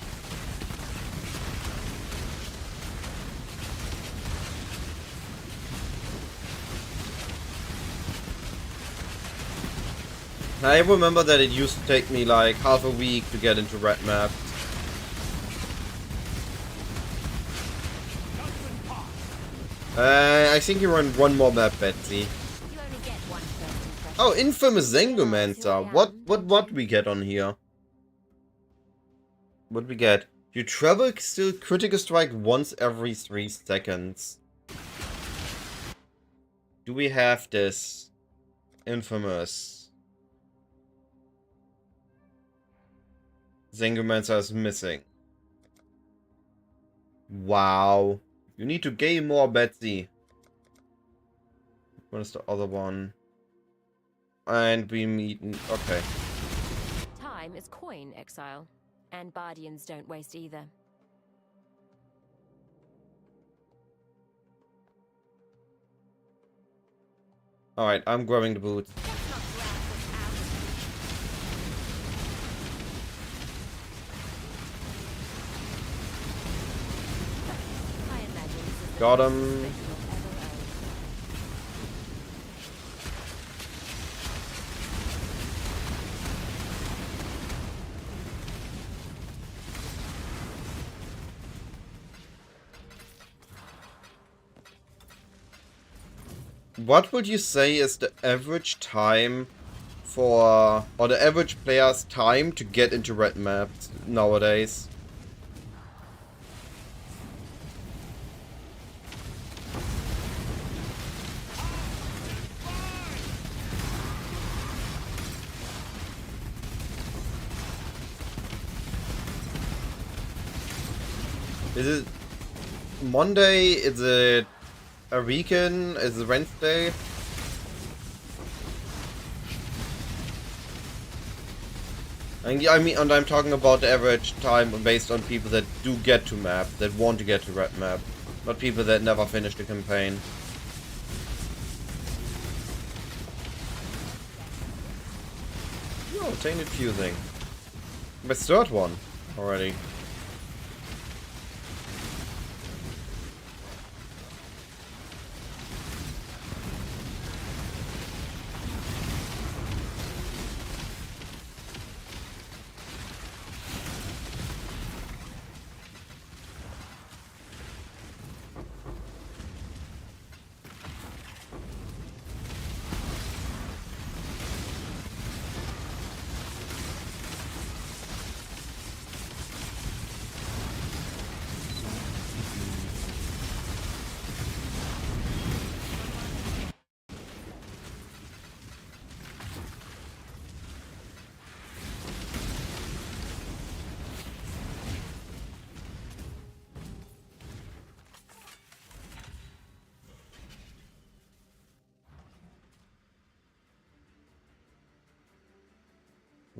I remember that it used to take me like half a week to get into red maps. I think you're on one more map, Betsy. You only get one first impression. Oh, infamous Zengomancer. What we get on here? What we get? You travel still critical strike once every 3 seconds. Do we have this? Infamous. Zengomancer is missing. Wow. You need to gain more, Betsy. What is the other one? And we meet... Okay. Time is coin, exile. And Bardians don't waste either. Alright, I'm grabbing the boots. Let's not drag this out. I imagine this is the Got best him. suspicion you'll ever own. What would you say is the average time for... or the average player's time to get into red maps nowadays? Is it Monday? Is it a weekend? Is it Wednesday? And I mean, and I'm talking about the average time based on people that do get to map, that want to get to red map, not people that never finish the campaign. Oh, tainted fusing. My third one already.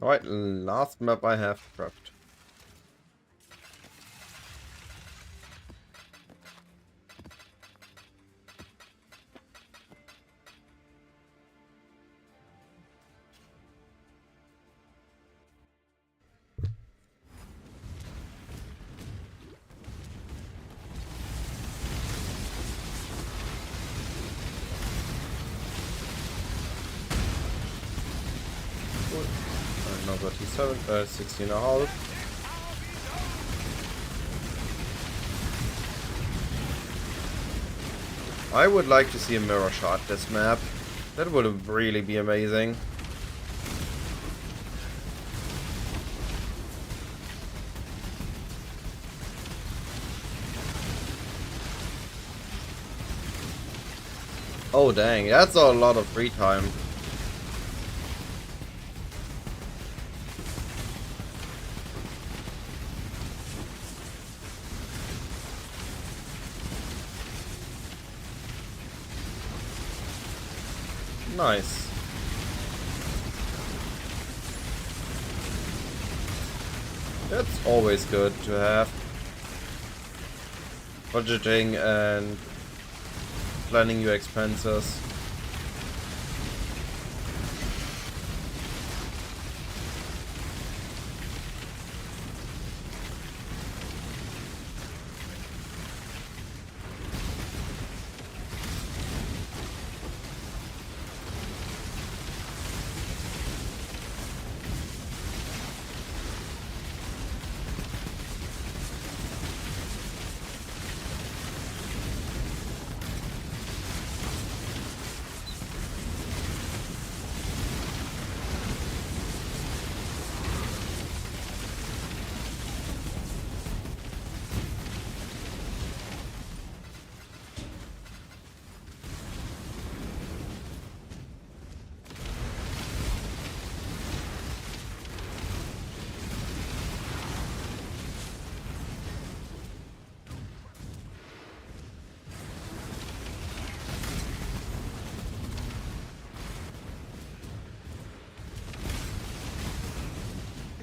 Alright, last map I have prepped. Now 37, 16 and a half. I would like to see a mirror shot this map. That would really be amazing. Oh dang, that's a lot of free time. Nice. That's always good to have. Budgeting and planning your expenses.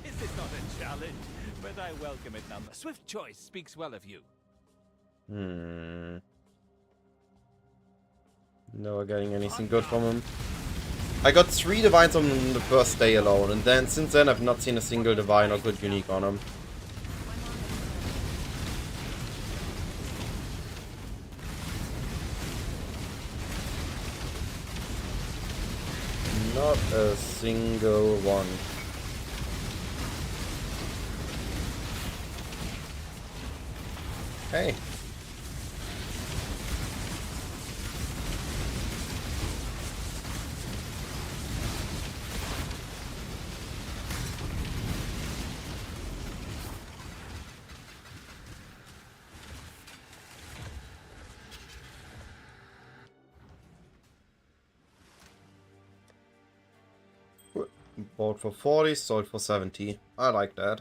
This is not a challenge, but I welcome it none. Swift choice speaks well of you. Never getting anything good from him. I got 3 divines on the first day alone, and then since then I've not seen a single divine or good unique on him. Not a single one. Hey. Bought for 40, sold for 70. I like that.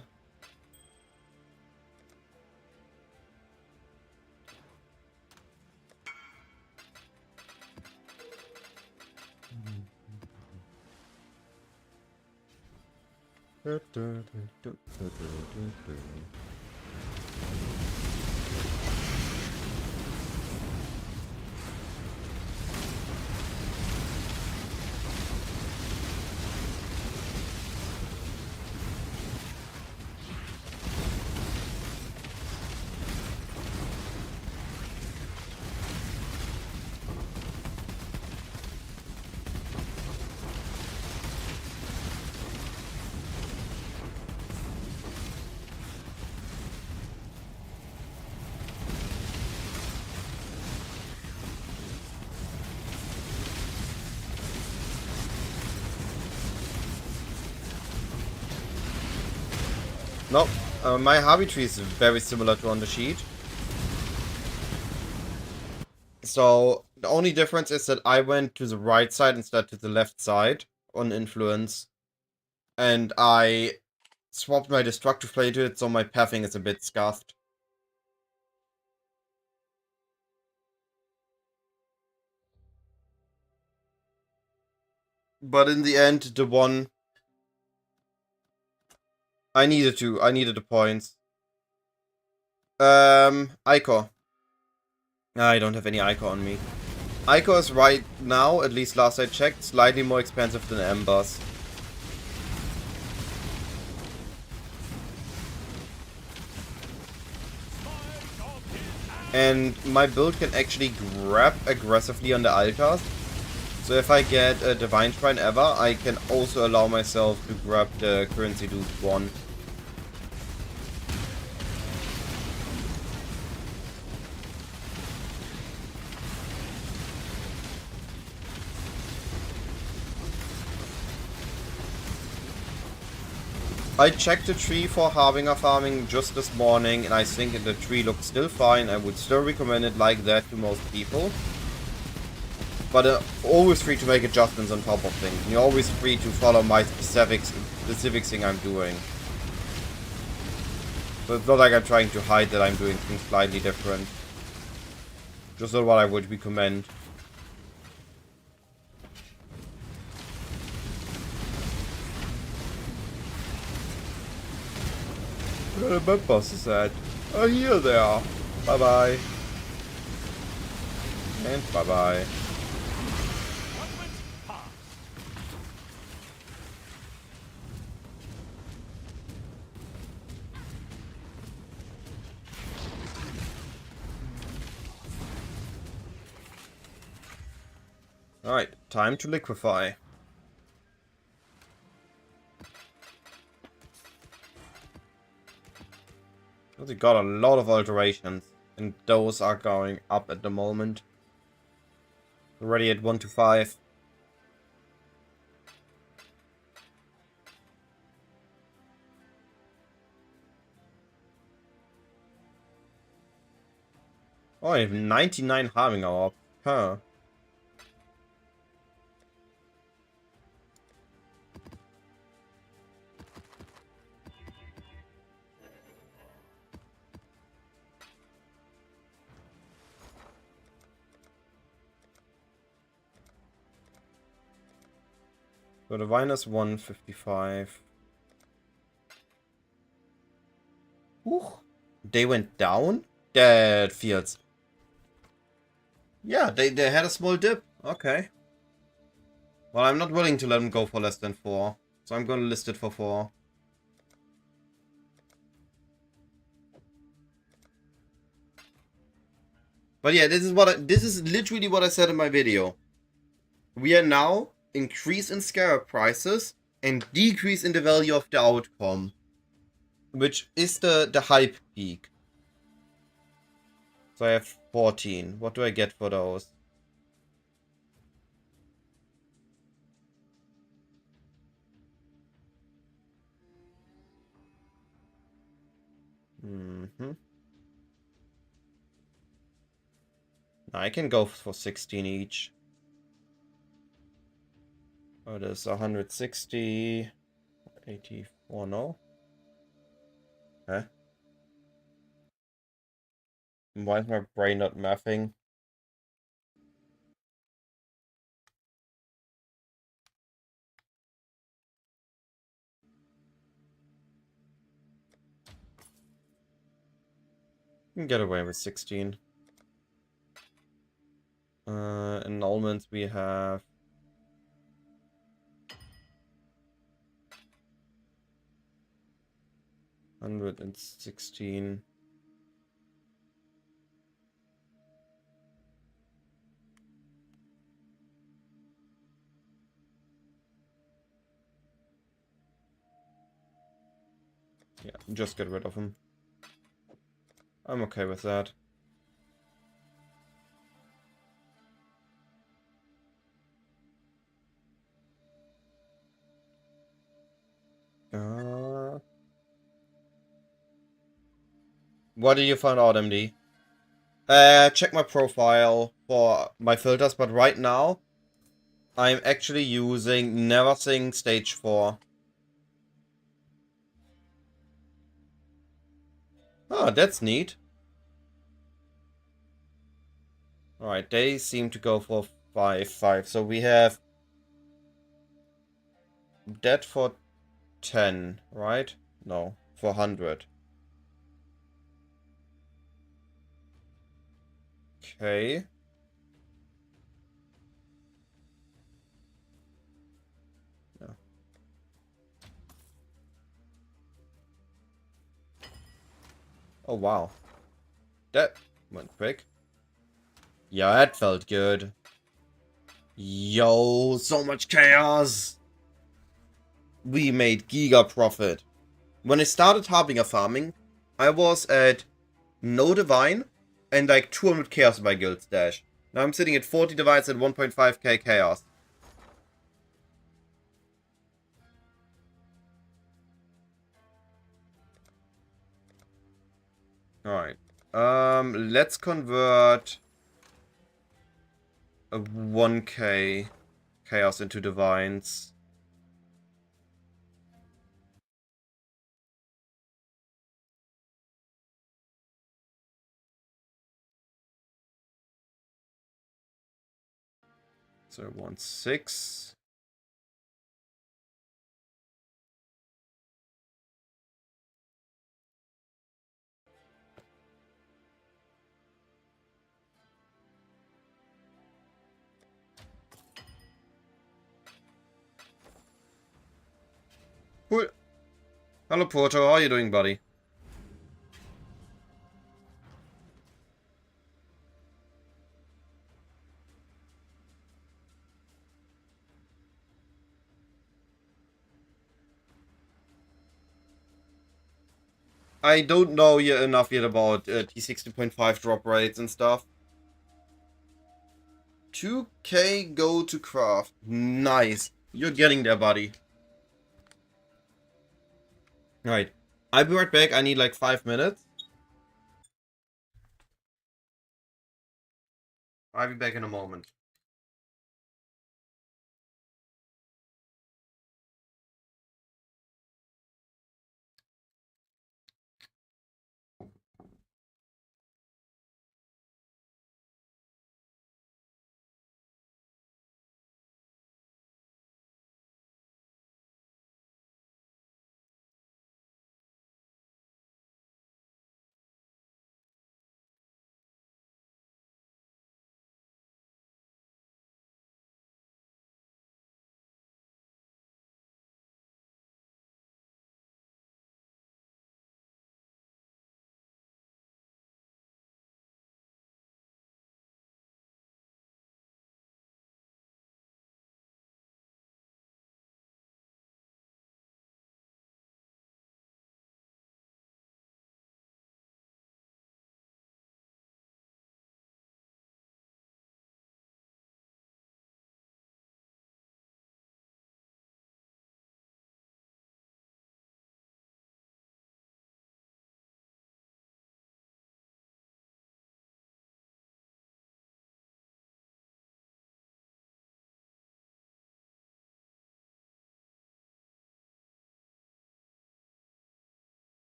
Nope. My Harby tree is very similar to on the sheet. So the only difference is that I went to the right side instead to the left side on influence. And I swapped my destructive play to it, so my pathing is a bit scuffed. But in the end, the one I needed the points. Ichor. I don't have any Ichor on me. Ichor is right now, at least last I checked, slightly more expensive than Embers. And my build can actually grab aggressively on the altars. So if I get a Divine Shrine ever, I can also allow myself to grab the currency loot 1. I checked the tree for Harbinger farming just this morning, and I think the tree looks still fine. I would still recommend it like that to most people. But always free to make adjustments on top of things. And you're always free to follow my specific thing I'm doing. So it's not like I'm trying to hide that I'm doing things slightly different. Just not what I would recommend. Where the map boss is at? Oh, here they are. Bye bye. And bye bye. Alright, time to liquefy. We got a lot of alterations, and those are going up at the moment. Already at 1 to 5. Oh, I have 99 Harbinger orb. Huh. So the wine is 155. Ooh, they went down? That feels. Yeah, they had a small dip. Okay. Well, I'm not willing to let them go for less than 4. So I'm gonna list it for 4. But yeah, this is literally what I said in my video. We are now increase in scarab prices and decrease in the value of the outcome, which is the hype peak. So I have 14. What do I get for those? I can go for 16 each. Oh, there's 160, 84, no? Huh? Why is my brain not mathing? You can get away with 16. Annulments we have. $116. Yeah, just get rid of him. I'm okay with that. What did you find out, MD? Check my profile for my filters, but right now I'm actually using Never Stage 4. Oh, that's neat. Alright, they seem to go for 5. So we have that for 10, right? No, 400. Okay. Yeah. Oh wow. That went quick. Yeah, that felt good. Yo, so much chaos! We made giga profit. When I started Harbinger farming, I was at no divine and like 200 chaos in my guild stash. Now I'm sitting at 40 divines and 1.5k chaos. Alright. Let's convert a 1k chaos into divines. So 1.6. Cool. Hello Porto, how are you doing, buddy? I don't know yet enough yet about T16.5 drop rates and stuff. 2k go to craft. Nice. You're getting there, buddy. Alright. I'll be right back. I need like 5 minutes. I'll be back in a moment.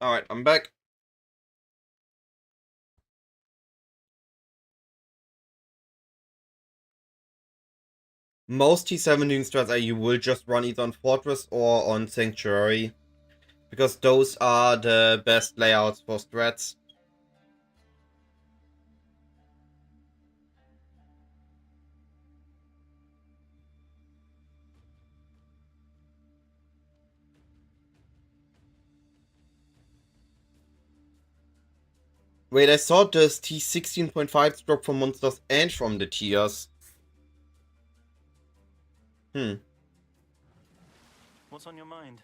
Alright, I'm back. Most T17 strats are you will just run either on Fortress or on Sanctuary. Because those are the best layouts for strats. Wait, I saw this T16.5 drop from monsters and from the tiers. What's on your mind?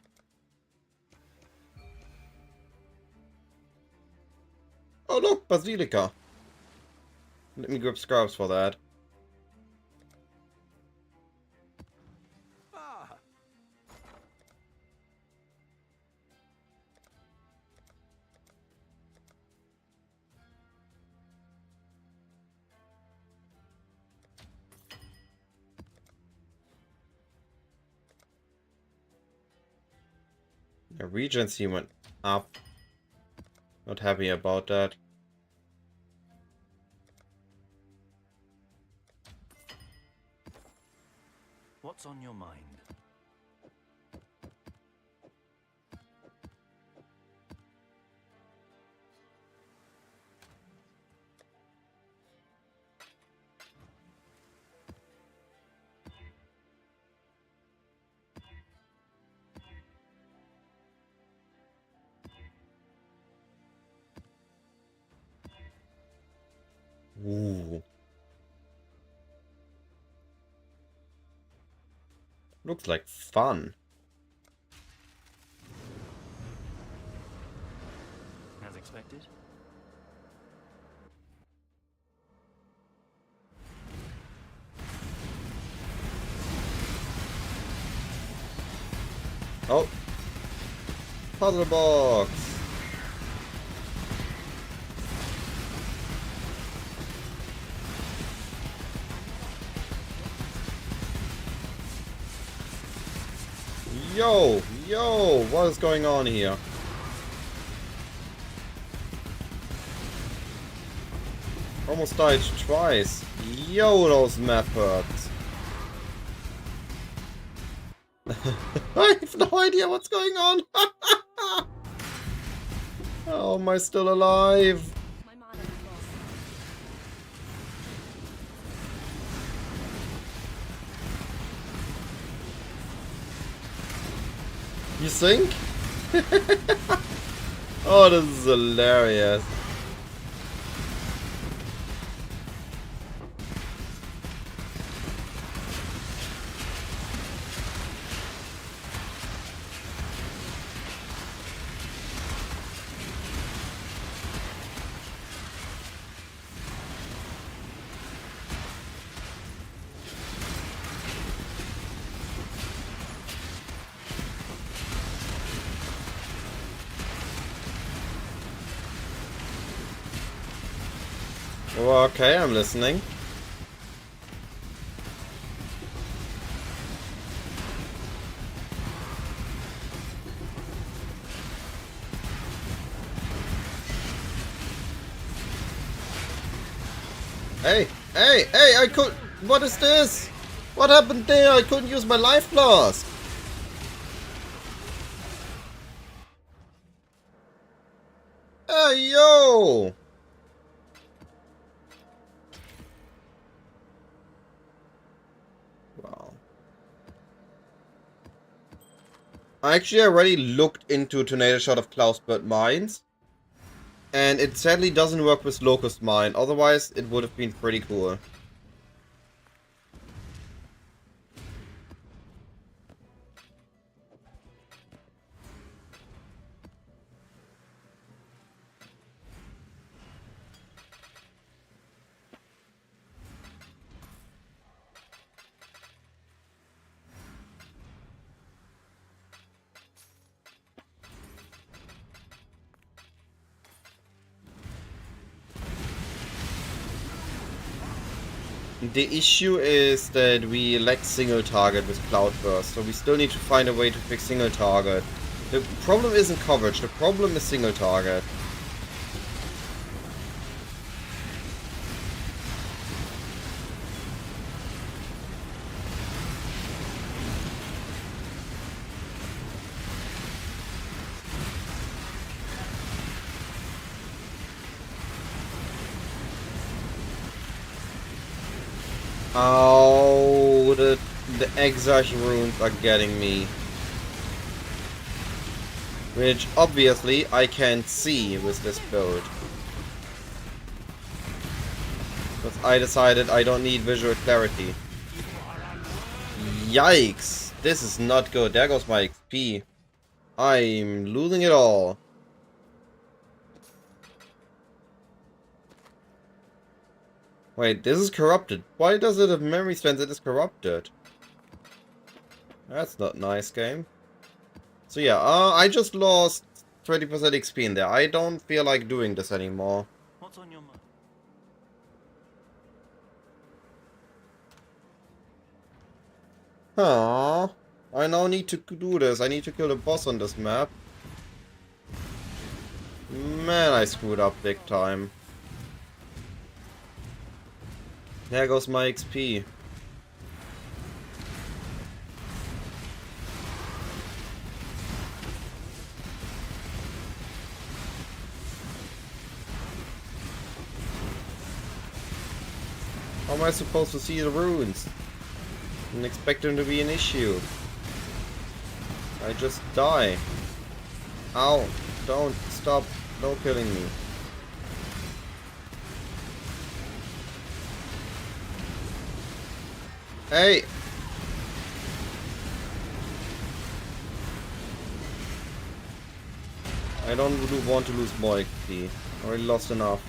Oh look, Basilica. Let me grab scraps for that. The Regency went up. Not happy about that. What's on your mind? Ooh. Looks like fun. As expected? Oh. Puzzle box. Yo, what is going on here? Almost died twice. Yo, those methods. I have no idea what's going on. How am I still alive? My mana is lost. You think? Oh, this is hilarious. Well, okay, I'm listening. Hey, I could... What is this? What happened there? I couldn't use my life blast. Hey, yo! Wow. Actually, I already looked into Tornado Shot of Cloudbird Mines. And it sadly doesn't work with Locust Mine, otherwise it would have been pretty cool. The issue is that we lack single target with Cloudburst, so we still need to find a way to fix single target. The problem isn't coverage, the problem is single target. Oh, the Exarch runes are getting me. Which, obviously, I can't see with this build. Because I decided I don't need visual clarity. Yikes! This is not good. There goes my XP. I'm losing it all. Wait, this is corrupted. Why does it have memory strength that is corrupted? That's not nice, game. So yeah, I just lost 20% XP in there. I don't feel like doing this anymore. What's on your mind? Aww. I now need to do this. I need to kill the boss on this map. Man, I screwed up big time. There goes my XP. How am I supposed to see the runes? Didn't expect them to be an issue. I just die. Ow. Don't stop. No killing me. Hey! I don't want to lose more XP. I already lost enough.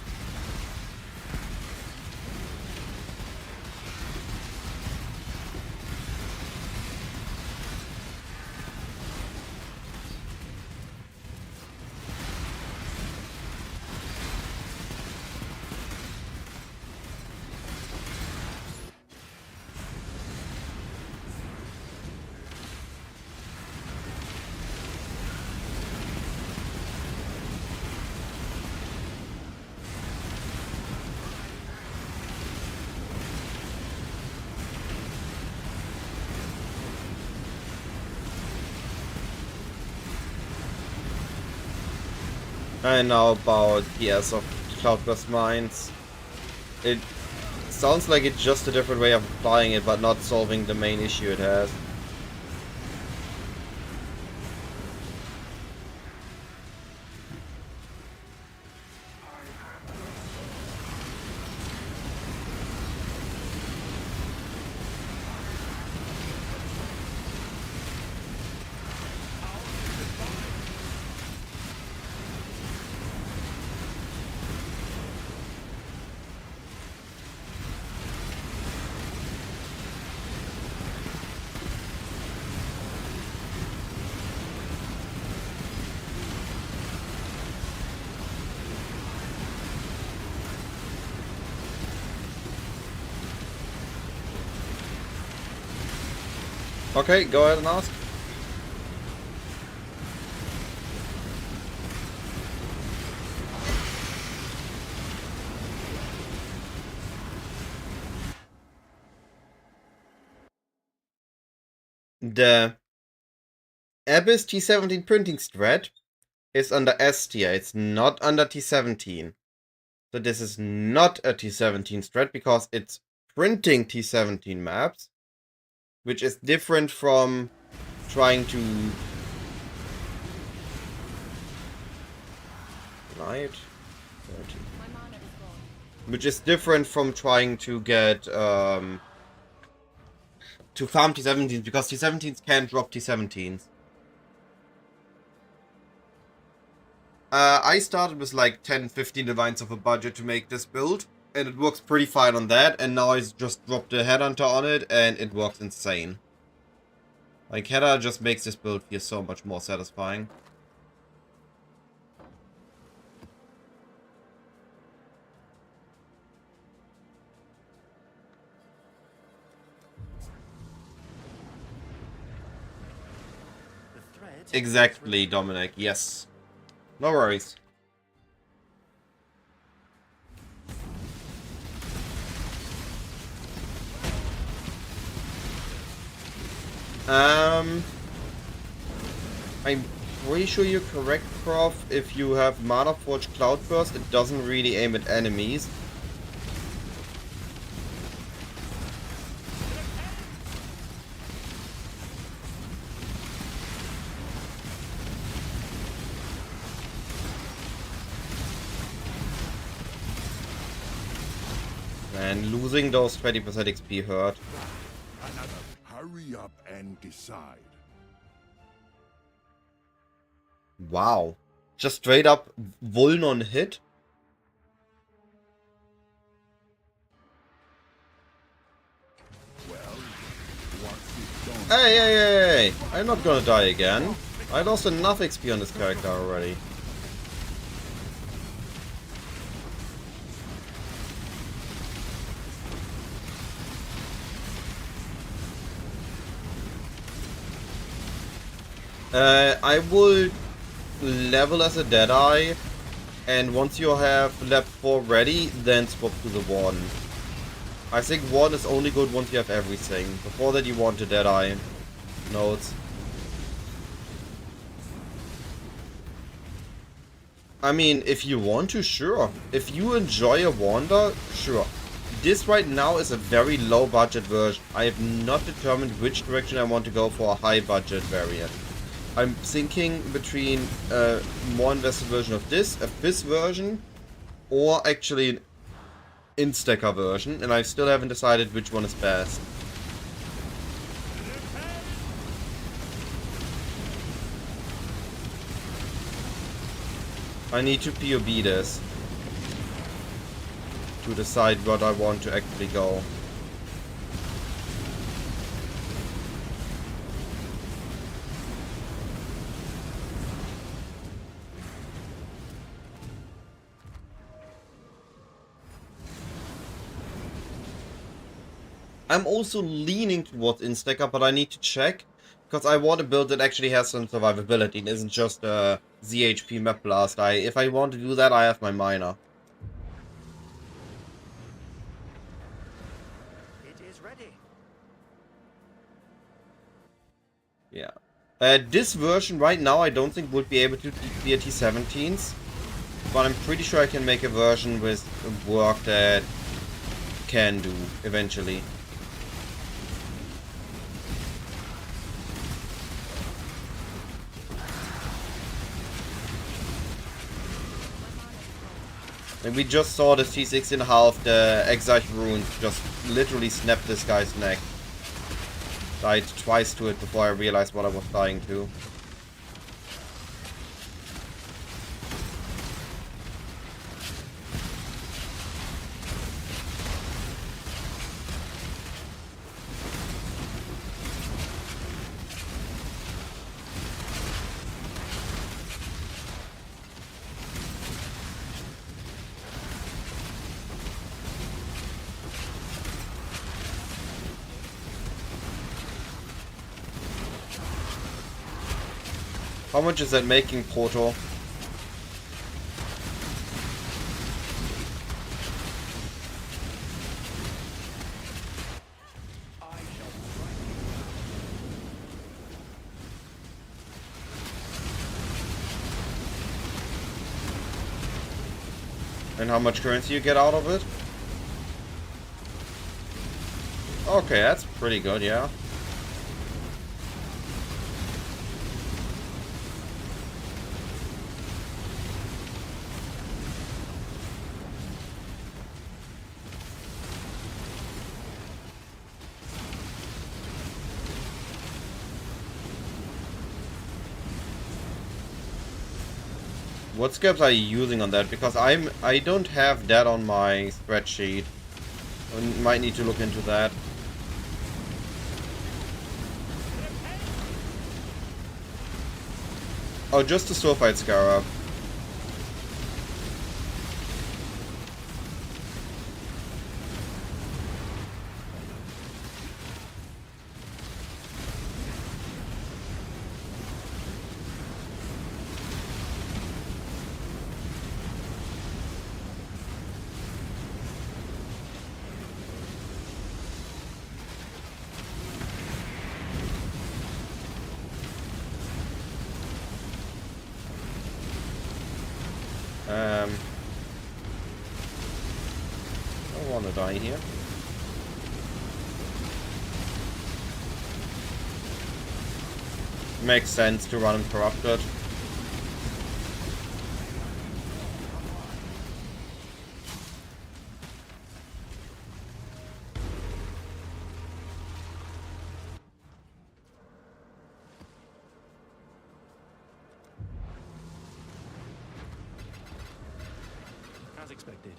I know about PS of Cloudburst Mines. It sounds like it's just a different way of applying it, but not solving the main issue it has. Okay, go ahead and ask. The Abyss T17 printing strat is under S tier, it's not under T17. So this is not a T17 strat because it's printing T17 maps, which is different from trying to... Light? 30. Which is different from trying to get... to farm T17s, because T17s can't drop T17s. I started with like 10-15 divines of a budget to make this build, and it works pretty fine on that, and now I just dropped the headhunter on it, and it works insane. Like, header just makes this build feel so much more satisfying. The thread Exactly, Dominic, yes. No worries. I'm pretty sure you're correct, Prof. If you have Mana Forge Cloudburst, it doesn't really aim at enemies. And losing those 20% XP hurt. Hurry up and decide. Wow. Just straight up Vuln on hit? Hey, hey, hey, hey! I'm not gonna die again. I lost enough XP on this character already. I will level as a Deadeye, and once you have level 4 ready, then swap to the 1. I think 1 is only good once you have everything. Before that you want a Deadeye nodes. I mean, if you want to, sure. If you enjoy a Wander, sure. This right now is a very low budget version. I have not determined which direction I want to go for a high budget variant. I'm thinking between a more invested version of this, a Fizz version, or actually an Instacker version, and I still haven't decided which one is best. I need to POB this to decide what I want to actually go. I'm also leaning towards Instacker, but I need to check, because I want a build that actually has some survivability and isn't just a ZHP map blast. If I want to do that, I have my miner. It is ready. Yeah. This version right now I don't think would be able to beat T17s, but I'm pretty sure I can make a version with work that can do eventually. And we just saw the T6 in half, the Exile Runes just literally snapped this guy's neck. Died twice to it before I realized what I was dying to. How much is that making, Proto? And how much currency you get out of it? Okay, that's pretty good, yeah. What scabs are you using on that? Because I don't have that on my spreadsheet. I might need to look into that. Oh, just the Sulfite Scarab. gonna die here. Makes sense to run him corrupted. As expected.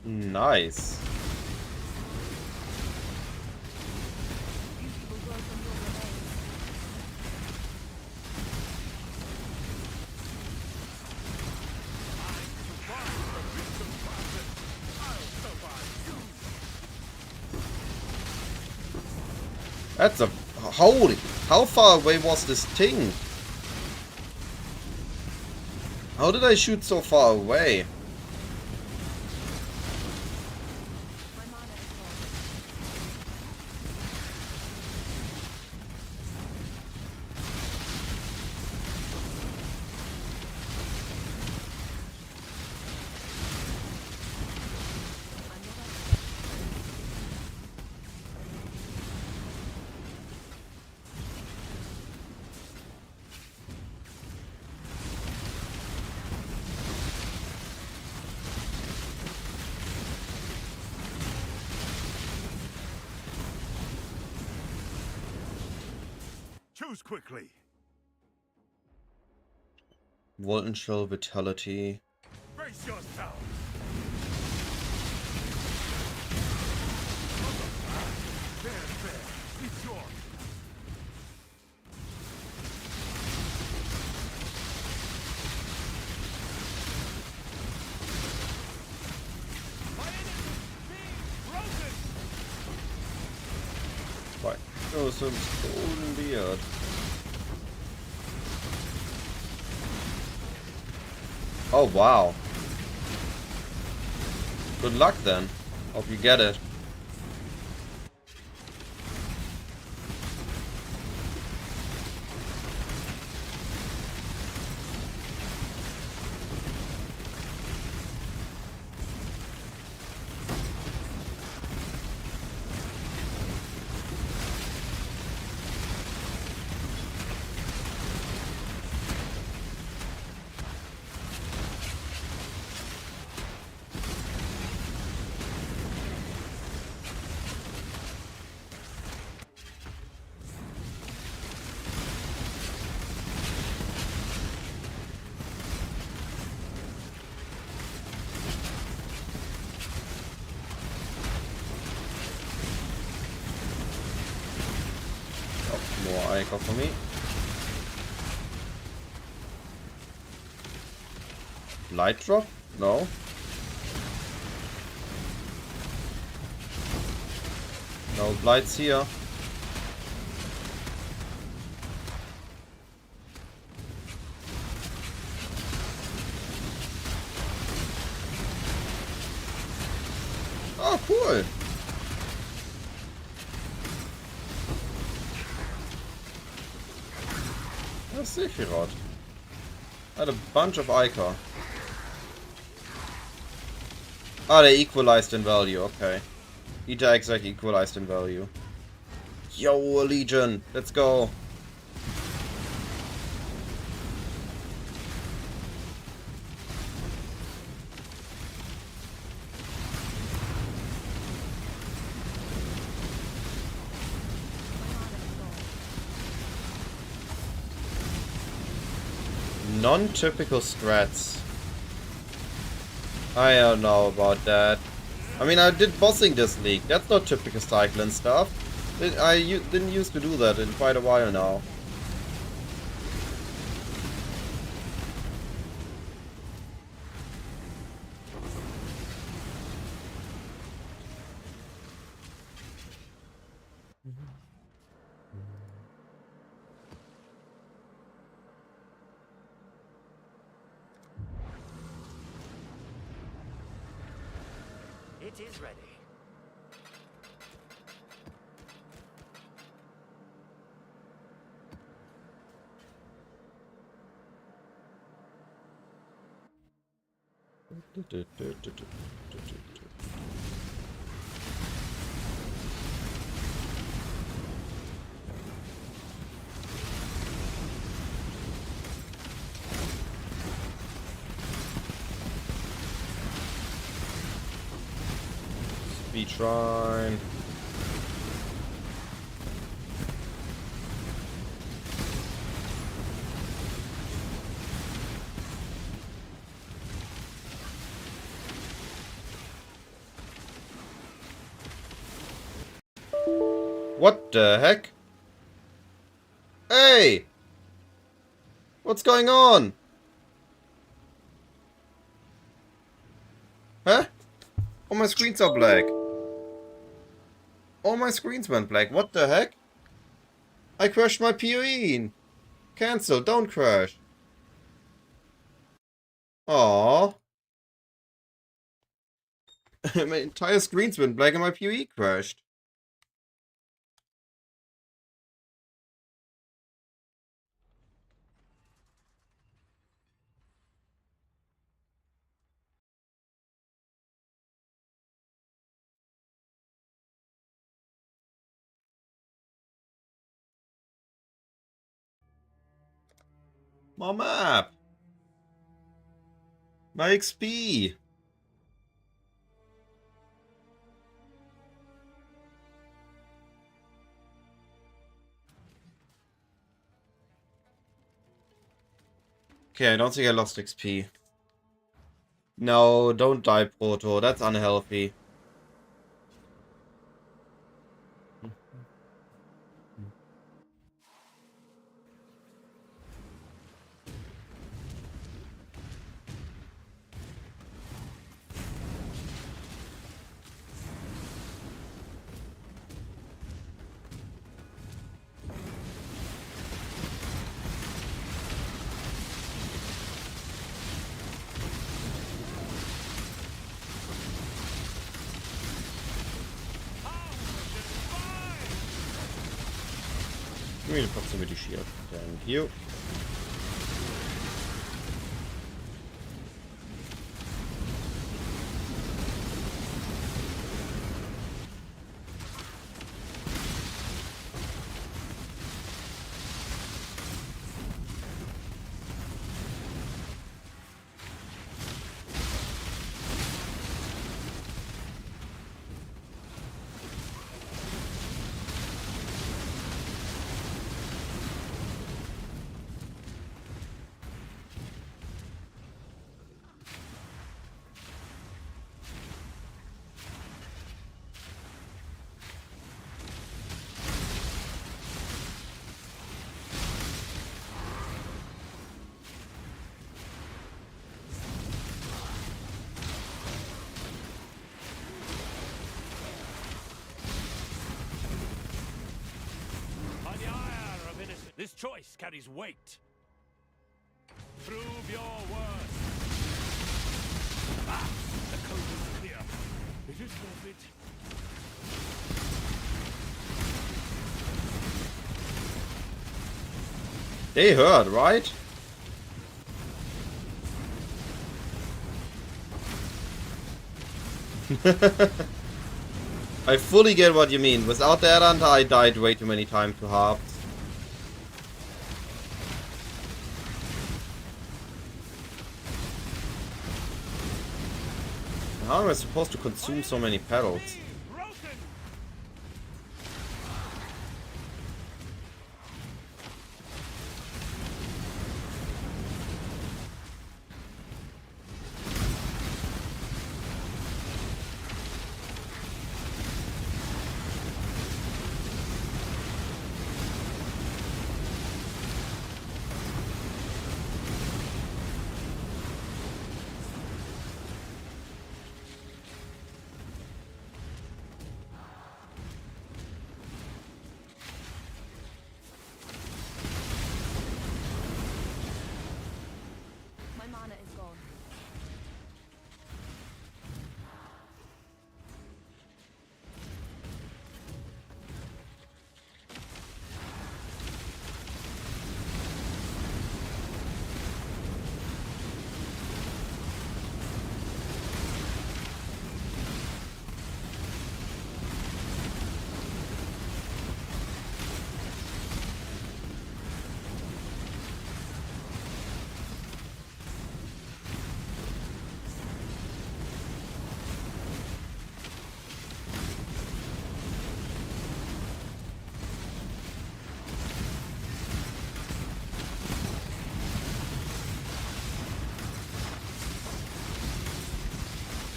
Nice. That's a... Holy... How far away was this thing? How did I shoot so far away? Choose quickly. Molten Shell Vitality. Brace yourself. There. It's yours. My enemy being broken. Right. Oh, some golden beard. Oh, wow. Good luck then. Hope you get it. More Ica for me. Light drop? No. No blights here. Oh, cool. That's Sephiroth. Had a bunch of Ica. Ah, they equalized in value, okay. Eta exec equalized in value. Yo, Legion, let's go. Non-typical strats. I don't know about that. I mean, I did bossing this league. That's not typical cycling stuff. I didn't used to do that in quite a while now. It is ready. Speed shrine. What the heck? Hey! What's going on? Huh? All my screens are black. All my screens went black. What the heck? I crashed my PoE. Cancel, don't crash. Aww. My entire screens went black and my PoE crashed. My map. My XP. Okay, I don't think I lost XP. No, don't die, Proto. That's unhealthy. Give me the proximity shield. Thank you. This choice carries weight. Prove your worth. Ah, the code is clear. It is worth it. They heard, right? I fully get what you mean. Without that Anta, I died way too many times to Harp. How am I supposed to consume so many petals?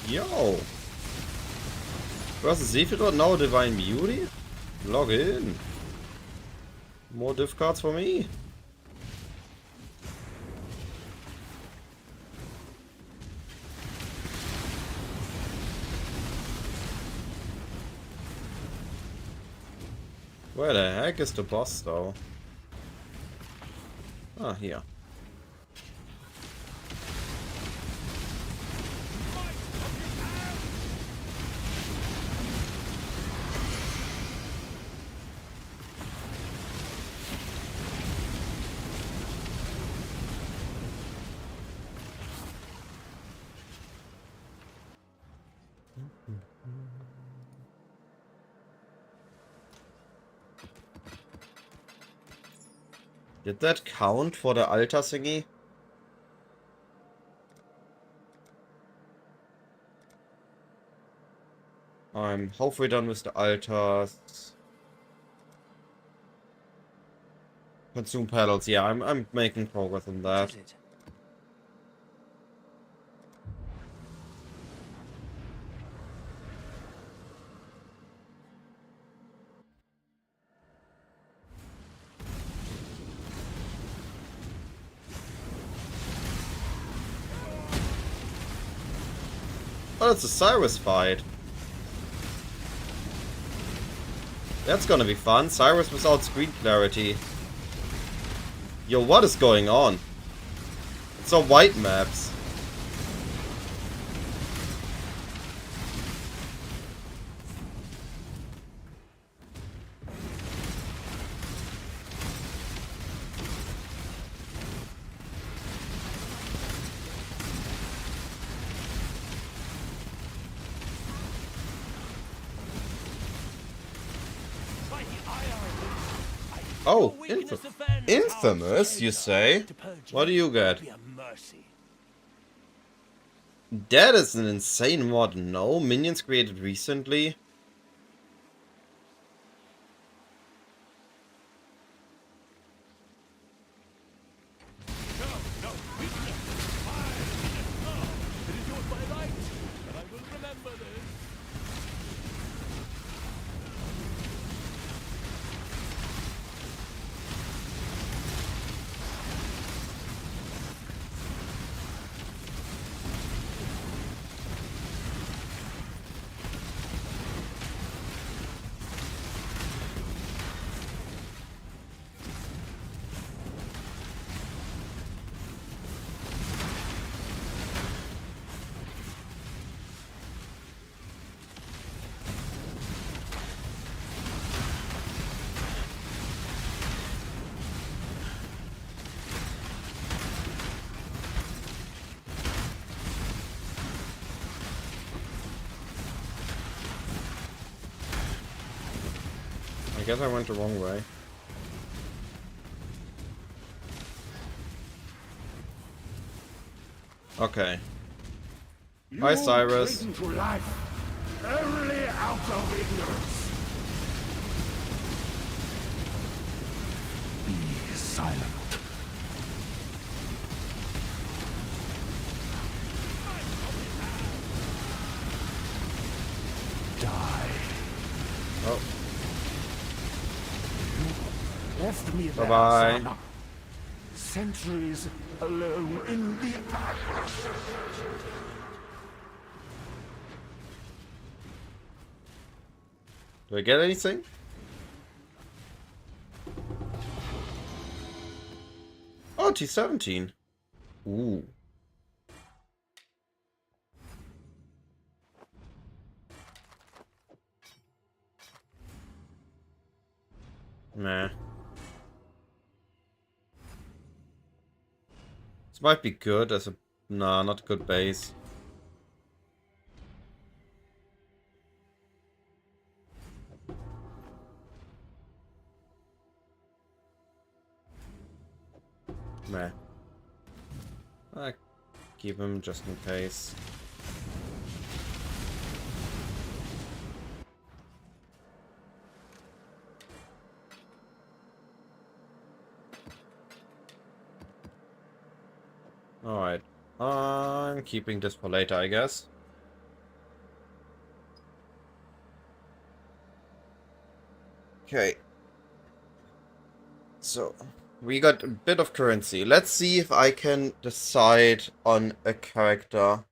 Yo! Versus Zephyr, no Divine Beauty? Log in. More div cards for me. Where the heck is the boss though? Ah, here. Did that count for the altar thingy? I'm halfway done with the altars. Consume pedals, yeah, I'm making progress on that. Is it? Oh, it's a Cyrus fight. That's gonna be fun. Cyrus without screen clarity. Yo, what is going on? It's all white maps. Oh, infamous, you say? What do you get? That is an insane mod, no? Minions created recently? I guess I went the wrong way. Okay. Hi, Cyrus. Only out of ignorance. Be silent. Die. Oh. Left me there, Bye-bye. son. Centuries alone in the Do I get anything? Oh, T17. Ooh. Nah. This might be good as a... Nah, not a good base. Meh. I keep him just in case. Alright. I'm keeping this for later, I guess. Okay. So, we got a bit of currency. Let's see if I can decide on a character.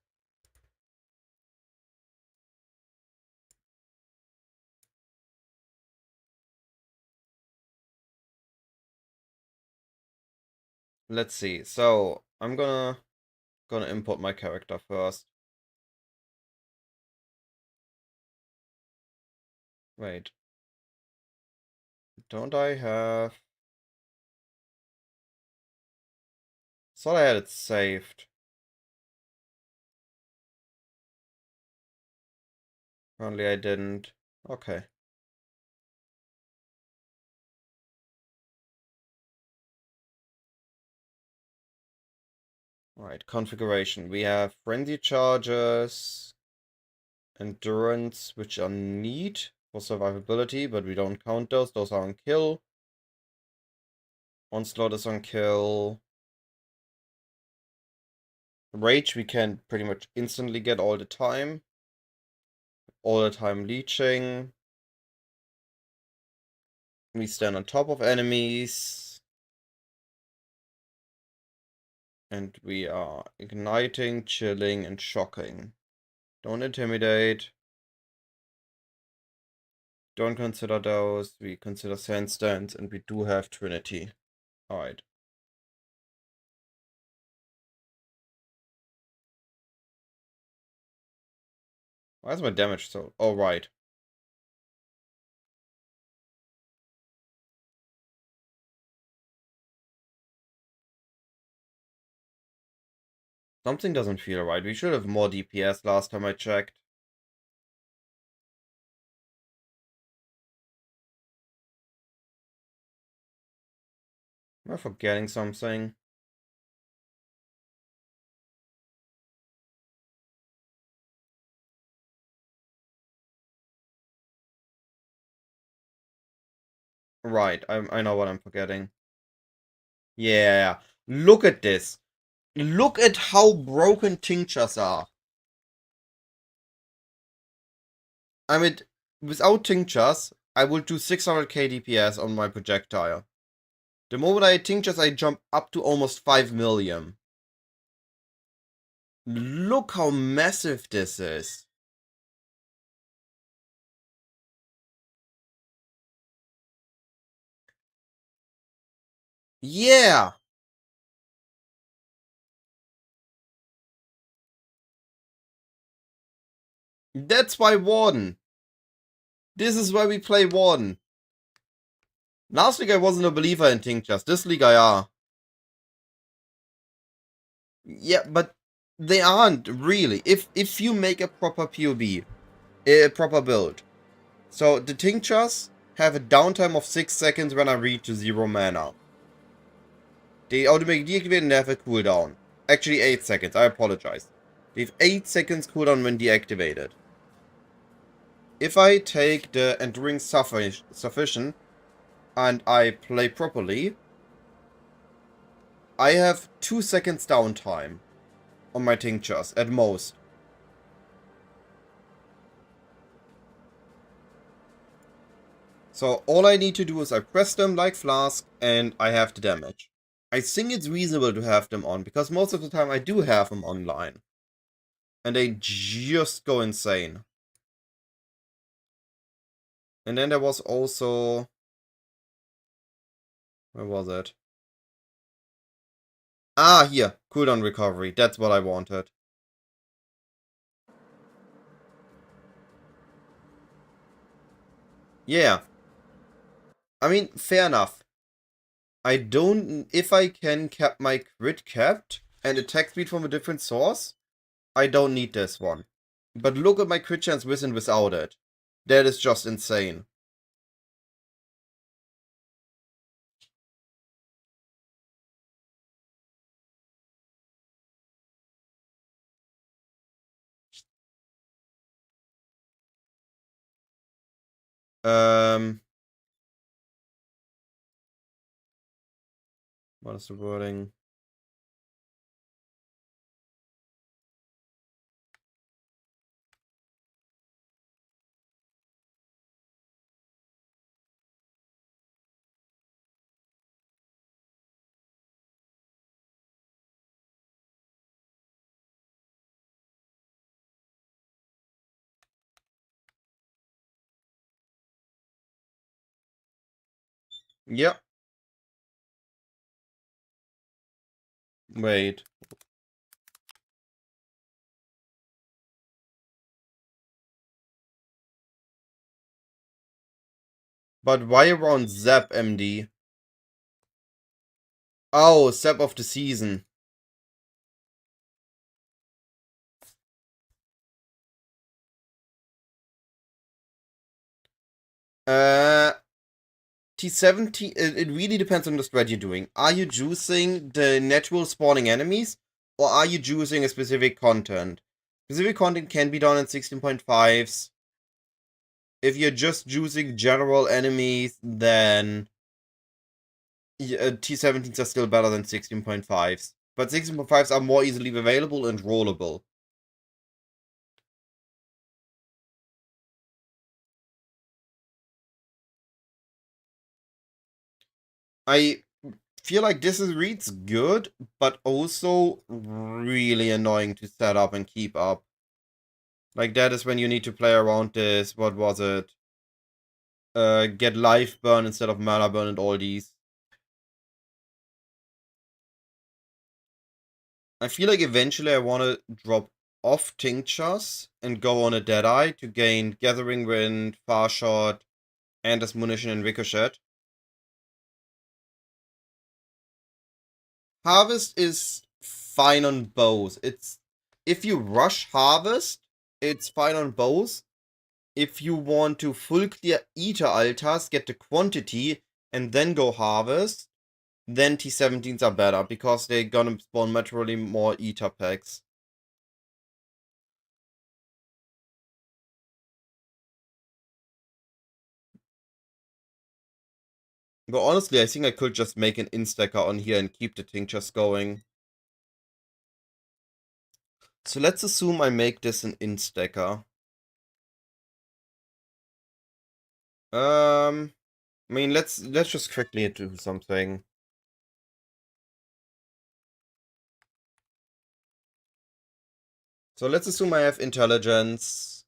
Let's see. So, I'm gonna import my character first. Wait. Don't I have... Thought I had it saved. Apparently I didn't. Okay. Alright, configuration. We have frenzy charges, endurance, which are neat for survivability, but we don't count those. Those are on kill. Onslaught is on kill. Rage we can pretty much instantly get all the time. All the time leeching. We stand on top of enemies. And we are igniting, chilling, and shocking. Don't intimidate. Don't consider those. We consider sandstones, and we do have Trinity. Alright. Why is my damage so... Oh, right. Something doesn't feel right. We should have more DPS last time I checked. Am I forgetting something? Right, I know what I'm forgetting. Yeah, look at this. Look at how broken tinctures are. I mean, without tinctures, I would do 600k DPS on my projectile. The moment I had tinctures, I jump up to almost 5 million. Look how massive this is. Yeah! That's why Warden. This is why we play Warden. Last league I wasn't a believer in tinctures. This league I are. Yeah, but they aren't really. If you make a proper POB, a proper build. So the tinctures have a downtime of 6 seconds when I reach 0 mana. They automatically deactivate and they have a cooldown. Actually 8 seconds, I apologize. They have 8 seconds cooldown when deactivated. If I take the Enduring Sufficient and I play properly, I have 2 seconds downtime on my tinctures at most. So all I need to do is I press them like Flask and I have the damage. I think it's reasonable to have them on because most of the time I do have them online. And they just go insane. And then there was also... Where was it? Ah, here. Cooldown recovery. That's what I wanted. Yeah. I mean, fair enough. I don't... If I can cap my crit capped and attack speed from a different source, I don't need this one. But look at my crit chance with and without it. That is just insane. What is the wording? Yep. Wait. But why around Zap, MD? Oh, Zap of the season. T70, it really depends on the strat you're doing. Are you juicing the natural spawning enemies, or are you juicing a specific content? Specific content can be done in 16.5s. If you're just juicing general enemies, then T17s are still better than 16.5s. But 16.5s are more easily available and rollable. I feel like this reads good, but also really annoying to set up and keep up. Like, that is when you need to play around this, what was it? Get life burn instead of mana burn and all these. I feel like eventually I want to drop off Tinctures and go on a Deadeye to gain Gathering Wind, Far Shot, and as munition and Ricochet. Harvest is fine on bows. If you rush Harvest, it's fine on bows. If you want to full clear Ether Altars, get the quantity, and then go Harvest, then T17s are better, because they're gonna spawn naturally more Ether packs. But honestly, I think I could just make an instacker on here and keep the tinctures going. So let's assume I make this an instacker. I mean, let's just quickly do something. So let's assume I have intelligence.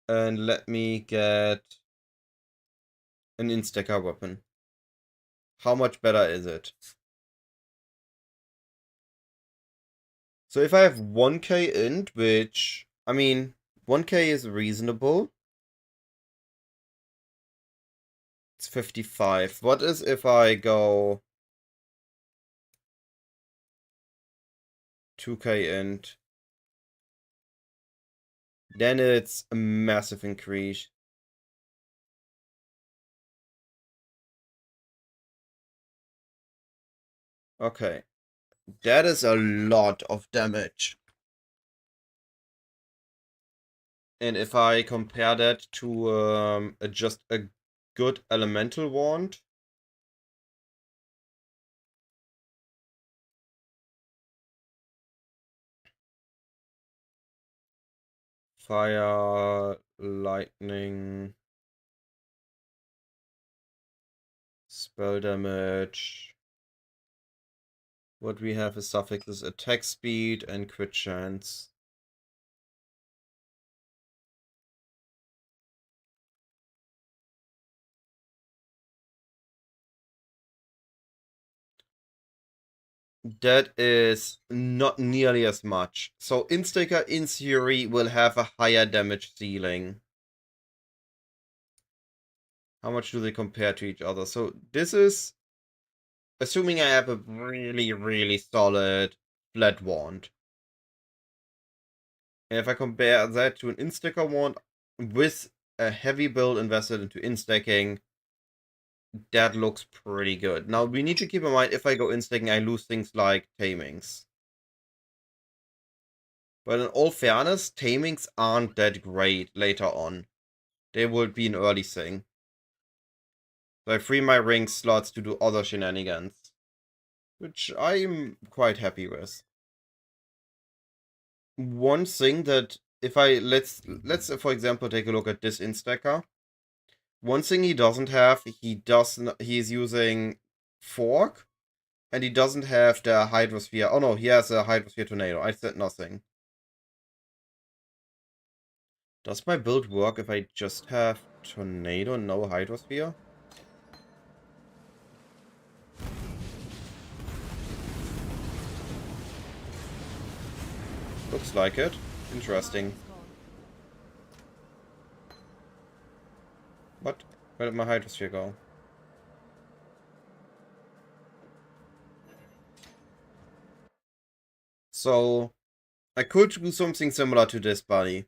And let me get an instacker weapon. How much better is it? So if I have 1k int, which, I mean, 1k is reasonable. It's 55. What is if I go 2k int? Then it's a massive increase. Okay. That is a lot of damage. And if I compare that to just a good elemental wand. Fire, lightning, spell damage. What we have is suffixes attack speed and crit chance. That is not nearly as much. So Instaker in theory will have a higher damage ceiling. How much do they compare to each other? So this is assuming I have a really, really solid flat wand. And if I compare that to an instacker wand with a heavy build invested into instacking, that looks pretty good. Now, we need to keep in mind, if I go instacking, I lose things like tamings. But in all fairness, tamings aren't that great later on. They will be an early thing. So I free my ring slots to do other shenanigans, which I'm quite happy with. One thing that, if I, let's for example take a look at this instacker. One thing he doesn't have, he's using Fork, and he doesn't have the Hydrosphere. Oh no, he has a Hydrosphere Tornado. I said nothing. Does my build work if I just have Tornado and no Hydrosphere? Looks like it. Interesting. What? Where did my Hydrosphere go? So, I could do something similar to this, buddy.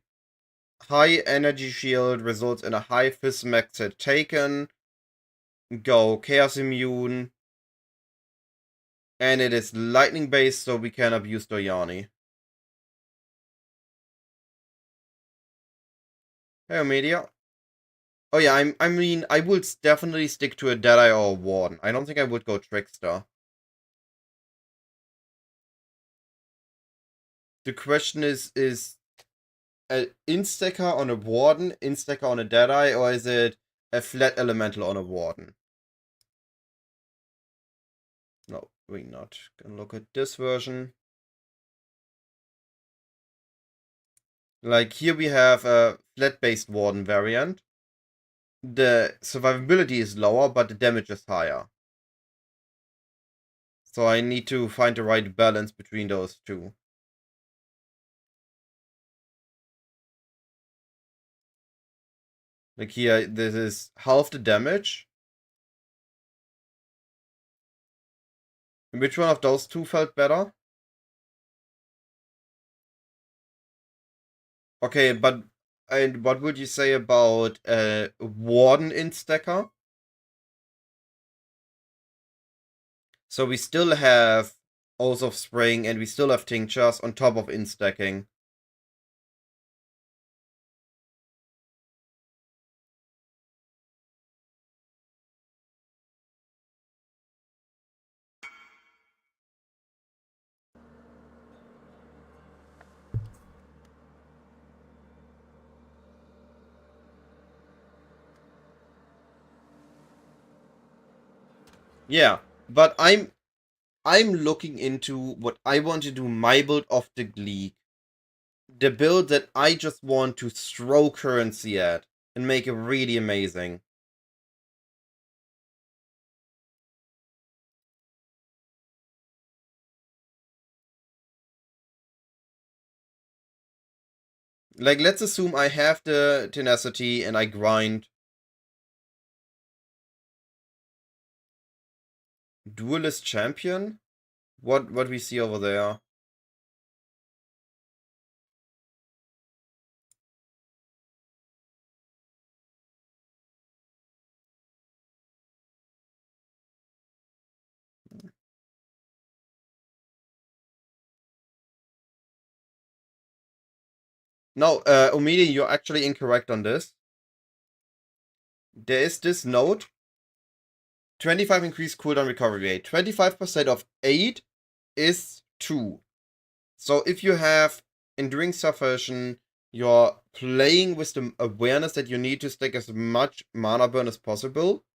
High energy shield results in a high fizz max hit taken. Go Chaos Immune. And it is lightning based, so we can abuse Doyani. Hey, Media. Oh yeah, I mean, I would definitely stick to a Deadeye or a Warden. I don't think I would go Trickster. The question is an Instacker on a Warden, Instacker on a Deadeye, or is it a flat Elemental on a Warden? No, we're not gonna look at this version. Like, here we have a flat-based Warden variant. The survivability is lower, but the damage is higher. So I need to find the right balance between those two. Like here, this is half the damage. Which one of those two felt better? Okay, but and what would you say about Warden Instacker? So we still have Oath of Spring and we still have Tinctures on top of instacking. Yeah, but I'm looking into what I want to do my build of the league. The build that I just want to throw currency at and make it really amazing. Like, let's assume I have the tenacity and I grind. Duelist champion? What we see over there? No, Omidi, you're actually incorrect on this. There is this note. 25 increased cooldown recovery rate. 25% of 8 is 2. So if you have Enduring Subversion, you're playing with the awareness that you need to stack as much mana burn as possible.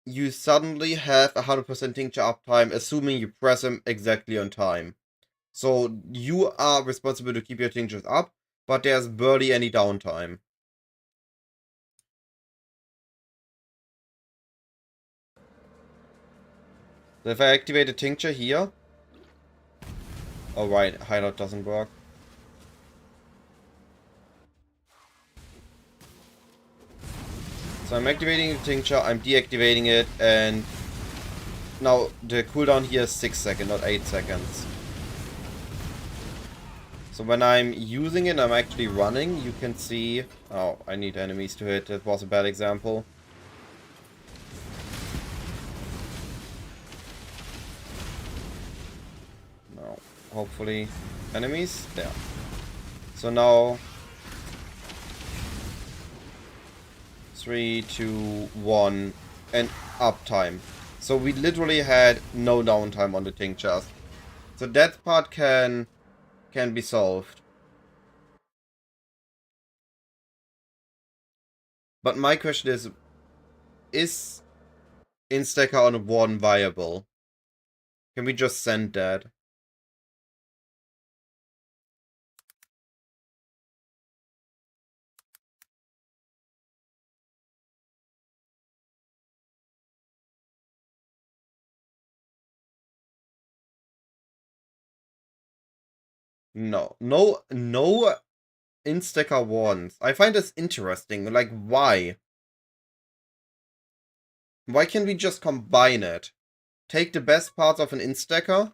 You suddenly have 100% tincture uptime, assuming you press them exactly on time. So you are responsible to keep your tinctures up, but there's barely any downtime. So if I activate a tincture here... Oh right, hideout doesn't work. So I'm activating the tincture, I'm deactivating it, and now the cooldown here is 6 seconds, not 8 seconds. So when I'm using it, I'm actually running, you can see... Oh, I need enemies to hit, that was a bad example. No, hopefully enemies, there. So now... 3, 2, 1, and uptime. So we literally had no downtime on the tinctures. So that part can be solved. But my question is Instacker on a Warden viable? Can we just send that? No. No instacker wardens. I find this interesting. Like, why? Why can't we just combine it? Take the best parts of an instacker,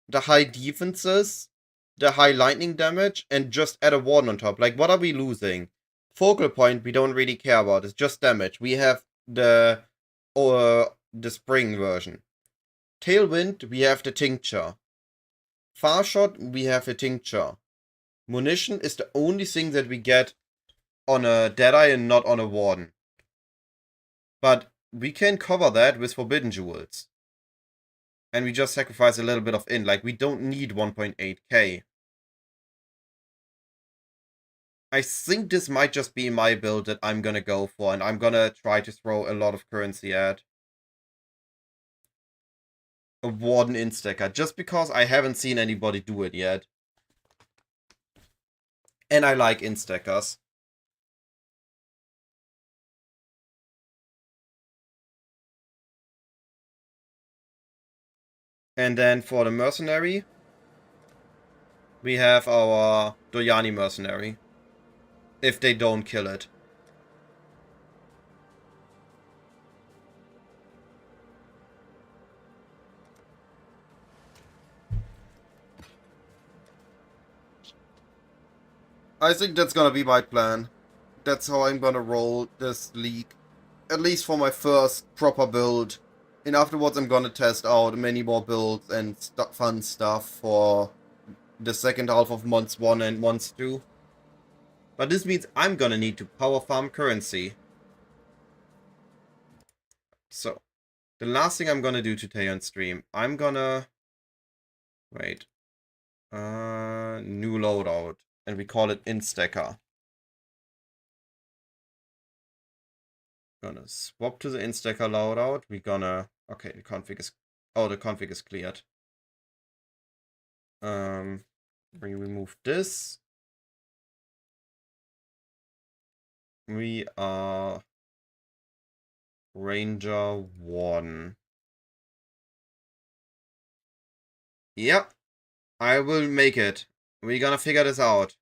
the high defenses, the high lightning damage, and just add a warden on top. Like, what are we losing? Focal point we don't really care about. It's just damage. We have the spring version. Tailwind, we have the tincture. Far shot, we have a tincture. Munition is the only thing that we get on a Deadeye and not on a Warden. But we can cover that with Forbidden Jewels. And we just sacrifice a little bit of int. Like, we don't need 1.8k. I think this might just be my build that I'm gonna go for, and I'm gonna try to throw a lot of currency at. A Warden instacker, just because I haven't seen anybody do it yet. And I like instackers. And then for the mercenary, we have our Doyani mercenary. If they don't kill it. I think that's gonna be my plan. That's how I'm gonna roll this league. At least for my first proper build. And afterwards I'm gonna test out many more builds and fun stuff for the second half of months 1 and months 2. But this means I'm gonna need to power farm currency. So, the last thing I'm gonna do today on stream, I'm gonna... Wait. New loadout. And we call it instacker. Gonna swap to the instacker loadout. We're gonna... Okay, the config is... Oh, the config is cleared. We remove this. We are... Ranger 1. Yep. I will make it. We're gonna figure this out.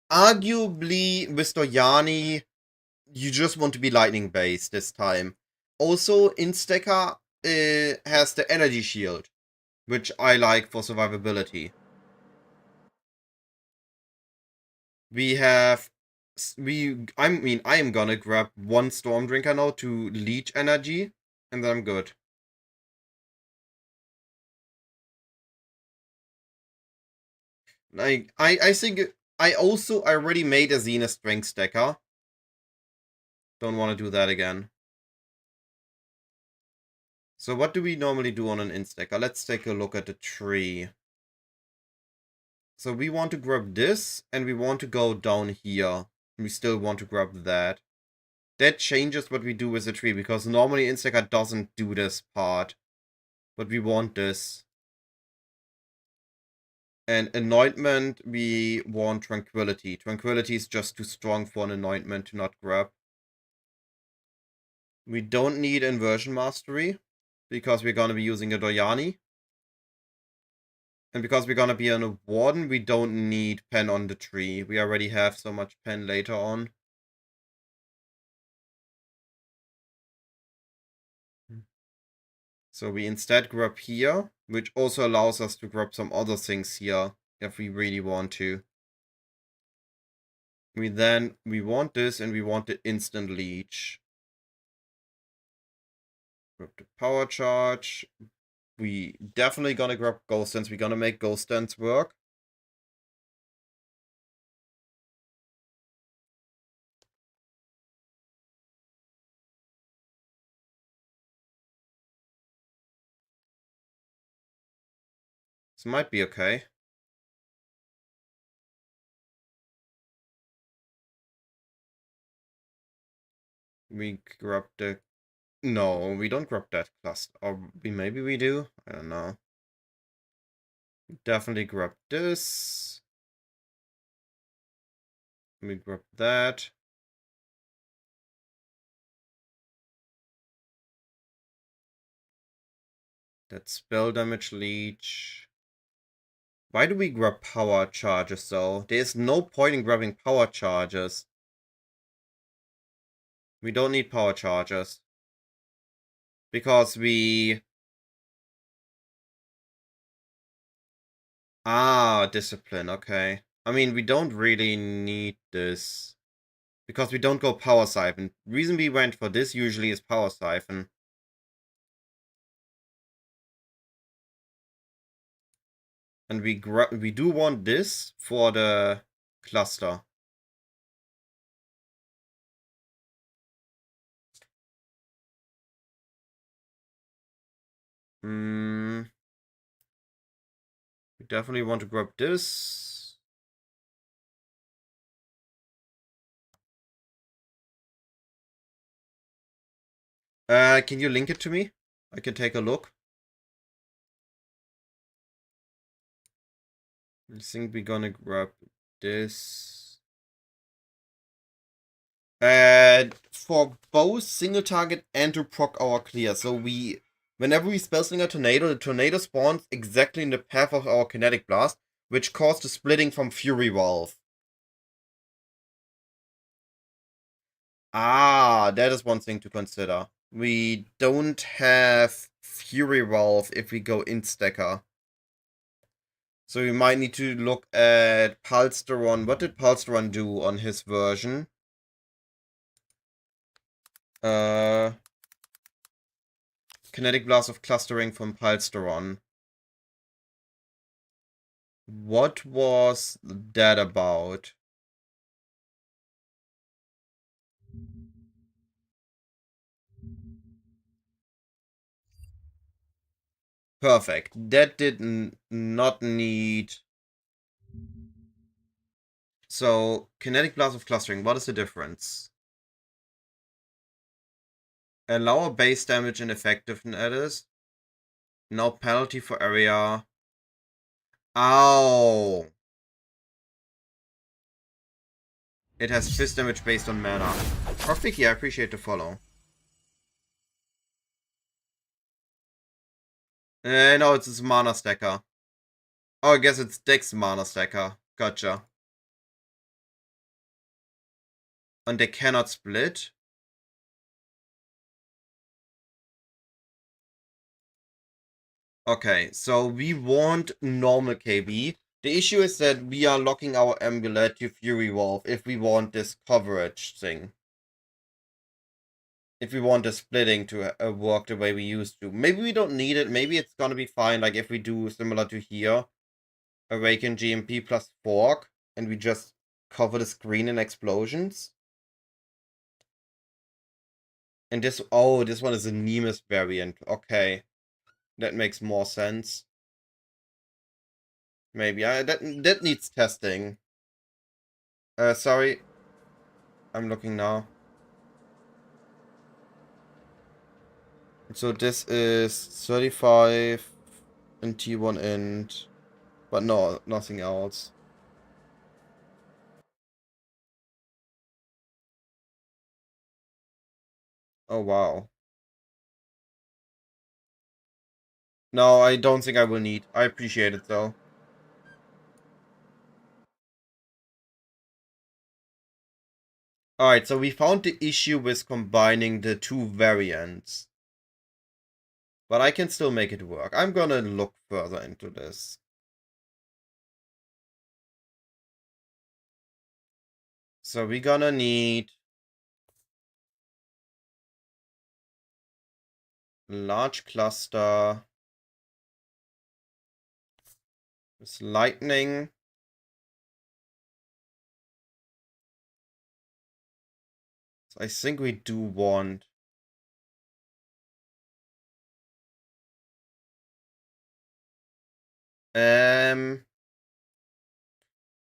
Arguably, with Doyani, you just want to be lightning based this time. Also, Instacker has the energy shield, which I like for survivability. We have... I am gonna grab one Storm Drinker now to leech energy, and then I'm good. Like, I think... I already made a Zenith Strength Stacker. Don't want to do that again. So what do we normally do on an instacker? Let's take a look at the tree. So we want to grab this, and we want to go down here. We still want to grab that. That changes what we do with the tree, because normally instacker doesn't do this part. But we want this. And anointment, we want tranquility. Tranquility is just too strong for an anointment to not grab. We don't need inversion mastery, because we're gonna be using a Doyani. And because we're gonna be on a warden, we don't need pen on the tree. We already have so much pen later on. So we instead grab here, which also allows us to grab some other things here, if we really want to. We want this, and we want the instant leech. Grab the power charge. We definitely gonna grab ghost dance. We're gonna make ghost dance work. This might be okay. We grab the... No, we don't grab that cluster. Or maybe we do? I don't know. Definitely grab this. Let me grab that. That spell damage leech. Why do we grab power charges though? There's no point in grabbing power charges. We don't need power charges. Because we... Ah, discipline, okay. I mean, we don't really need this. Because we don't go power siphon. Reason we went for this usually is power siphon. And we do want this for the cluster. We definitely want to grab this. Can you link it to me? I can take a look. I think we're gonna grab this. For both single target and to proc our clear. So whenever we spell sling a tornado, the tornado spawns exactly in the path of our kinetic blast, which caused the splitting from Fury Valve. Ah, that is one thing to consider. We don't have Fury Valve if we go in stacker. So we might need to look at Palsteron. What did Palsteron do on his version? Kinetic Blast of Clustering from Palsteron. What was that about? Perfect. That did not need... So, Kinetic Blast of Clustering, what is the difference? Allow base damage and effectiveness. No penalty for area. Ow! It has fist damage based on mana. Rafiki, I appreciate the follow. No, it's his mana stacker. Oh, I guess it's Dick's mana stacker. Gotcha. And they cannot split? Okay, so we want normal KB. The issue is that we are locking our amulet to Fury Valve if we want this coverage thing. If we want the splitting to work the way we used to. Maybe we don't need it. Maybe it's gonna be fine. Like if we do similar to here. Awaken GMP plus Fork. And we just cover the screen in explosions. And this... Oh, this one is a Nemus variant. Okay. That makes more sense. Maybe. That needs testing. Sorry. I'm looking now. So this is 35 and T1 end. But no, nothing else. Oh, wow. No, I don't think I will need. I appreciate it, though. Alright, so we found the issue with combining the two variants. But I can still make it work. I'm gonna look further into this. So we're gonna need... large cluster... with lightning. So I think we do want...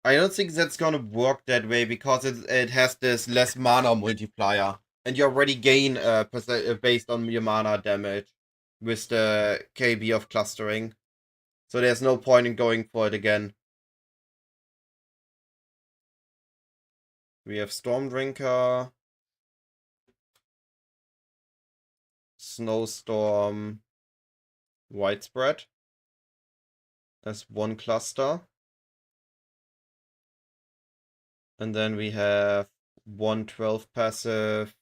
I don't think that's gonna work that way because it has this less mana multiplier. And you already gain based on your mana damage with the KB of clustering. So there's no point in going for it again. We have Stormdrinker, Snowstorm, Widespread as one cluster. And then we have 112 passive,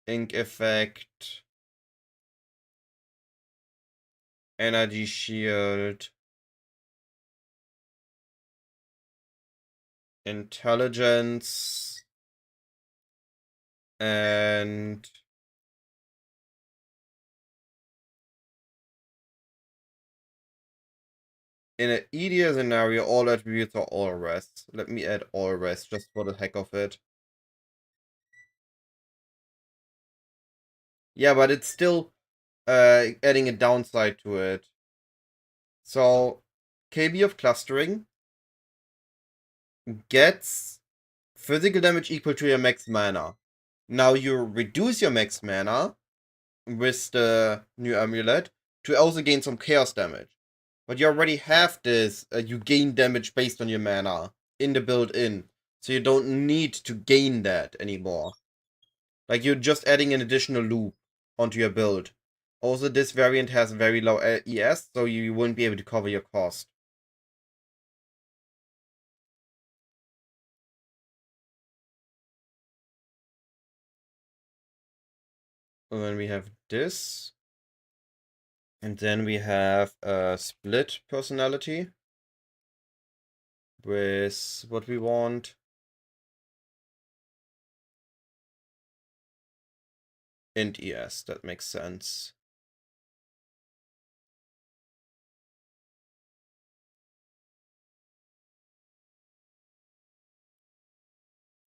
Ink Effect, Energy Shield, Intelligence, and in an EDA scenario, all attributes are all rest. Let me add all rest just for the heck of it. Yeah, but it's still adding a downside to it. So, KB of Clustering gets physical damage equal to your max mana. Now you reduce your max mana with the new amulet to also gain some chaos damage. But you already have this, you gain damage based on your mana in the built-in. So you don't need to gain that anymore. Like, you're just adding an additional loop onto your build. Also, this variant has very low ES, so you won't be able to cover your cost. And then we have this. And then we have a split personality with what we want. Int ES, that makes sense.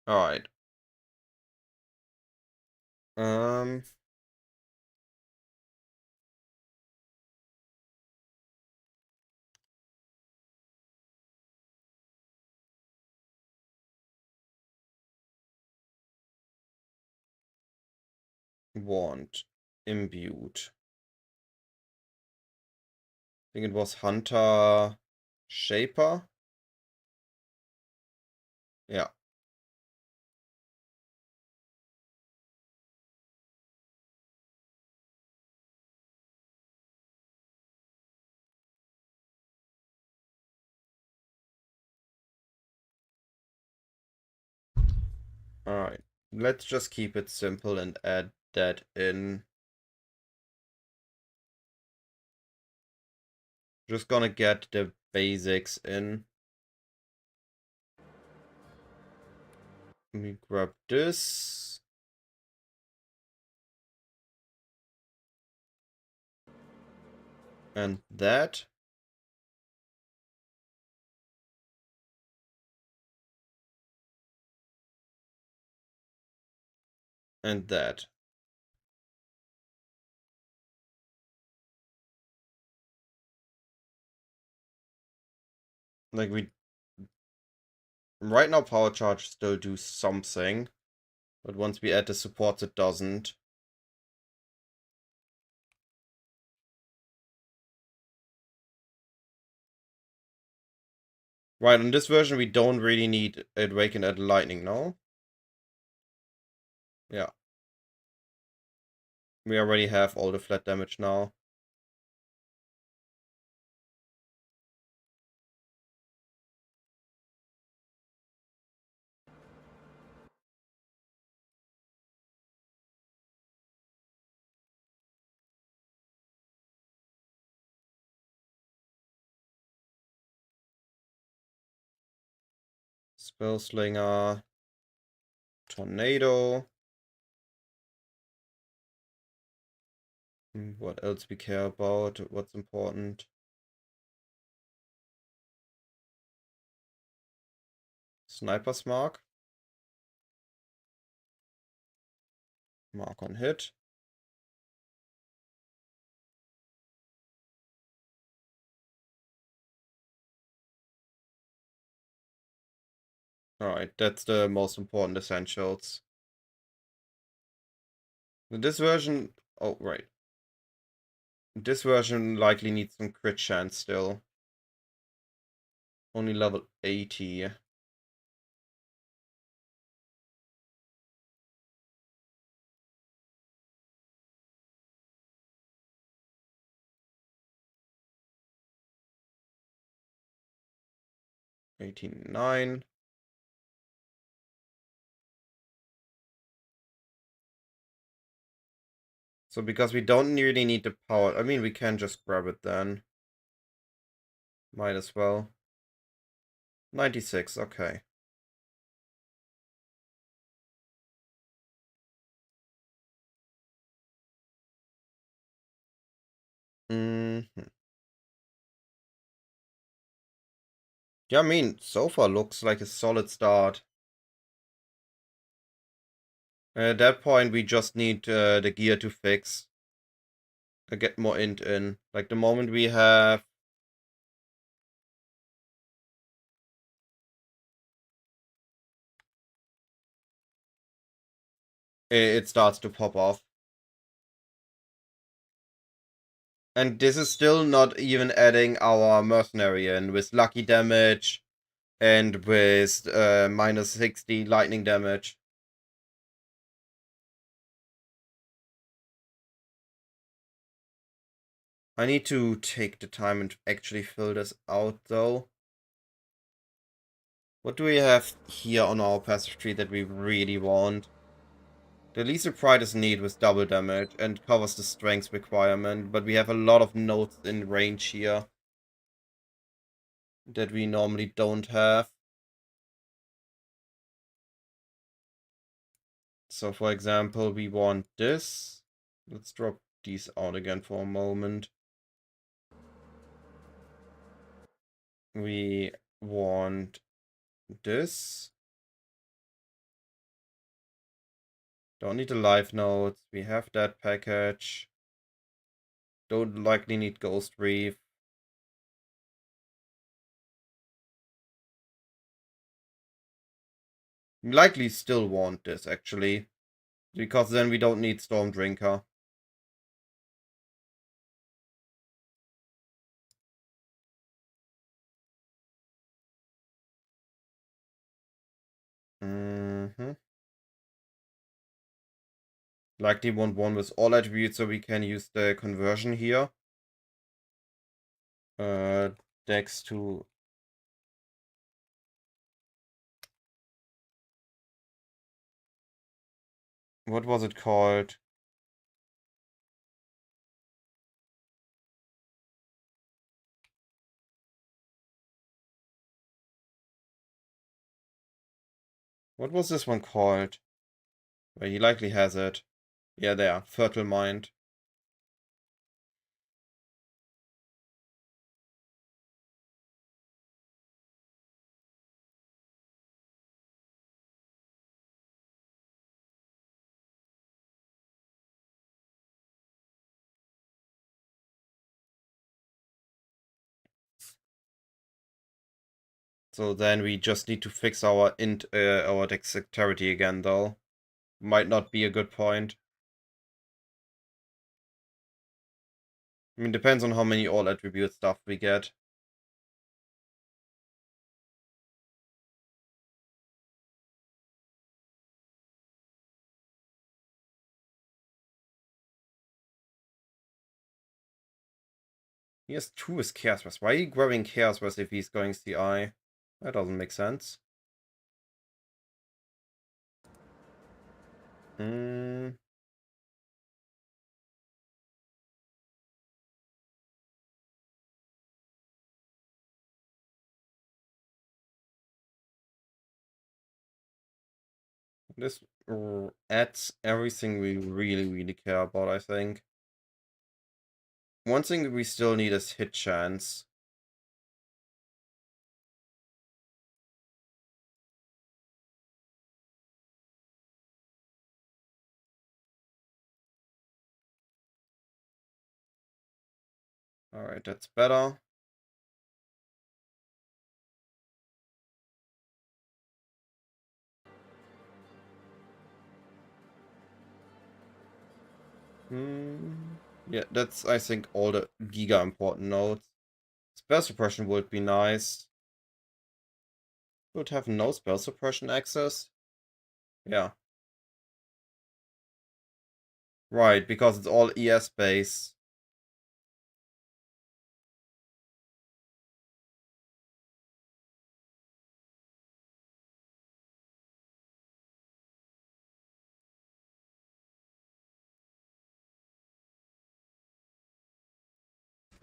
Alright. Want imbued. I think it was Hunter Shaper. Yeah. Alright. Let's just keep it simple and add that in. Just gonna get the basics in. Let me grab this. And that. And that. Like, we right now power charge still do something, but once we add the supports it doesn't. Right, on this version we don't really need Awaken at Lightning, no? Yeah. We already have all the flat damage now. Spellslinger, Tornado. What else we care about? What's important? Sniper's Mark. Mark on hit. Alright, that's the most important essentials. In this version, oh right. This version likely needs some crit chance still. Only level 80. $89. So because we don't really need the power, I mean we can just grab it then. Might as well. 96, okay. Mm-hmm. Yeah, I mean, so far looks like a solid start. At that point, we just need the gear to fix. Get more int in. Like, the moment we have... it starts to pop off. And this is still not even adding our mercenary in with lucky damage and with minus 60 lightning damage. I need to take the time and actually fill this out though. What do we have here on our passive tree that we really want? The Lethal Pride is neat with double damage and covers the strength requirement, but we have a lot of nodes in range here that we normally don't have. So for example, we want this. Let's drop these out again for a moment. We want this. Don't need the live nodes. We have that package. Don't likely need Ghost Reef. Likely still want this actually, because then we don't need Storm Drinker. Likely want one with all attributes, so we can use the conversion here. Dex to... What was it called? What was this one called? Well, he likely has it. Yeah, there. Fertile Mind. So then we just need to fix our our dexterity again, though. Might not be a good point. I mean, depends on how many all attribute stuff we get. He has 2 with Chaos West. Why are you grabbing Chaos West if he's going CI? That doesn't make sense. This adds everything we really care about, I think. One thing we still need is hit chance. Alright, that's better. Yeah, that's, I think, all the giga important nodes. Spell suppression would be nice. Would have no spell suppression access. Yeah. Right, because it's all ES based.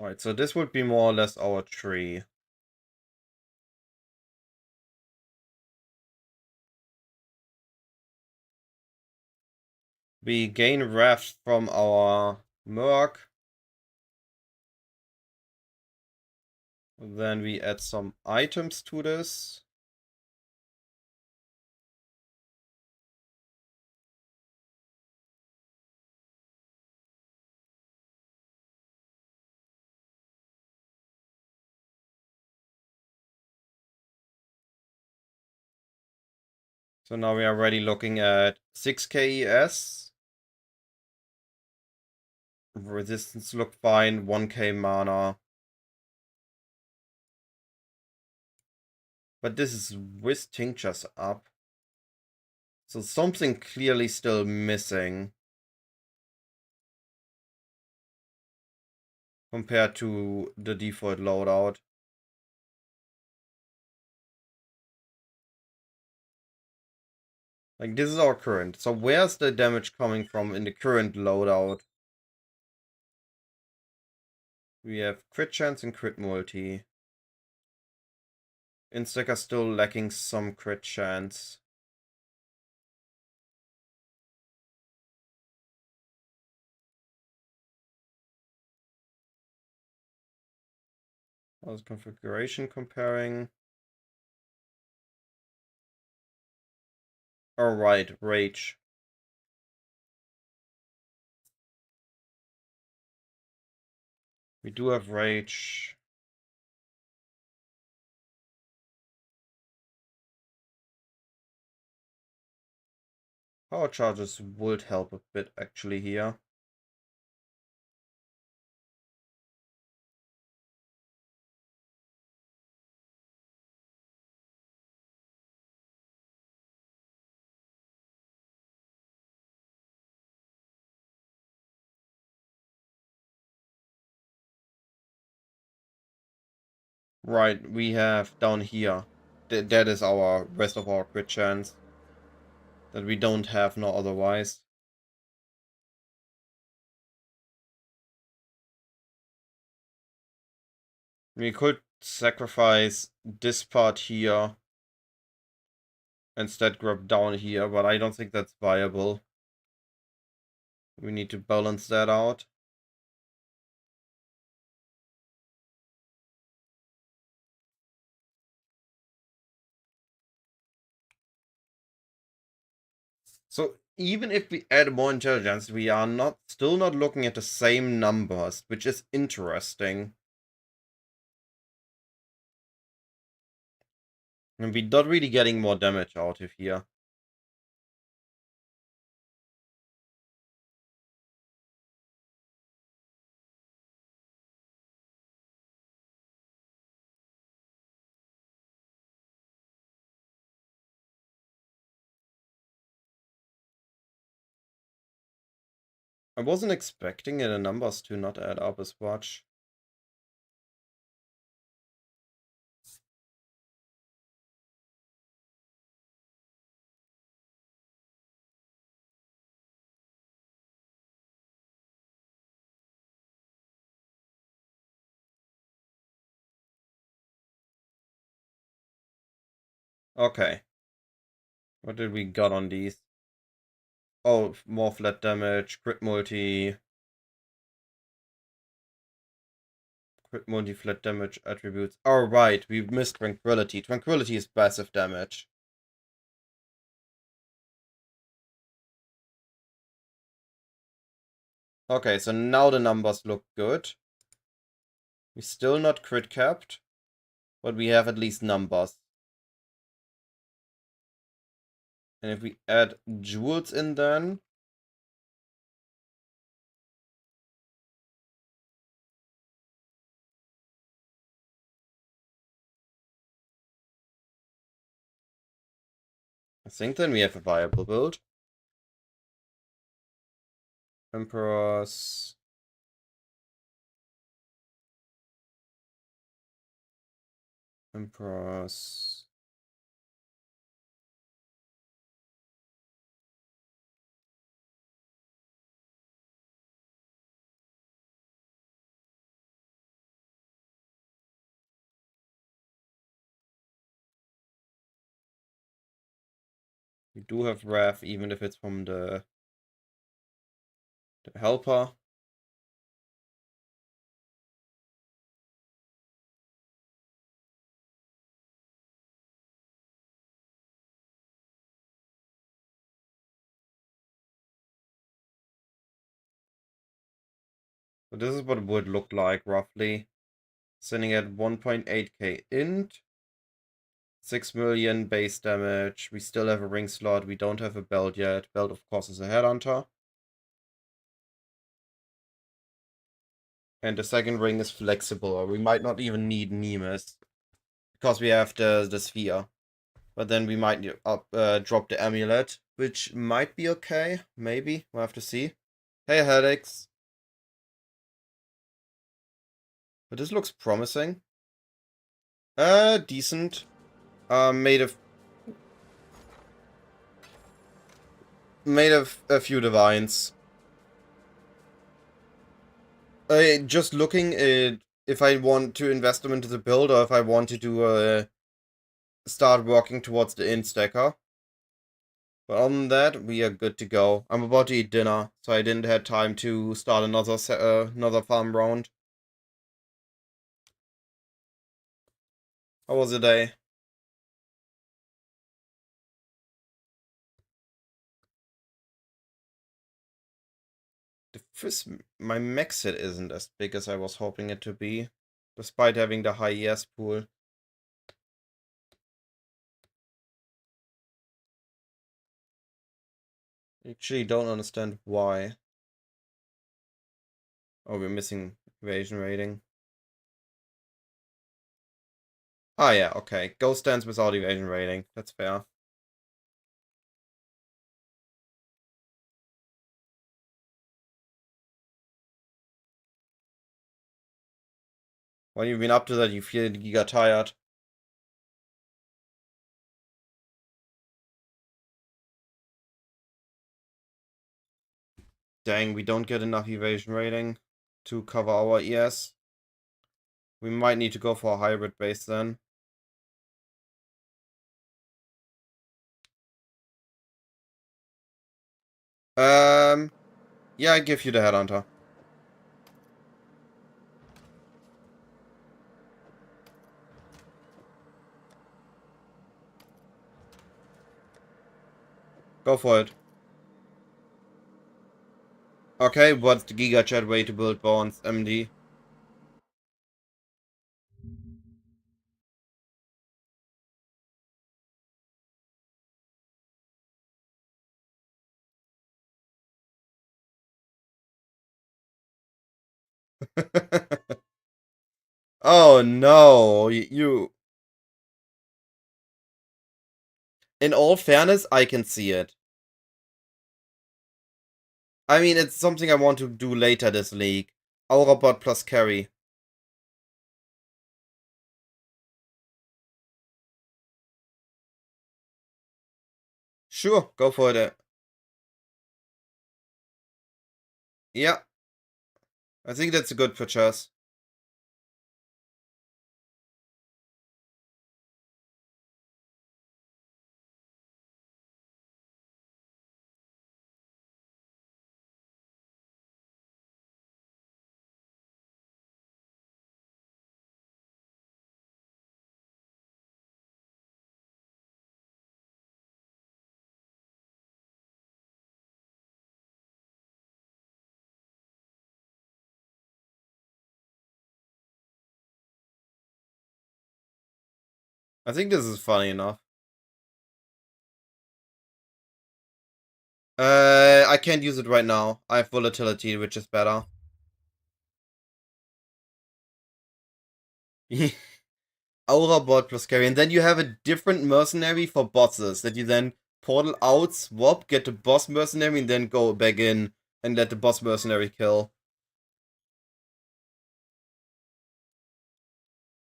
Right, so this would be more or less our tree. We gain Wrath from our Merc. Then we add some items to this. So now we are already looking at 6 KES. Resistance look fine, 1k mana. But this is with tinctures up. So something clearly still missing. Compared to the default loadout. Like, this is our current. So where's the damage coming from in the current loadout? We have crit chance and crit multi. Instack are still lacking some crit chance. How's configuration comparing? Alright, rage. We do have rage. Power charges would help a bit actually here. Right, we have down here. That is our rest of our crit chance. That we don't have no otherwise. We could sacrifice this part here. Instead grab down here, but I don't think that's viable. We need to balance that out. So even if we add more intelligence, we are still not looking at the same numbers, which is interesting. And we're not really getting more damage out of here. I wasn't expecting the numbers to not add up as much. Okay. What did we got on these? Oh, more flat damage, crit multi, flat damage attributes. Oh, right, we missed Tranquility. Tranquility is passive damage. Okay, so now the numbers look good. We're still not crit capped, but we have at least numbers. And if we add jewels in then, I think then we have a viable build. Emperors. Emperors. We do have Wrath, even if it's from the helper. So this is what it would look like, roughly. Sitting at 1.8k int. 6 million base damage. We still have a ring slot. We don't have a belt yet. Belt, of course, is a headhunter. And the second ring is flexible, or we might not even need Nemus. Because we have the sphere. But then we might drop the amulet, which might be okay. Maybe. We'll have to see. Hey, Headaches. But this looks promising. Decent. Made of a few divines. Just looking at if I want to invest them into the build, or if I want to do start working towards the int stacker. But other than that, we are good to go. I'm about to eat dinner, so I didn't have time to start another farm round. How was the day? My max hit isn't as big as I was hoping it to be, despite having the high ES pool. Actually, don't understand why. Oh, we're missing evasion rating. Ah, yeah, okay. Ghost dance without evasion rating. That's fair. When you've been up to that, you feel giga tired. Dang, we don't get enough evasion rating to cover our ES. We might need to go for a hybrid base then. Yeah, I give you the headhunter. Go for it. Okay, what's the Giga Chat way to build bonds, MD? Oh no, you... In all fairness, I can see it. I mean, it's something I want to do later this league. Aura bot plus carry. Sure, go for it. Yeah. I think that's a good purchase. I think this is funny enough. I can't use it right now. I have volatility, which is better. Aura bot plus carry. And then you have a different mercenary for bosses that you then portal out, swap, get the boss mercenary, and then go back in and let the boss mercenary kill.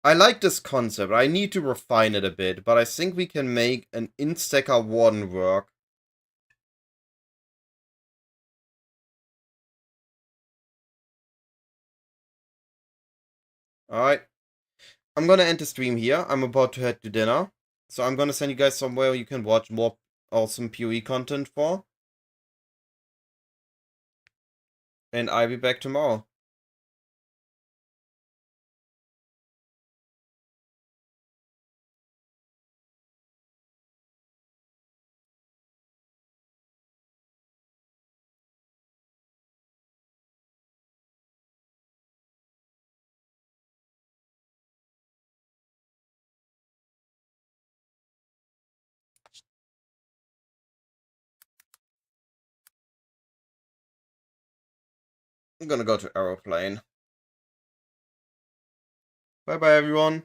I like this concept. I need to refine it a bit, but I think we can make an in-stacker warden work. Alright. I'm gonna end the stream here. I'm about to head to dinner. So I'm gonna send you guys somewhere you can watch more awesome PoE content for. And I'll be back tomorrow. I'm gonna go to aeroplane. Bye bye everyone.